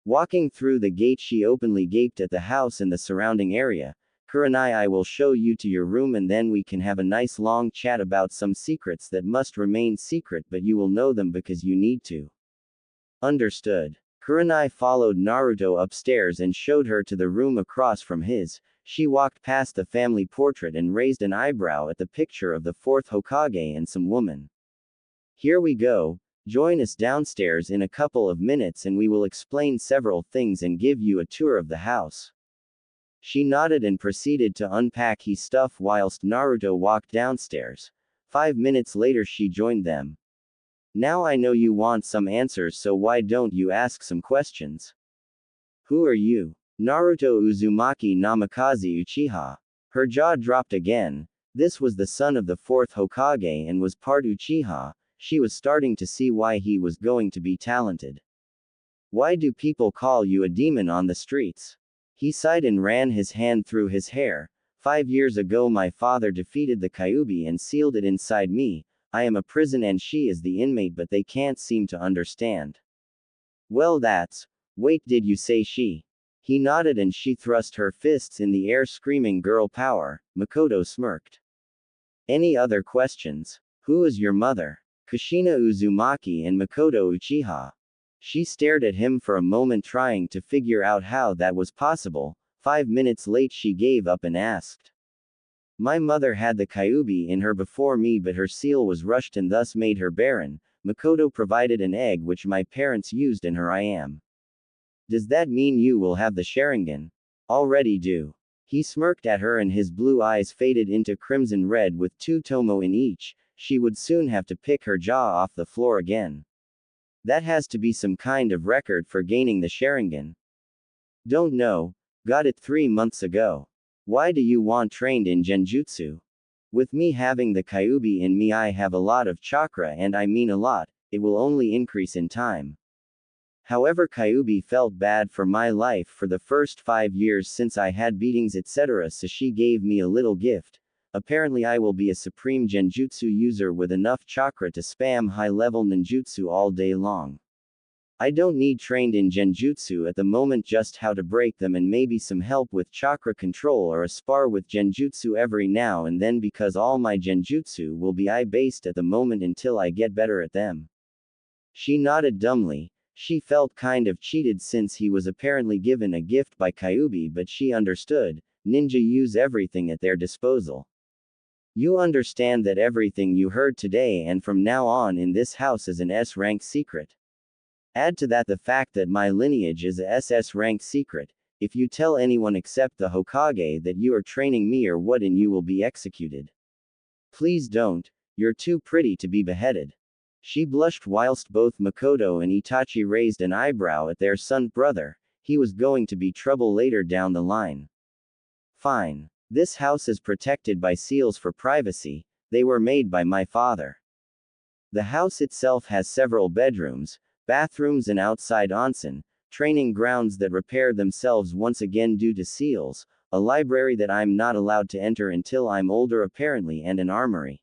Walking through the gate, she openly gaped at the house and the surrounding area. Kurenai, I will show you to your room and then we can have a nice long chat about some secrets that must remain secret, but you will know them because you need to. Understood. Kurenai followed Naruto upstairs and showed her to the room across from his. She walked past the family portrait and raised an eyebrow at the picture of the fourth Hokage and some woman. Here we go. Join us downstairs in a couple of minutes and we will explain several things and give you a tour of the house. She nodded and proceeded to unpack his stuff whilst Naruto walked downstairs. 5 minutes later she joined them. Now I know you want some answers, so why don't you ask some questions? Who are you? Naruto Uzumaki Namikaze Uchiha. Her jaw dropped again. This was the son of the fourth Hokage and was part Uchiha. She was starting to see why he was going to be talented. Why do people call you a demon on the streets? He sighed and ran his hand through his hair. 5 years ago my father defeated the Kyuubi and sealed it inside me. I am a prison and she is the inmate, but they can't seem to understand. Well, that's. Wait, did you say she? He nodded and she thrust her fists in the air screaming girl power. Makoto smirked. Any other questions? Who is your mother? Kushina Uzumaki and Makoto Uchiha. She stared at him for a moment trying to figure out how that was possible. 5 minutes late she gave up and asked. My mother had the Kyuubi in her before me, but her seal was rushed and thus made her barren. Makoto provided an egg which my parents used and her I am. Does that mean you will have the Sharingan? Already do. He smirked at her and his blue eyes faded into crimson red with 2 tomo in each. She would soon have to pick her jaw off the floor again. That has to be some kind of record for gaining the Sharingan. Don't know. Got it 3 months ago. Why do you want trained in Genjutsu? With me having the Kyuubi in me, I have a lot of chakra, and I mean a lot. It will only increase in time. However, Kyuubi felt bad for my life for the first 5 years since I had beatings etc., so she gave me a little gift. Apparently I will be a supreme Genjutsu user with enough chakra to spam high-level ninjutsu all day long. I don't need trained in Genjutsu at the moment, just how to break them and maybe some help with chakra control or a spar with Genjutsu every now and then, because all my Genjutsu will be eye-based at the moment until I get better at them. She nodded dumbly. She felt kind of cheated since he was apparently given a gift by Kyuubi, but she understood. Ninja use everything at their disposal. You understand that everything you heard today and from now on in this house is an S-rank secret. Add to that the fact that my lineage is a SS rank secret. If you tell anyone except the Hokage that you are training me or what, and you will be executed. Please don't. You're too pretty to be beheaded. She blushed whilst both Makoto and Itachi raised an eyebrow at their son brother. He was going to be trouble later down the line. Fine. This house is protected by seals for privacy. They were made by my father. The house itself has several bedrooms, bathrooms and outside onsen, training grounds that repair themselves once again due to seals, a library that I'm not allowed to enter until I'm older apparently, and an armory.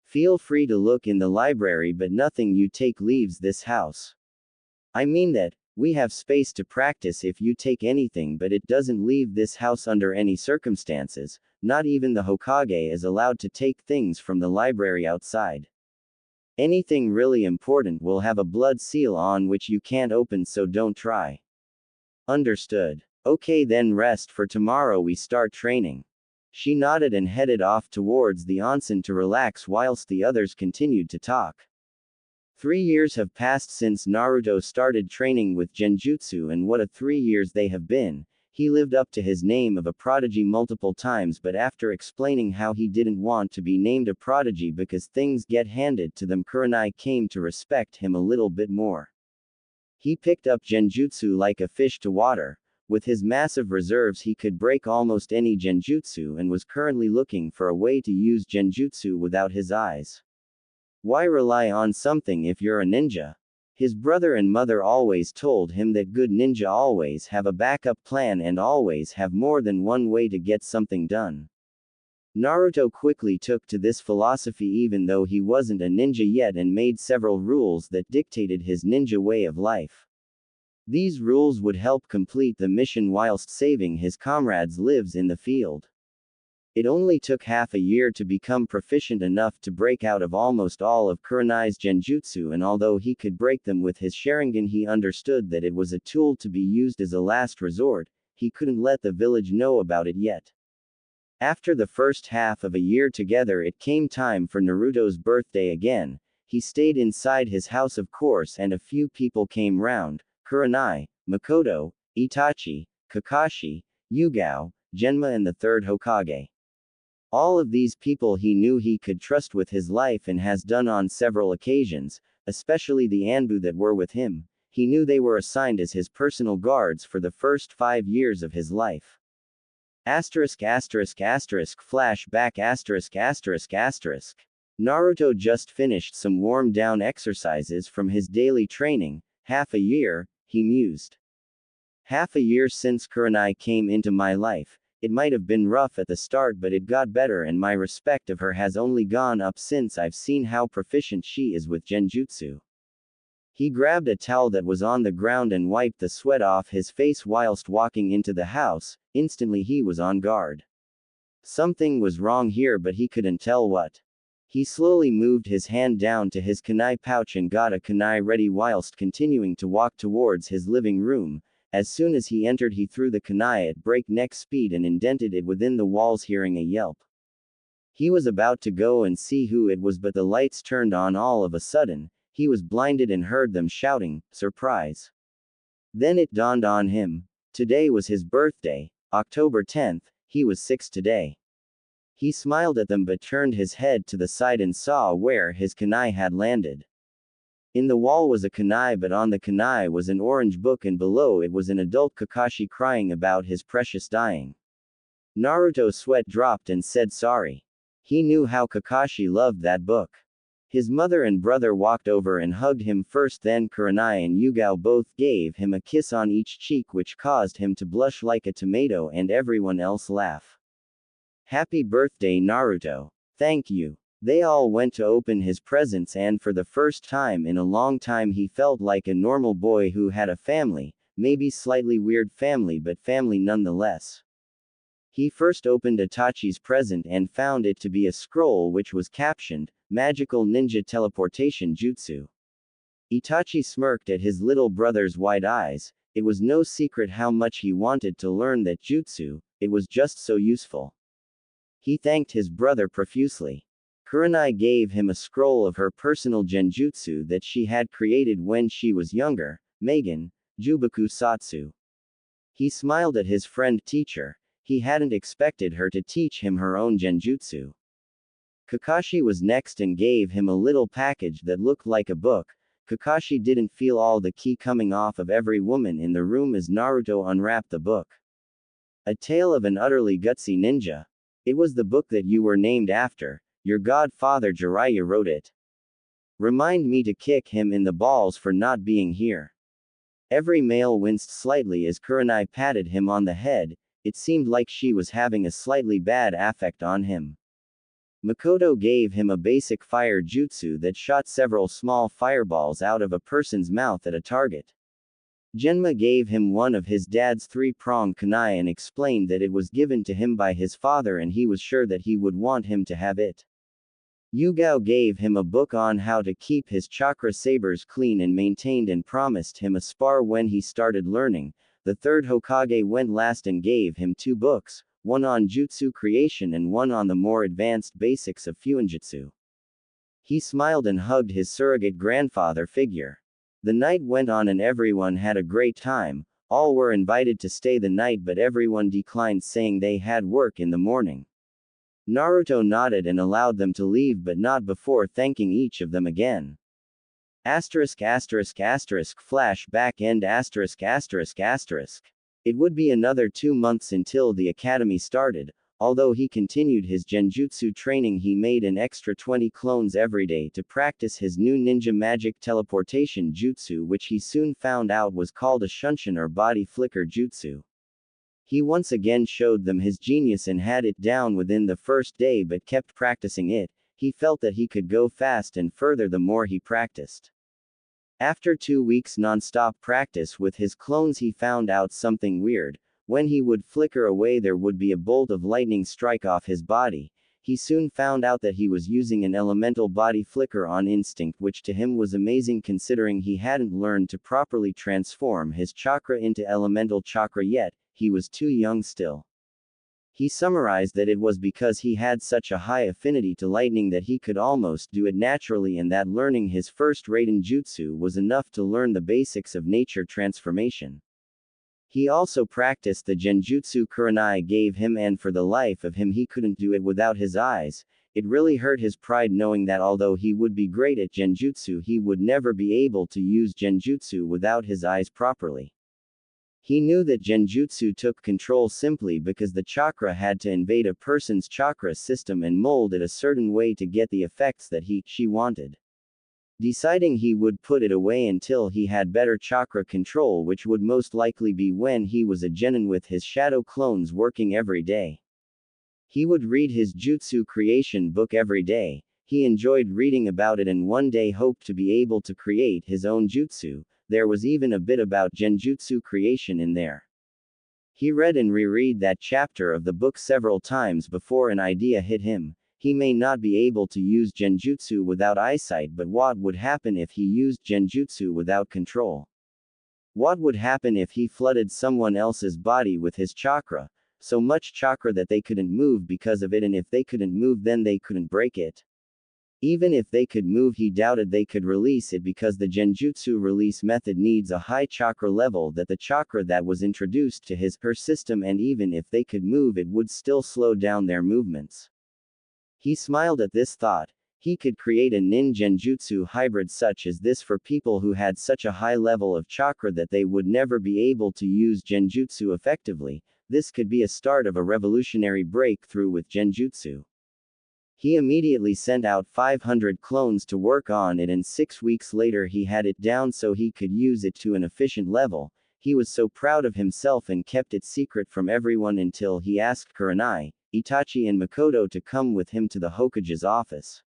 Feel free to look in the library, but nothing you take leaves this house. I mean that, we have space to practice if you take anything, but it doesn't leave this house under any circumstances. Not even the Hokage is allowed to take things from the library outside. Anything really important will have a blood seal on which you can't open, so don't try. Understood. Okay, then rest for tomorrow we start training. She nodded and headed off towards the onsen to relax whilst the others continued to talk. 3 years have passed since Naruto started training with Genjutsu, and what a 3 years they have been. He lived up to his name of a prodigy multiple times, but after explaining how he didn't want to be named a prodigy because things get handed to them, Kurenai came to respect him a little bit more. He picked up Genjutsu like a fish to water. With his massive reserves, he could break almost any Genjutsu and was currently looking for a way to use Genjutsu without his eyes. Why rely on something if you're a ninja? His brother and mother always told him that good ninja always have a backup plan and always have more than one way to get something done. Naruto quickly took to this philosophy even though he wasn't a ninja yet, and made several rules that dictated his ninja way of life. These rules would help complete the mission whilst saving his comrades' lives in the field. It only took half a year to become proficient enough to break out of almost all of Kurenai's Genjutsu, and although he could break them with his Sharingan, he understood that it was a tool to be used as a last resort. He couldn't let the village know about it yet. After the first half of a year together, it came time for Naruto's birthday again. He stayed inside his house, of course, and a few people came round: Kurenai, Makoto, Itachi, Kakashi, Yugao, Genma, and the third Hokage. All of these people he knew he could trust with his life and has done on several occasions, especially the Anbu that were with him. He knew they were assigned as his personal guards for the first 5 years of his life. Flashback Naruto just finished some warm-down exercises from his daily training. Half a year, he mused. Half a year since Kurenai came into my life. It might have been rough at the start, but it got better, and my respect of her has only gone up since I've seen how proficient she is with Genjutsu. He grabbed a towel that was on the ground and wiped the sweat off his face whilst walking into the house. Instantly he was on guard. Something was wrong here, but he couldn't tell what. He slowly moved his hand down to his kunai pouch and got a kunai ready whilst continuing to walk towards his living room. As soon as he entered, he threw the kunai at breakneck speed and indented it within the walls, hearing a yelp. He was about to go and see who it was, but the lights turned on all of a sudden. He was blinded and heard them shouting, "Surprise!" Then it dawned on him. Today was his birthday, October 10th, he was 6 today. He smiled at them but turned his head to the side and saw where his kunai had landed. In the wall was a kunai, but on the kunai was an orange book, and below it was an adult Kakashi crying about his precious dying. Naruto's sweat dropped and said sorry. He knew how Kakashi loved that book. His mother and brother walked over and hugged him first, then Kurenai and Yugao both gave him a kiss on each cheek, which caused him to blush like a tomato and everyone else laugh. Happy birthday, Naruto. Thank you. They all went to open his presents, and for the first time in a long time he felt like a normal boy who had a family, maybe slightly weird family, but family nonetheless. He first opened Itachi's present and found it to be a scroll which was captioned, "Magical Ninja Teleportation Jutsu." Itachi smirked at his little brother's wide eyes. It was no secret how much he wanted to learn that jutsu, it was just so useful. He thanked his brother profusely. Kurenai gave him a scroll of her personal genjutsu that she had created when she was younger, Megan, Jubaku Satsu. He smiled at his friend teacher. He hadn't expected her to teach him her own genjutsu. Kakashi was next and gave him a little package that looked like a book. Kakashi didn't feel all the ki coming off of every woman in the room as Naruto unwrapped the book. A Tale of an Utterly Gutsy Ninja. It was the book that you were named after. Your godfather Jiraiya wrote it. Remind me to kick him in the balls for not being here. Every male winced slightly as Kurenai patted him on the head. It seemed like she was having a slightly bad affect on him. Makoto gave him a basic fire jutsu that shot several small fireballs out of a person's mouth at a target. Genma gave him one of his dad's 3-pronged kunai and explained that it was given to him by his father and he was sure that he would want him to have it. Yugao gave him a book on how to keep his chakra sabers clean and maintained and promised him a spar when he started learning. The third Hokage went last and gave him 2 books, one on jutsu creation and one on the more advanced basics of fuinjutsu. He smiled and hugged his surrogate grandfather figure. The night went on and everyone had a great time. All were invited to stay the night, but everyone declined, saying they had work in the morning. Naruto nodded and allowed them to leave, but not before thanking each of them again. Asterisk asterisk asterisk flashback end asterisk asterisk asterisk. It would be another 2 months until the academy started. Although he continued his genjutsu training, he made an extra 20 clones every day to practice his new ninja magic teleportation jutsu, which he soon found out was called a shunshin or body flicker jutsu. He once again showed them his genius and had it down within the first day, but kept practicing it. He felt that he could go fast and further the more he practiced. After 2 weeks non-stop practice with his clones, he found out something weird. When he would flicker away, there would be a bolt of lightning strike off his body. He soon found out that he was using an elemental body flicker on instinct, which to him was amazing considering he hadn't learned to properly transform his chakra into elemental chakra yet. He was too young still. He summarized that it was because he had such a high affinity to lightning that he could almost do it naturally, and that learning his first Raiden Jutsu was enough to learn the basics of nature transformation. He also practiced the genjutsu Kurenai gave him, and for the life of him he couldn't do it without his eyes. It really hurt his pride knowing that although he would be great at genjutsu, he would never be able to use genjutsu without his eyes properly. He knew that genjutsu took control simply because the chakra had to invade a person's chakra system and mold it a certain way to get the effects that she wanted. Deciding he would put it away until he had better chakra control, which would most likely be when he was a genin with his shadow clones working every day. He would read his jutsu creation book every day. He enjoyed reading about it and one day hoped to be able to create his own jutsu. There was even a bit about genjutsu creation in there. He read and reread that chapter of the book several times before an idea hit him. He may not be able to use genjutsu without eyesight, but what would happen if he used genjutsu without control? What would happen if he flooded someone else's body with his chakra, so much chakra that they couldn't move because of it, and if they couldn't move then they couldn't break it? Even if they could move, he doubted they could release it because the genjutsu release method needs a high chakra level that the chakra that was introduced to her system, and even if they could move it would still slow down their movements. He smiled at this thought. He could create a nin genjutsu hybrid such as this for people who had such a high level of chakra that they would never be able to use genjutsu effectively. This could be a start of a revolutionary breakthrough with genjutsu. He immediately sent out 500 clones to work on it, and 6 weeks later he had it down so he could use it to an efficient level. He was so proud of himself and kept it secret from everyone until he asked Kurenai, Itachi and Makoto to come with him to the Hokage's office.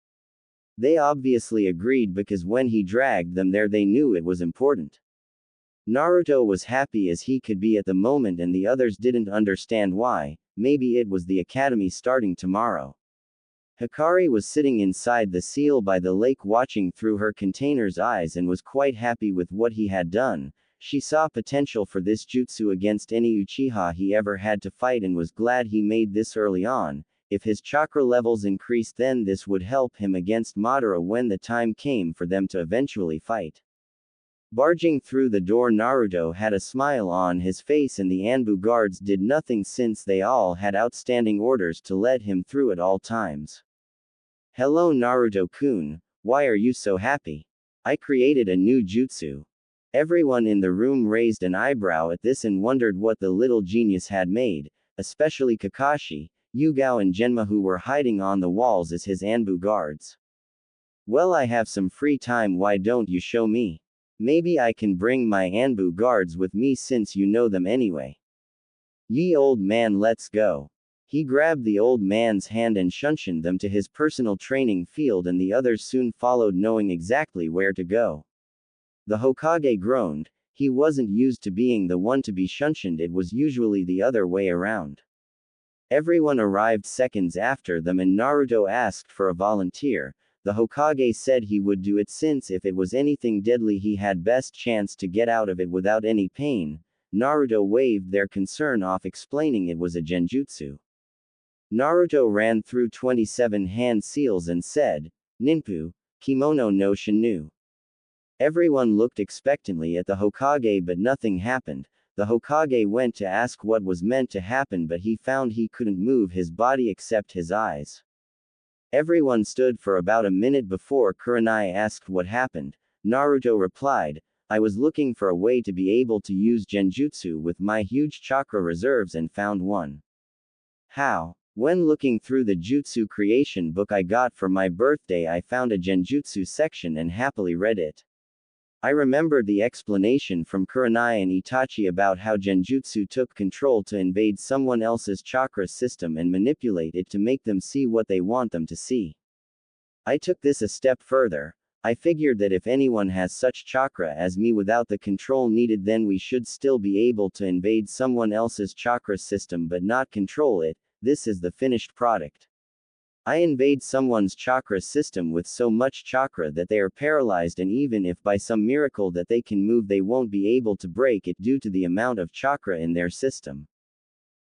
They obviously agreed because when he dragged them there they knew it was important. Naruto was happy as he could be at the moment, and the others didn't understand why. Maybe it was the academy starting tomorrow. Hikari was sitting inside the seal by the lake watching through her container's eyes and was quite happy with what he had done. She saw potential for this jutsu against any Uchiha he ever had to fight and was glad he made this early on. If his chakra levels increased, then this would help him against Madara when the time came for them to eventually fight. Barging through the door, Naruto had a smile on his face, and the Anbu guards did nothing since they all had outstanding orders to let him through at all times. Hello Naruto-kun, why are you so happy? I created a new jutsu. Everyone in the room raised an eyebrow at this and wondered what the little genius had made, especially Kakashi, Yugao and Genma, who were hiding on the walls as his Anbu guards. Well, I have some free time, why don't you show me? Maybe I can bring my Anbu guards with me since you know them anyway. Ye old man, let's go. He grabbed the old man's hand and shunshined them to his personal training field, and the others soon followed, knowing exactly where to go. The Hokage groaned. He wasn't used to being the one to be shunshined, it was usually the other way around. Everyone arrived seconds after them, and Naruto asked for a volunteer. The Hokage said he would do it since if it was anything deadly he had best chance to get out of it without any pain. Naruto waved their concern off, explaining it was a genjutsu. Naruto ran through 27 hand seals and said, Ninpu, Kimono no Shinu. Everyone looked expectantly at the Hokage, but nothing happened. The Hokage went to ask what was meant to happen, but he found he couldn't move his body except his eyes. Everyone stood for about a minute before Kurenai asked what happened. Naruto replied, I was looking for a way to be able to use genjutsu with my huge chakra reserves and found one. How? When looking through the jutsu creation book I got for my birthday, I found a genjutsu section and happily read it. I remembered the explanation from Kurenai and Itachi about how genjutsu took control to invade someone else's chakra system and manipulate it to make them see what they want them to see. I took this a step further. I figured that if anyone has such chakra as me without the control needed, then we should still be able to invade someone else's chakra system but not control it. This is the finished product. I invade someone's chakra system with so much chakra that they are paralyzed, and even if by some miracle that they can move, they won't be able to break it due to the amount of chakra in their system.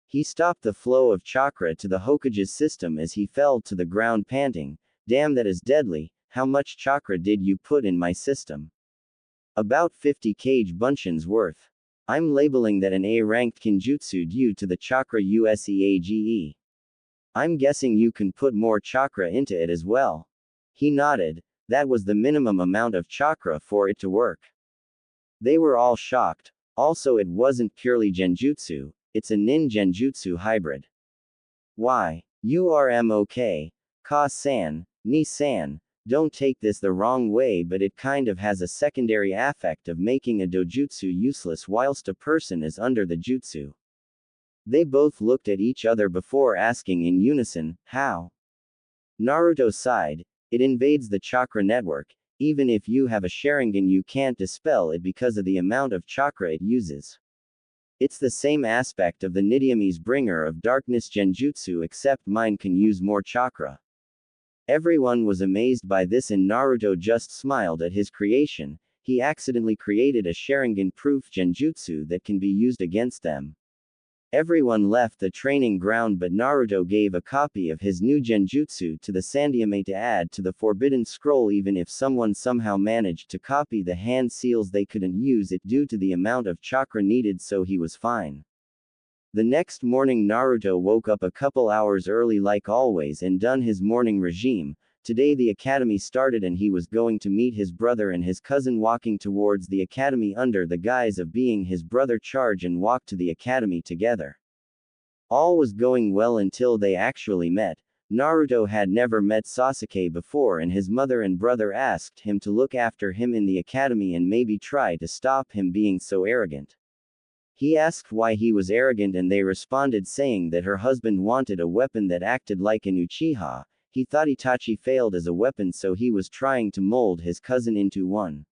He stopped the flow of chakra to the Hokage's system as he fell to the ground panting, damn, that is deadly. How much chakra did you put in my system? About 50 kg bunchins worth. I'm labeling that an A-ranked kinjutsu due to the chakra useage. I'm guessing you can put more chakra into it as well. He nodded. That was the minimum amount of chakra for it to work. They were all shocked. Also, it wasn't purely genjutsu, it's a nin genjutsu hybrid. Why? URMOK. Ka-san, Ni-san, don't take this the wrong way, but it kind of has a secondary affect of making a dojutsu useless whilst a person is under the jutsu. They both looked at each other before asking in unison, how? Naruto sighed, it invades the chakra network. Even if you have a Sharingan, you can't dispel it because of the amount of chakra it uses. It's the same aspect of the Nidame's bringer of darkness genjutsu, except mine can use more chakra. Everyone was amazed by this, and Naruto just smiled at his creation. He accidentally created a Sharingan-proof genjutsu that can be used against them. Everyone left the training ground, but Naruto gave a copy of his new genjutsu to the Sandaime to add to the Forbidden Scroll. Even if someone somehow managed to copy the hand seals, they couldn't use it due to the amount of chakra needed, so he was fine. The next morning, Naruto woke up a couple hours early like always and done his morning regime. Today the academy started and he was going to meet his brother and his cousin walking towards the academy under the guise of being his brother Charge and walked to the academy together. All was going well until they actually met. Naruto had never met Sasuke before, and his mother and brother asked him to look after him in the academy and maybe try to stop him being so arrogant. He asked why he was arrogant, and they responded saying that her husband wanted a weapon that acted like an Uchiha. He thought Itachi failed as a weapon, so he was trying to mold his cousin into one.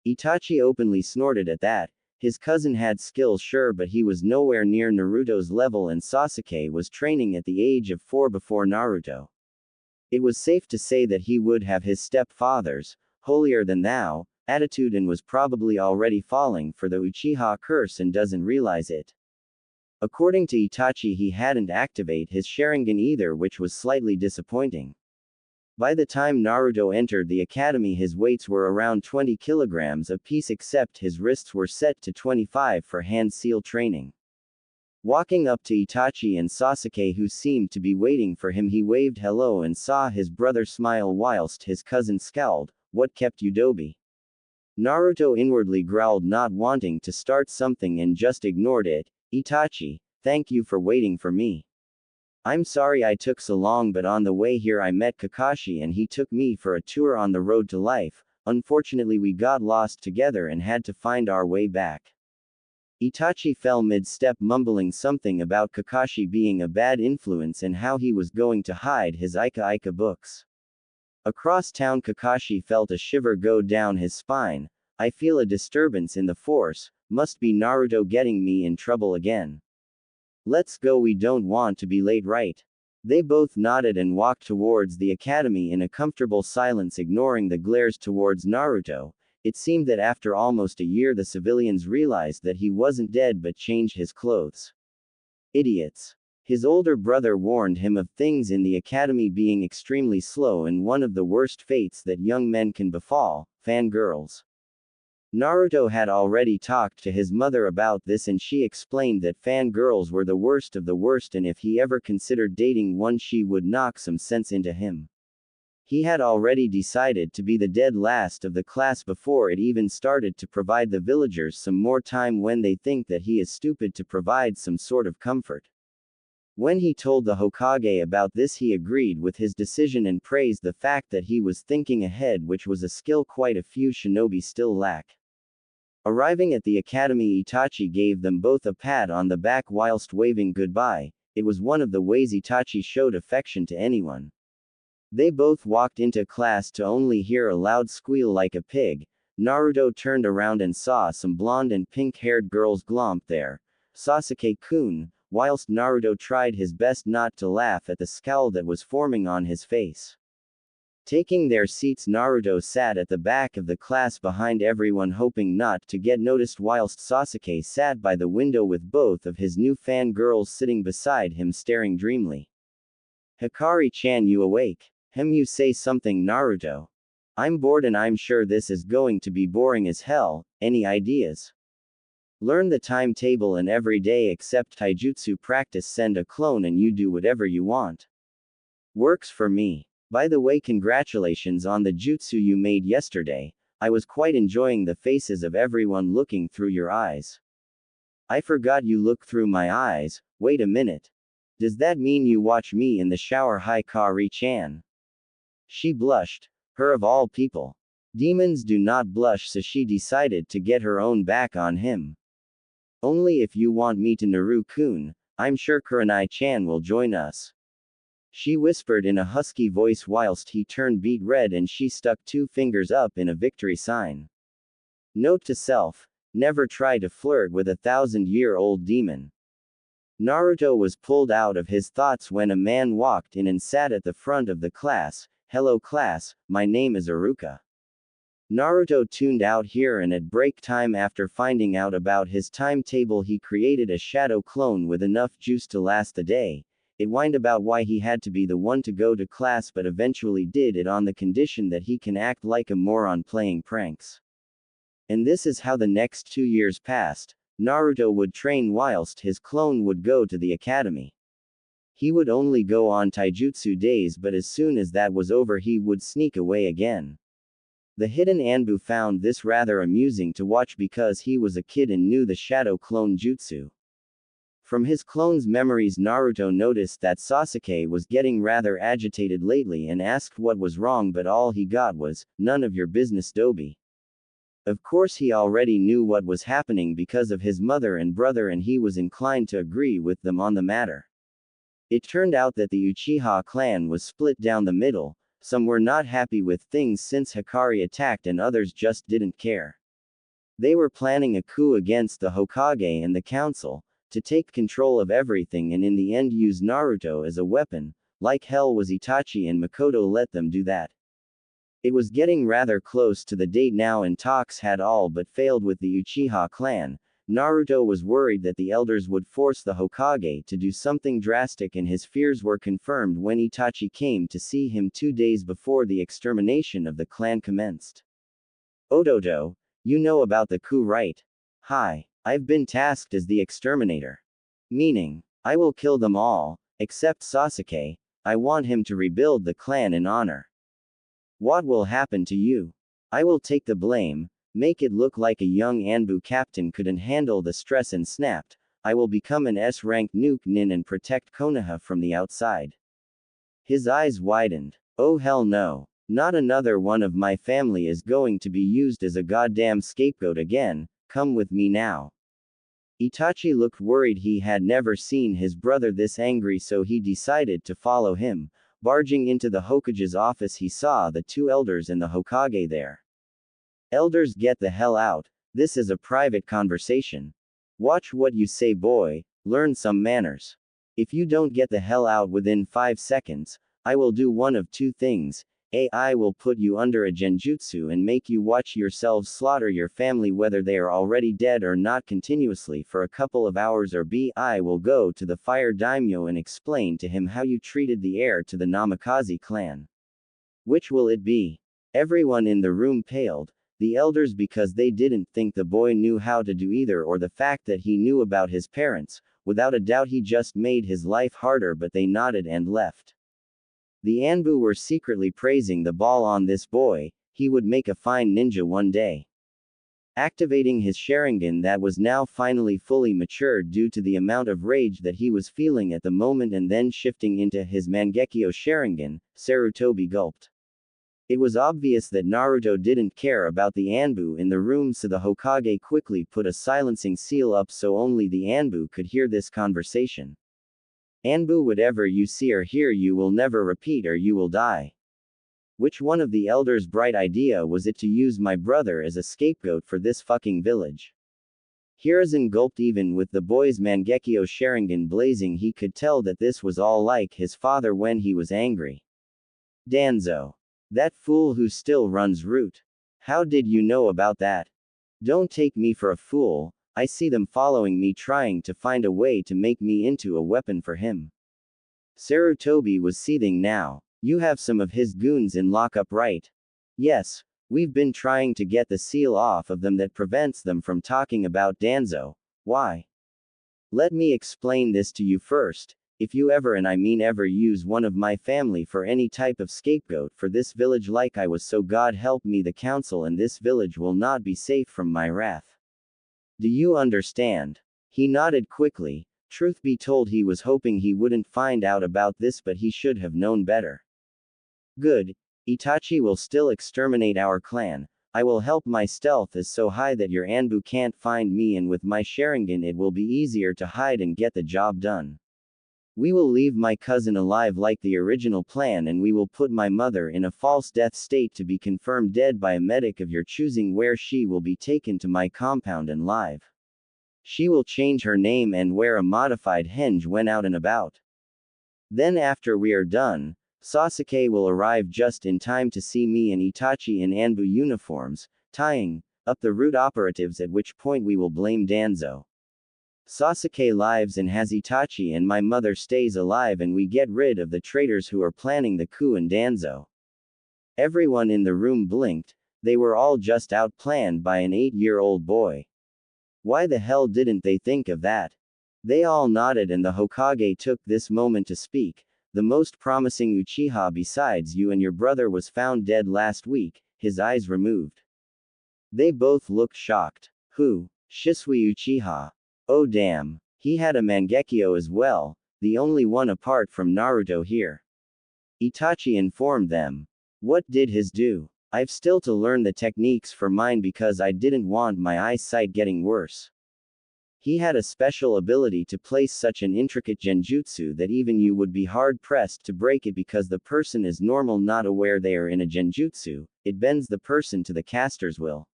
Itachi openly snorted at that. His cousin had skills, sure, but he was nowhere near Naruto's level, and Sasuke was training at the age of 4 before Naruto. It was safe to say that he would have his stepfather's holier-than-thou attitude and was probably already falling for the Uchiha curse and doesn't realize it. According to Itachi, he hadn't activated his Sharingan either, which was slightly disappointing. By the time Naruto entered the academy, his weights were around 20 kilograms apiece, except his wrists were set to 25 for hand seal training. Walking up to Itachi and Sasuke, who seemed to be waiting for him, he waved hello and saw his brother smile whilst his cousin scowled. What kept you, Dobi? Naruto inwardly growled, not wanting to start something, and just ignored it. Itachi, thank you for waiting for me. I'm sorry I took so long, but on the way here I met Kakashi and he took me for a tour on the road to life. Unfortunately, we got lost together and had to find our way back. Itachi fell mid-step, mumbling something about Kakashi being a bad influence and how he was going to hide his Ika books. Across town, Kakashi felt a shiver go down his spine. I feel a disturbance in the force. Must be Naruto getting me in trouble again. Let's go, we don't want to be late, right? They both nodded and walked towards the academy in a comfortable silence, ignoring the glares towards Naruto. It seemed that after almost a year the civilians realized that he wasn't dead but changed his clothes. Idiots. His older brother warned him of things in the academy being extremely slow and one of the worst fates that young men can befall, fangirls. Naruto had already talked to his mother about this and she explained that fangirls were the worst of the worst and if he ever considered dating one she would knock some sense into him. He had already decided to be the dead last of the class before it even started to provide the villagers some more time when they think that he is stupid to provide some sort of comfort. When he told the Hokage about this he agreed with his decision and praised the fact that he was thinking ahead, which was a skill quite a few shinobi still lack. Arriving at the academy, Itachi gave them both a pat on the back whilst waving goodbye. It was one of the ways Itachi showed affection to anyone. They both walked into class to only hear a loud squeal like a pig. Naruto turned around and saw some blonde and pink-haired girls glomped there. Sasuke-kun, whilst Naruto tried his best not to laugh at the scowl that was forming on his face. Taking their seats, Naruto sat at the back of the class behind everyone hoping not to get noticed whilst Sasuke sat by the window with both of his new fangirls sitting beside him staring dreamily. Hikari-chan, you awake? You say something, Naruto. I'm bored and I'm sure this is going to be boring as hell. Any ideas? Learn the timetable and every day except taijutsu practice send a clone and you do whatever you want. Works for me. By the way, congratulations on the jutsu you made yesterday. I was quite enjoying the faces of everyone looking through your eyes. I forgot you look through my eyes. Wait a minute. Does that mean you watch me in the shower, Hikari-chan? She blushed. Her of all people. Demons do not blush, so she decided to get her own back on him. Only if you want me to, Naru-kun. I'm sure Kurenai-chan will join us. She whispered in a husky voice whilst he turned beet red and she stuck 2 fingers up in a victory sign. Note to self: never try to flirt with a 1,000-year-old demon. Naruto was pulled out of his thoughts when a man walked in and sat at the front of the class. Hello class, my name is Iruka. Naruto tuned out here and at break time after finding out about his timetable he created a shadow clone with enough juice to last the day. It whined about why he had to be the one to go to class but eventually did it on the condition that he can act like a moron playing pranks. And this is how the next 2 years passed. Naruto would train whilst his clone would go to the academy. He would only go on taijutsu days, but as soon as that was over he would sneak away again. The hidden Anbu found this rather amusing to watch because he was a kid and knew the shadow clone jutsu. From his clone's memories, Naruto noticed that Sasuke was getting rather agitated lately and asked what was wrong, but all he got was, "None of your business, Dobi." Of course he already knew what was happening because of his mother and brother and he was inclined to agree with them on the matter. It turned out that the Uchiha clan was split down the middle. Some were not happy with things since Hikari attacked and others just didn't care. They were planning a coup against the Hokage and the council, to take control of everything and in the end use Naruto as a weapon. Like hell was Itachi and Makoto let them do that. It was getting rather close to the date now and talks had all but failed with the Uchiha clan. Naruto was worried that the elders would force the Hokage to do something drastic and his fears were confirmed when Itachi came to see him 2 days before the extermination of the clan commenced. Ototo, you know about the coup, right? Hi. I've been tasked as the exterminator. Meaning, I will kill them all, except Sasuke. I want him to rebuild the clan in honor. What will happen to you? I will take the blame, make it look like a young Anbu captain couldn't handle the stress and snapped. I will become an S-rank nuke nin and protect Konoha from the outside. His eyes widened. Oh hell no. Not another one of my family is going to be used as a goddamn scapegoat again. Come with me now. Itachi looked worried. He had never seen his brother this angry, so he decided to follow him. Barging into the Hokage's office, he saw the 2 elders and the Hokage there. Elders, get the hell out. This is a private conversation. Watch what you say, boy. Learn some manners. If you don't get the hell out within 5 seconds, I will do one of 2 things. AI will put you under a genjutsu and make you watch yourselves slaughter your family whether they are already dead or not continuously for a couple of hours, or BI will go to the fire daimyo and explain to him how you treated the heir to the Namikaze clan. Which will it be? Everyone in the room paled, the elders because they didn't think the boy knew how to do either, or the fact that he knew about his parents. Without a doubt he just made his life harder, but they nodded and left. The Anbu were secretly praising the ball on this boy, he would make a fine ninja one day. Activating his Sharingan that was now finally fully matured due to the amount of rage that he was feeling at the moment, and then shifting into his Mangekyo Sharingan, Sarutobi gulped. It was obvious that Naruto didn't care about the Anbu in the room, so the Hokage quickly put a silencing seal up so only the Anbu could hear this conversation. Anbu, whatever you see or hear you will never repeat or you will die. Which one of the elders' bright idea was it to use my brother as a scapegoat for this fucking village? Hiruzen gulped. Even with the boy's Mangekyo Sharingan blazing, he could tell that this was all like his father when he was angry. Danzo. That fool who still runs root. How did you know about that? Don't take me for a fool, I see them following me trying to find a way to make me into a weapon for him. Sarutobi was seething now. You have some of his goons in lockup, right? Yes, we've been trying to get the seal off of them that prevents them from talking about Danzo. Why? Let me explain this to you first. If you ever, and I mean ever, use one of my family for any type of scapegoat for this village like I was, so God help me, the council and this village will not be safe from my wrath. Do you understand? He nodded quickly. Truth be told, he was hoping he wouldn't find out about this, but he should have known better. Good. Itachi will still exterminate our clan. I will help. My stealth is so high that your Anbu can't find me, and with my Sharingan it will be easier to hide and get the job done. We will leave my cousin alive like the original plan, and we will put my mother in a false death state to be confirmed dead by a medic of your choosing, where she will be taken to my compound and live. She will change her name and wear a modified henge when out and about. Then after we are done, Sasuke will arrive just in time to see me and Itachi in Anbu uniforms, tying up the root operatives, at which point we will blame Danzo. Sasuke lives and has Itachi, and my mother stays alive, and we get rid of the traitors who are planning the coup and Danzo. Everyone in the room blinked, they were all just outplanned by an 8-year-old boy. Why the hell didn't they think of that? They all nodded, and the Hokage took this moment to speak. The most promising Uchiha besides you and your brother was found dead last week, his eyes removed. They both looked shocked. Who? Shisui Uchiha. Oh damn. He had a Mangekyo as well, the only one apart from Naruto here. Itachi informed them. What did his do? I've still to learn the techniques for mine because I didn't want my eyesight getting worse. He had a special ability to place such an intricate genjutsu that even you would be hard-pressed to break it, because the person is normal, not aware they are in a genjutsu. It bends the person to the caster's will.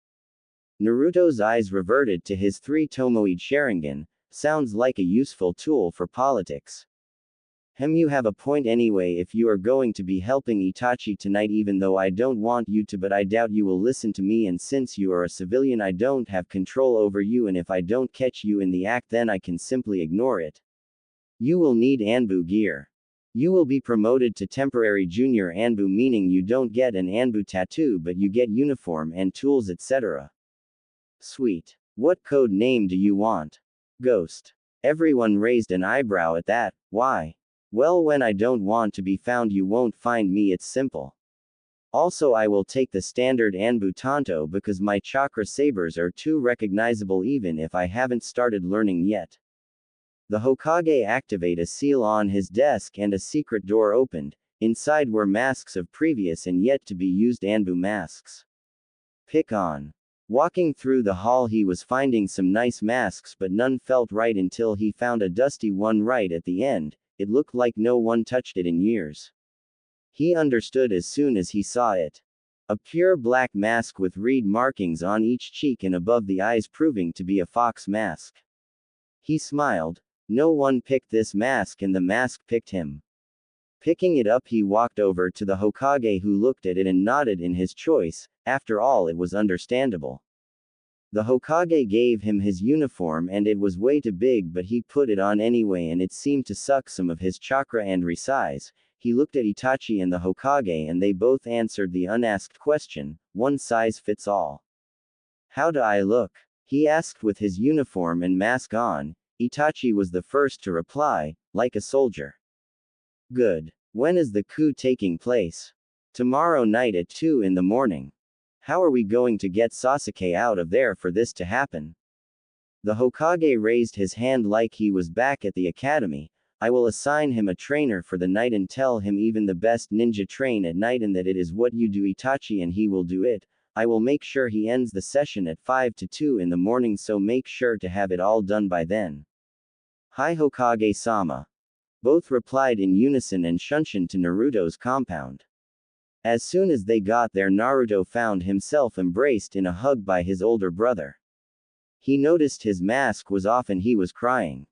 Naruto's eyes reverted to his 3 Tomoe Sharingan. Sounds like a useful tool for politics. You have a point anyway. If you are going to be helping Itachi tonight, even though I don't want you to, but I doubt you will listen to me, and since you are a civilian I don't have control over you, and if I don't catch you in the act then I can simply ignore it. You will need Anbu gear. You will be promoted to temporary junior Anbu, meaning you don't get an Anbu tattoo but you get uniform and tools, etc. Sweet. What code name do you want? Ghost. Everyone raised an eyebrow at that. Why? Well, when I don't want to be found you won't find me, it's simple. Also I will take the standard Anbu Tanto because my chakra sabers are too recognizable even if I haven't started learning yet. The Hokage activated a seal on his desk and a secret door opened. Inside were masks of previous and yet to be used Anbu masks. Pick on. Walking through the hall he was finding some nice masks, but none felt right until he found a dusty one right at the end. It looked like no one touched it in years. He understood as soon as he saw it. A pure black mask with reed markings on each cheek and above the eyes, proving to be a fox mask. He smiled. No one picked this mask and the mask picked him. Picking it up, he walked over to the Hokage, who looked at it and nodded in his choice. After all, it was understandable. The Hokage gave him his uniform and it was way too big, but he put it on anyway and it seemed to suck some of his chakra and resize. He looked at Itachi and the Hokage and they both answered the unasked question, one size fits all. How do I look? He asked with his uniform and mask on. Itachi was the first to reply, like a soldier. Good. When is the coup taking place? Tomorrow night at 2 in the morning. How are we going to get Sasuke out of there for this to happen? The Hokage raised his hand like he was back at the academy. I will assign him a trainer for the night and tell him even the best ninja train at night and that it is what you do, Itachi, and he will do it. I will make sure he ends the session at 5 to 2 in the morning, so make sure to have it all done by then. Hi Hokage-sama. Both replied in unison and shunshin to Naruto's compound. As soon as they got there, Naruto found himself embraced in a hug by his older brother. He noticed his mask was off and he was crying.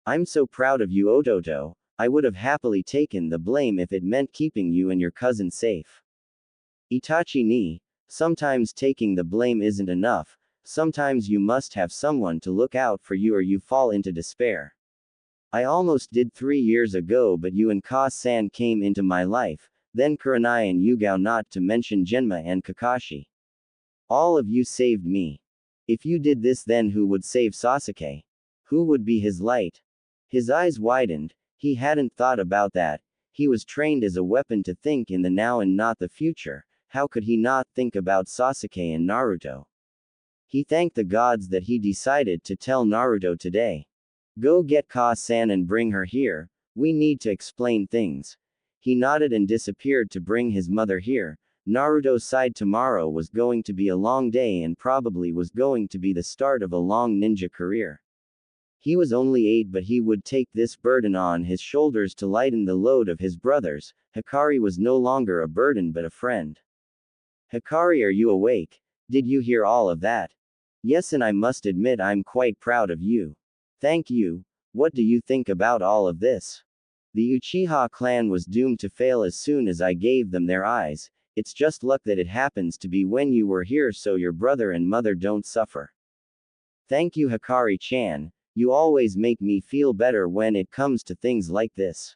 I'm so proud of you, Ototo. I would have happily taken the blame if it meant keeping you and your cousin safe. Itachi ni. Sometimes taking the blame isn't enough. Sometimes you must have someone to look out for you or you fall into despair. I almost did 3 years ago, but you and Ka-san came into my life, then Kurenai and Yugao, not to mention Genma and Kakashi. All of you saved me. If you did this, then who would save Sasuke? Who would be his light? His eyes widened. He hadn't thought about that. He was trained as a weapon to think in the now and not the future. How could he not think about Sasuke and Naruto? He thanked the gods that he decided to tell Naruto today. Go get Ka-san and bring her here. We need to explain things. He nodded and disappeared to bring his mother here. Naruto sighed. Tomorrow was going to be a long day and probably was going to be the start of a long ninja career. He was only 8, but he would take this burden on his shoulders to lighten the load of his brothers. Hikari was no longer a burden but a friend. Hikari, are you awake? Did you hear all of that? Yes, and I must admit I'm quite proud of you. Thank you. What do you think about all of this? The Uchiha clan was doomed to fail as soon as I gave them their eyes. It's just luck that it happens to be when you were here so your brother and mother don't suffer. Thank you, Hikari-chan. You always make me feel better when it comes to things like this.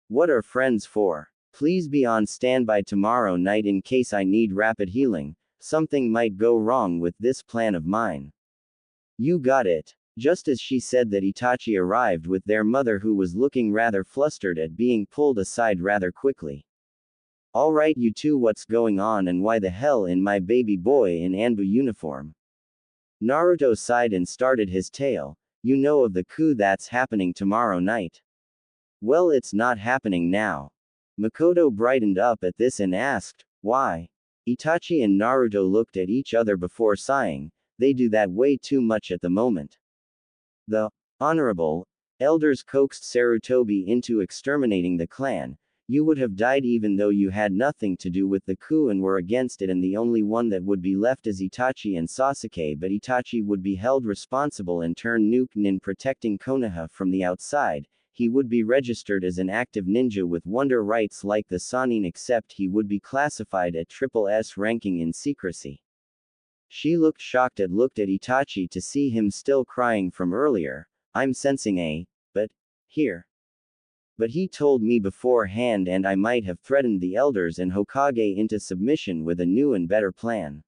What are friends for? Please be on standby tomorrow night in case I need rapid healing. Something might go wrong with this plan of mine. You got it. Just as she said that, Itachi arrived with their mother, who was looking rather flustered at being pulled aside rather quickly. Alright, you two, what's going on and why the hell in my baby boy in Anbu uniform? Naruto sighed and started his tale. You know of the coup that's happening tomorrow night? Well, it's not happening now. Makoto brightened up at this and asked, why? Itachi and Naruto looked at each other before sighing. They do that way too much at the moment. The honorable elders coaxed Sarutobi into exterminating the clan. You would have died even though you had nothing to do with the coup and were against it, and the only one that would be left is Itachi and Sasuke, but Itachi would be held responsible and turn nuke nin, protecting Konoha from the outside. He would be registered as an active ninja with wonder rights like the Sannin, except he would be classified at triple S ranking in secrecy. She looked shocked and looked at Itachi to see him still crying from earlier. I'm sensing a, but, here. But he told me beforehand and I might have threatened the elders and Hokage into submission with a new and better plan.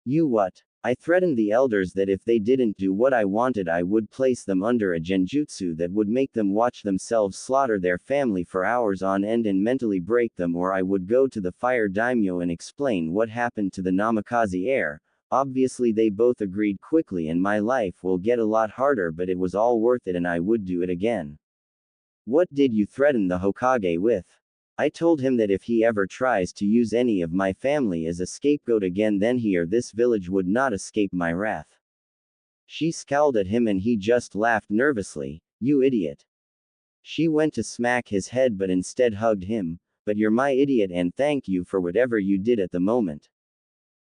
You what? I threatened the elders that if they didn't do what I wanted, I would place them under a genjutsu that would make them watch themselves slaughter their family for hours on end and mentally break them, or I would go to the fire daimyo and explain what happened to the Namikaze heir. Obviously they both agreed quickly and my life will get a lot harder, but it was all worth it and I would do it again. What did you threaten the Hokage with? I told him that if he ever tries to use any of my family as a scapegoat again, then he or this village would not escape my wrath. She scowled at him and he just laughed nervously. You idiot. She went to smack his head but instead hugged him. But you're my idiot and thank you for whatever you did at the moment.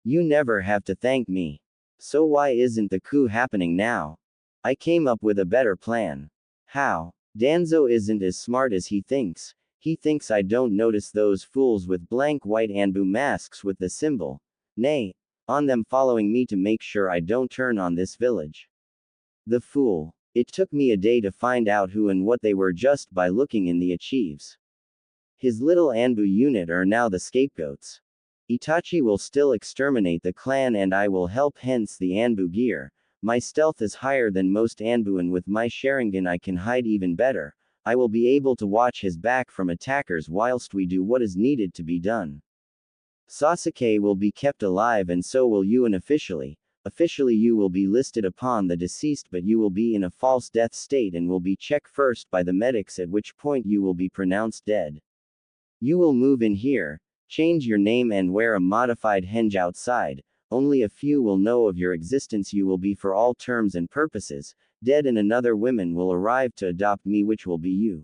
You never have to thank me. So why isn't the coup happening now? I came up with a better plan. How? Danzo isn't as smart as he thinks. He thinks I don't notice those fools with blank white Anbu masks with the symbol, nay, on them following me to make sure I don't turn on this village. The fool. It took me a day to find out who and what they were just by looking in the archives. His little Anbu unit are now the scapegoats. Itachi will still exterminate the clan and I will help, hence the Anbu gear. My stealth is higher than most Anbu and with my Sharingan I can hide even better. I will be able to watch his back from attackers whilst we do what is needed to be done. Sasuke will be kept alive and so will you, and officially you will be listed upon the deceased, but you will be in a false death state and will be checked first by the medics, at which point you will be pronounced dead. You will move in here, change your name and wear a modified henge outside. Only a few will know of your existence. You will be for all terms and purposes dead, and another woman will arrive to adopt me, which will be you.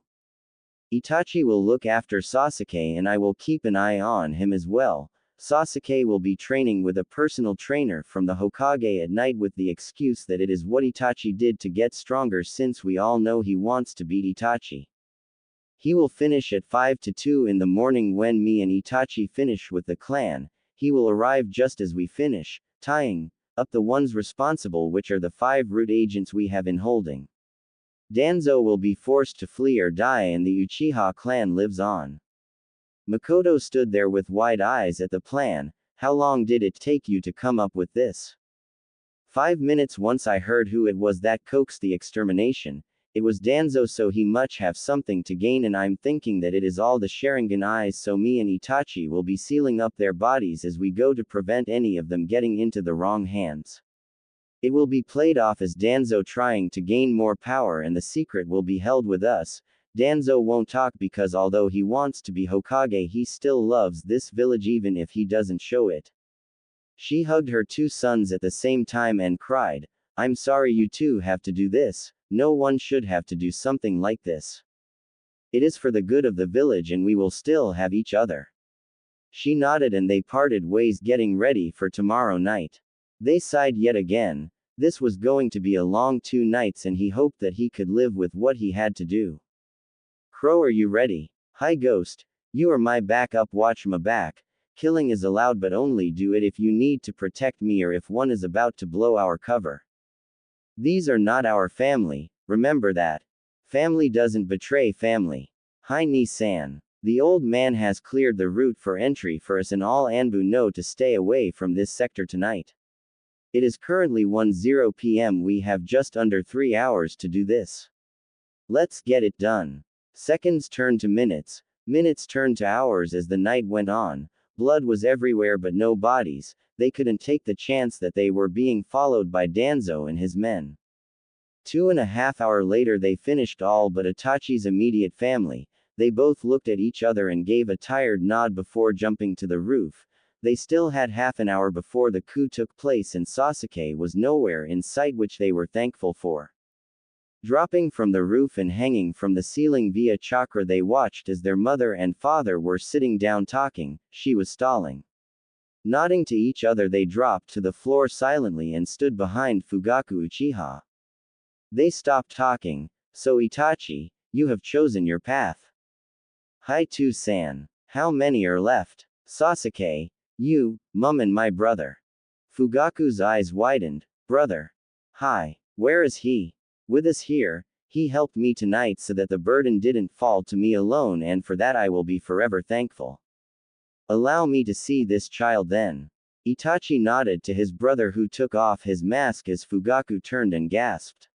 Itachi will look after Sasuke and I will keep an eye on him as well. Sasuke will be training with a personal trainer from the Hokage at night with the excuse that it is what Itachi did to get stronger, since we all know he wants to beat Itachi. He will finish at 5 to 2 in the morning when me and Itachi finish with the clan. He will arrive just as we finish, tying up the ones responsible, which are the 5 root agents we have in holding. Danzo will be forced to flee or die and the Uchiha clan lives on. Makoto stood there with wide eyes at the plan. How long did it take you to come up with this? 5 minutes. Once I heard who it was that coaxed the extermination, it was Danzo, so he must have something to gain, and I'm thinking that it is all the Sharingan eyes, so me and Itachi will be sealing up their bodies as we go to prevent any of them getting into the wrong hands. It will be played off as Danzo trying to gain more power and the secret will be held with us. Danzo won't talk because although he wants to be Hokage, he still loves this village even if he doesn't show it. She hugged her 2 sons at the same time and cried, "I'm sorry you two have to do this. No one should have to do something like this. It is for the good of the village and we will still have each other." She nodded and they parted ways, getting ready for tomorrow night. They sighed yet again. This was going to be a long 2 nights and he hoped that he could live with what he had to do. "Crow, are you ready?" "Hi Ghost. You are my backup, watch my back. Killing is allowed but only do it if you need to protect me or if one is about to blow our cover. These are not our family, remember that. Family doesn't betray family." "Hi Ni-san. The old man has cleared the route for entry for us and all Anbu know to stay away from this sector tonight. It is currently 10 p.m. We have just under 3 hours to do this. Let's get it done." Seconds turned to minutes, minutes turned to hours as the night went on. Blood was everywhere but no bodies. They couldn't take the chance that they were being followed by Danzo and his men. 2.5 hours later they finished all but Itachi's immediate family. They both looked at each other and gave a tired nod before jumping to the roof. They still had half an hour before the coup took place and Sasuke was nowhere in sight, which they were thankful for. Dropping from the roof and hanging from the ceiling via chakra, they watched as their mother and father were sitting down talking. She was stalling. Nodding to each other they dropped to the floor silently and stood behind Fugaku Uchiha. They stopped talking. "So Itachi, you have chosen your path." "Hi Tu-san. How many are left?" "Sasuke, you, Mum and my brother." Fugaku's eyes widened. "Brother? Hi. Where is he?" "With us here. He helped me tonight so that the burden didn't fall to me alone, and for that I will be forever thankful." "Allow me to see this child then." Itachi nodded to his brother, who took off his mask as Fugaku turned and gasped.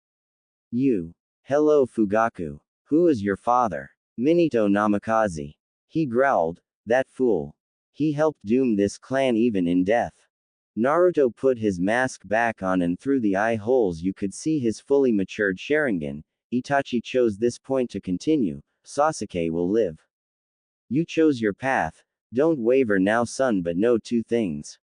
"You. Hello Fugaku. Who is your father?" "Minato Namikaze." He growled. "That fool. He helped doom this clan even in death." Naruto put his mask back on and through the eye holes you could see his fully matured Sharingan. Itachi chose this point to continue. "Sasuke will live. You chose your path. Don't waver now son, but know 2 things.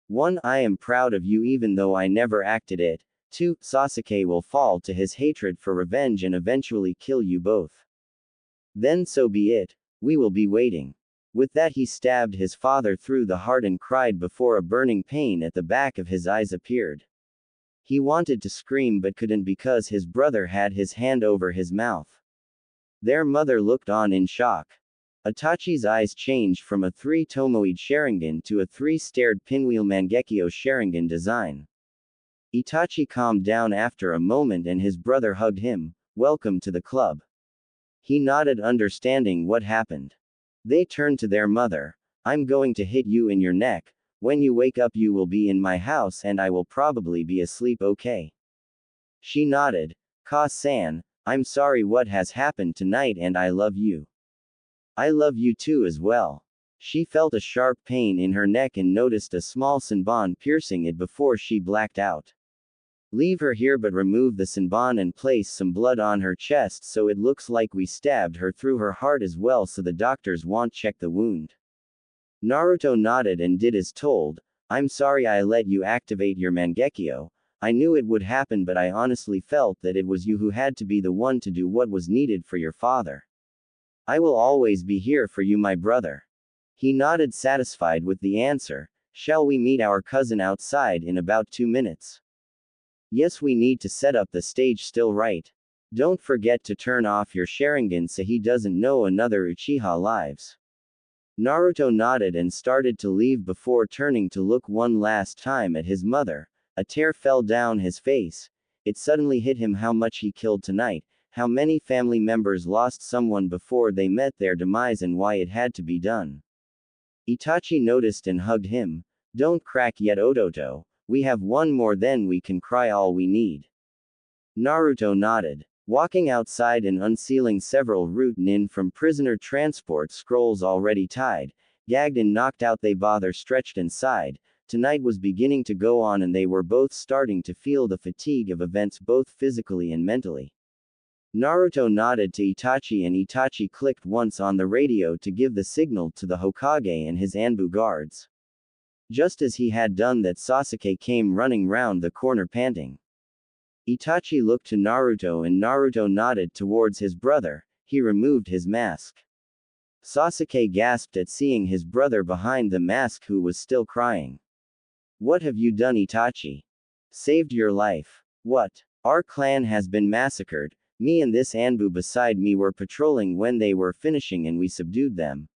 1. I am proud of you even though I never acted it. 2. Sasuke will fall to his hatred for revenge and eventually kill you both. Then so be it. We will be waiting." With that he stabbed his father through the heart and cried before a burning pain at the back of his eyes appeared. He wanted to scream but couldn't because his brother had his hand over his mouth. Their mother looked on in shock. Itachi's eyes changed from a 3-tomoed Sharingan to a 3-starred pinwheel Mangekyo Sharingan design. Itachi calmed down after a moment and his brother hugged him. Welcome to the club. He nodded, understanding what happened. They turned to their mother. I'm going to hit you in your neck. When you wake up you will be in my house and I will probably be asleep, okay? She nodded. Ka-san, I'm sorry what has happened tonight and I love you. I love you too as well. She felt a sharp pain in her neck and noticed a small senbon piercing it before she blacked out. Leave her here but remove the senbon and place some blood on her chest so it looks like we stabbed her through her heart as well so the doctors won't check the wound. Naruto nodded and did as told. I'm sorry I let you activate your Mangekyo. I knew it would happen but I honestly felt that it was you who had to be the one to do what was needed for your father. I will always be here for you, my brother. He nodded, satisfied with the answer. Shall we meet our cousin outside in about 2 minutes? Yes, we need to set up the stage still, right? Don't forget to turn off your Sharingan so he doesn't know another Uchiha lives. Naruto nodded and started to leave before turning to look one last time at his mother. A tear fell down his face. It suddenly hit him how much he killed tonight, how many family members lost someone before they met their demise and why it had to be done. Itachi noticed and hugged him. Don't crack yet, Ototo. We have one more, then we can cry all we need. Naruto nodded. Walking outside and unsealing several root nin from prisoner transport scrolls already tied, gagged and knocked out, they bother stretched and sighed. Tonight was beginning to go on and they were both starting to feel the fatigue of events both physically and mentally. Naruto nodded to Itachi and Itachi clicked once on the radio to give the signal to the Hokage and his Anbu guards. Just as he had done that, Sasuke came running round the corner panting. Itachi looked to Naruto and Naruto nodded towards his brother. He removed his mask. Sasuke gasped at seeing his brother behind the mask who was still crying. What have you done, Itachi? Saved your life. What? Our clan has been massacred. Me and this Anbu beside me were patrolling when they were finishing and we subdued them.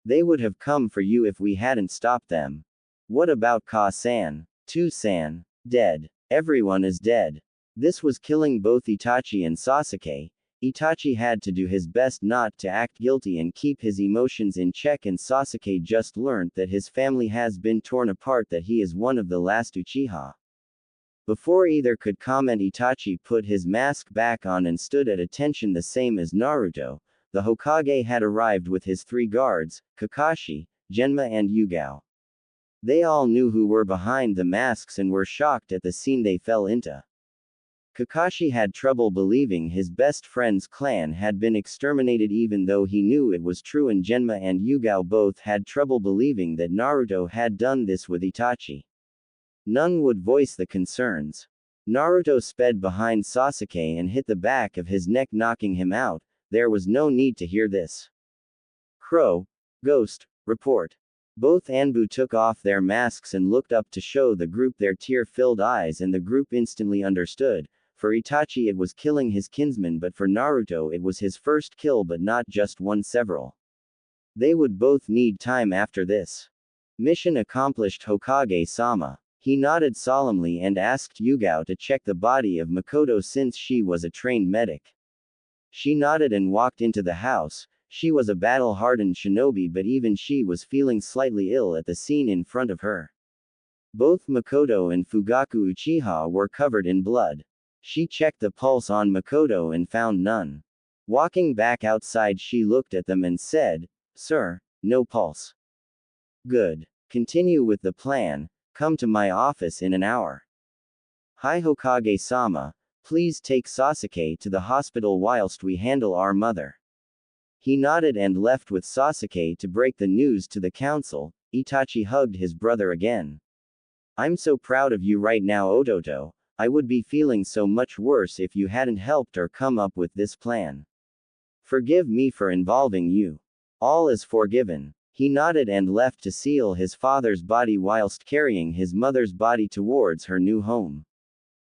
They would have come for you if we hadn't stopped them. What about Ka-san? Tu-san? Dead. Everyone is dead. This was killing both Itachi and Sasuke. Itachi had to do his best not to act guilty and keep his emotions in check, and Sasuke just learned that his family has been torn apart, that he is one of the last Uchiha. Before either could comment, Itachi put his mask back on and stood at attention, the same as Naruto. The Hokage had arrived with his 3 guards, Kakashi, Genma and Yugao. They all knew who were behind the masks and were shocked at the scene they fell into. Kakashi had trouble believing his best friend's clan had been exterminated even though he knew it was true, and Genma and Yugao both had trouble believing that Naruto had done this with Itachi. None would voice the concerns. Naruto sped behind Sasuke and hit the back of his neck, knocking him out. There was no need to hear this. Crow, Ghost, report. Both Anbu took off their masks and looked up to show the group their tear-filled eyes, and the group instantly understood. For Itachi it was killing his kinsman, but for Naruto it was his first kill, but not just one, several. They would both need time after this. Mission accomplished, Hokage-sama. He nodded solemnly and asked Yugao to check the body of Makoto since she was a trained medic. She nodded and walked into the house. She was a battle-hardened shinobi, but even she was feeling slightly ill at the scene in front of her. Both Makoto and Fugaku Uchiha were covered in blood. She checked the pulse on Makoto and found none. Walking back outside, she looked at them and said, "Sir, no pulse. Good. Continue with the plan. Come to my office in an hour." "Hi Hokage-sama, please take Sasuke to the hospital whilst we handle our mother." He nodded and left with Sasuke to break the news to the council. Itachi hugged his brother again. "I'm so proud of you right now, Ototo. I would be feeling so much worse if you hadn't helped or come up with this plan. Forgive me for involving you. All is forgiven." He nodded and left to seal his father's body whilst carrying his mother's body towards her new home.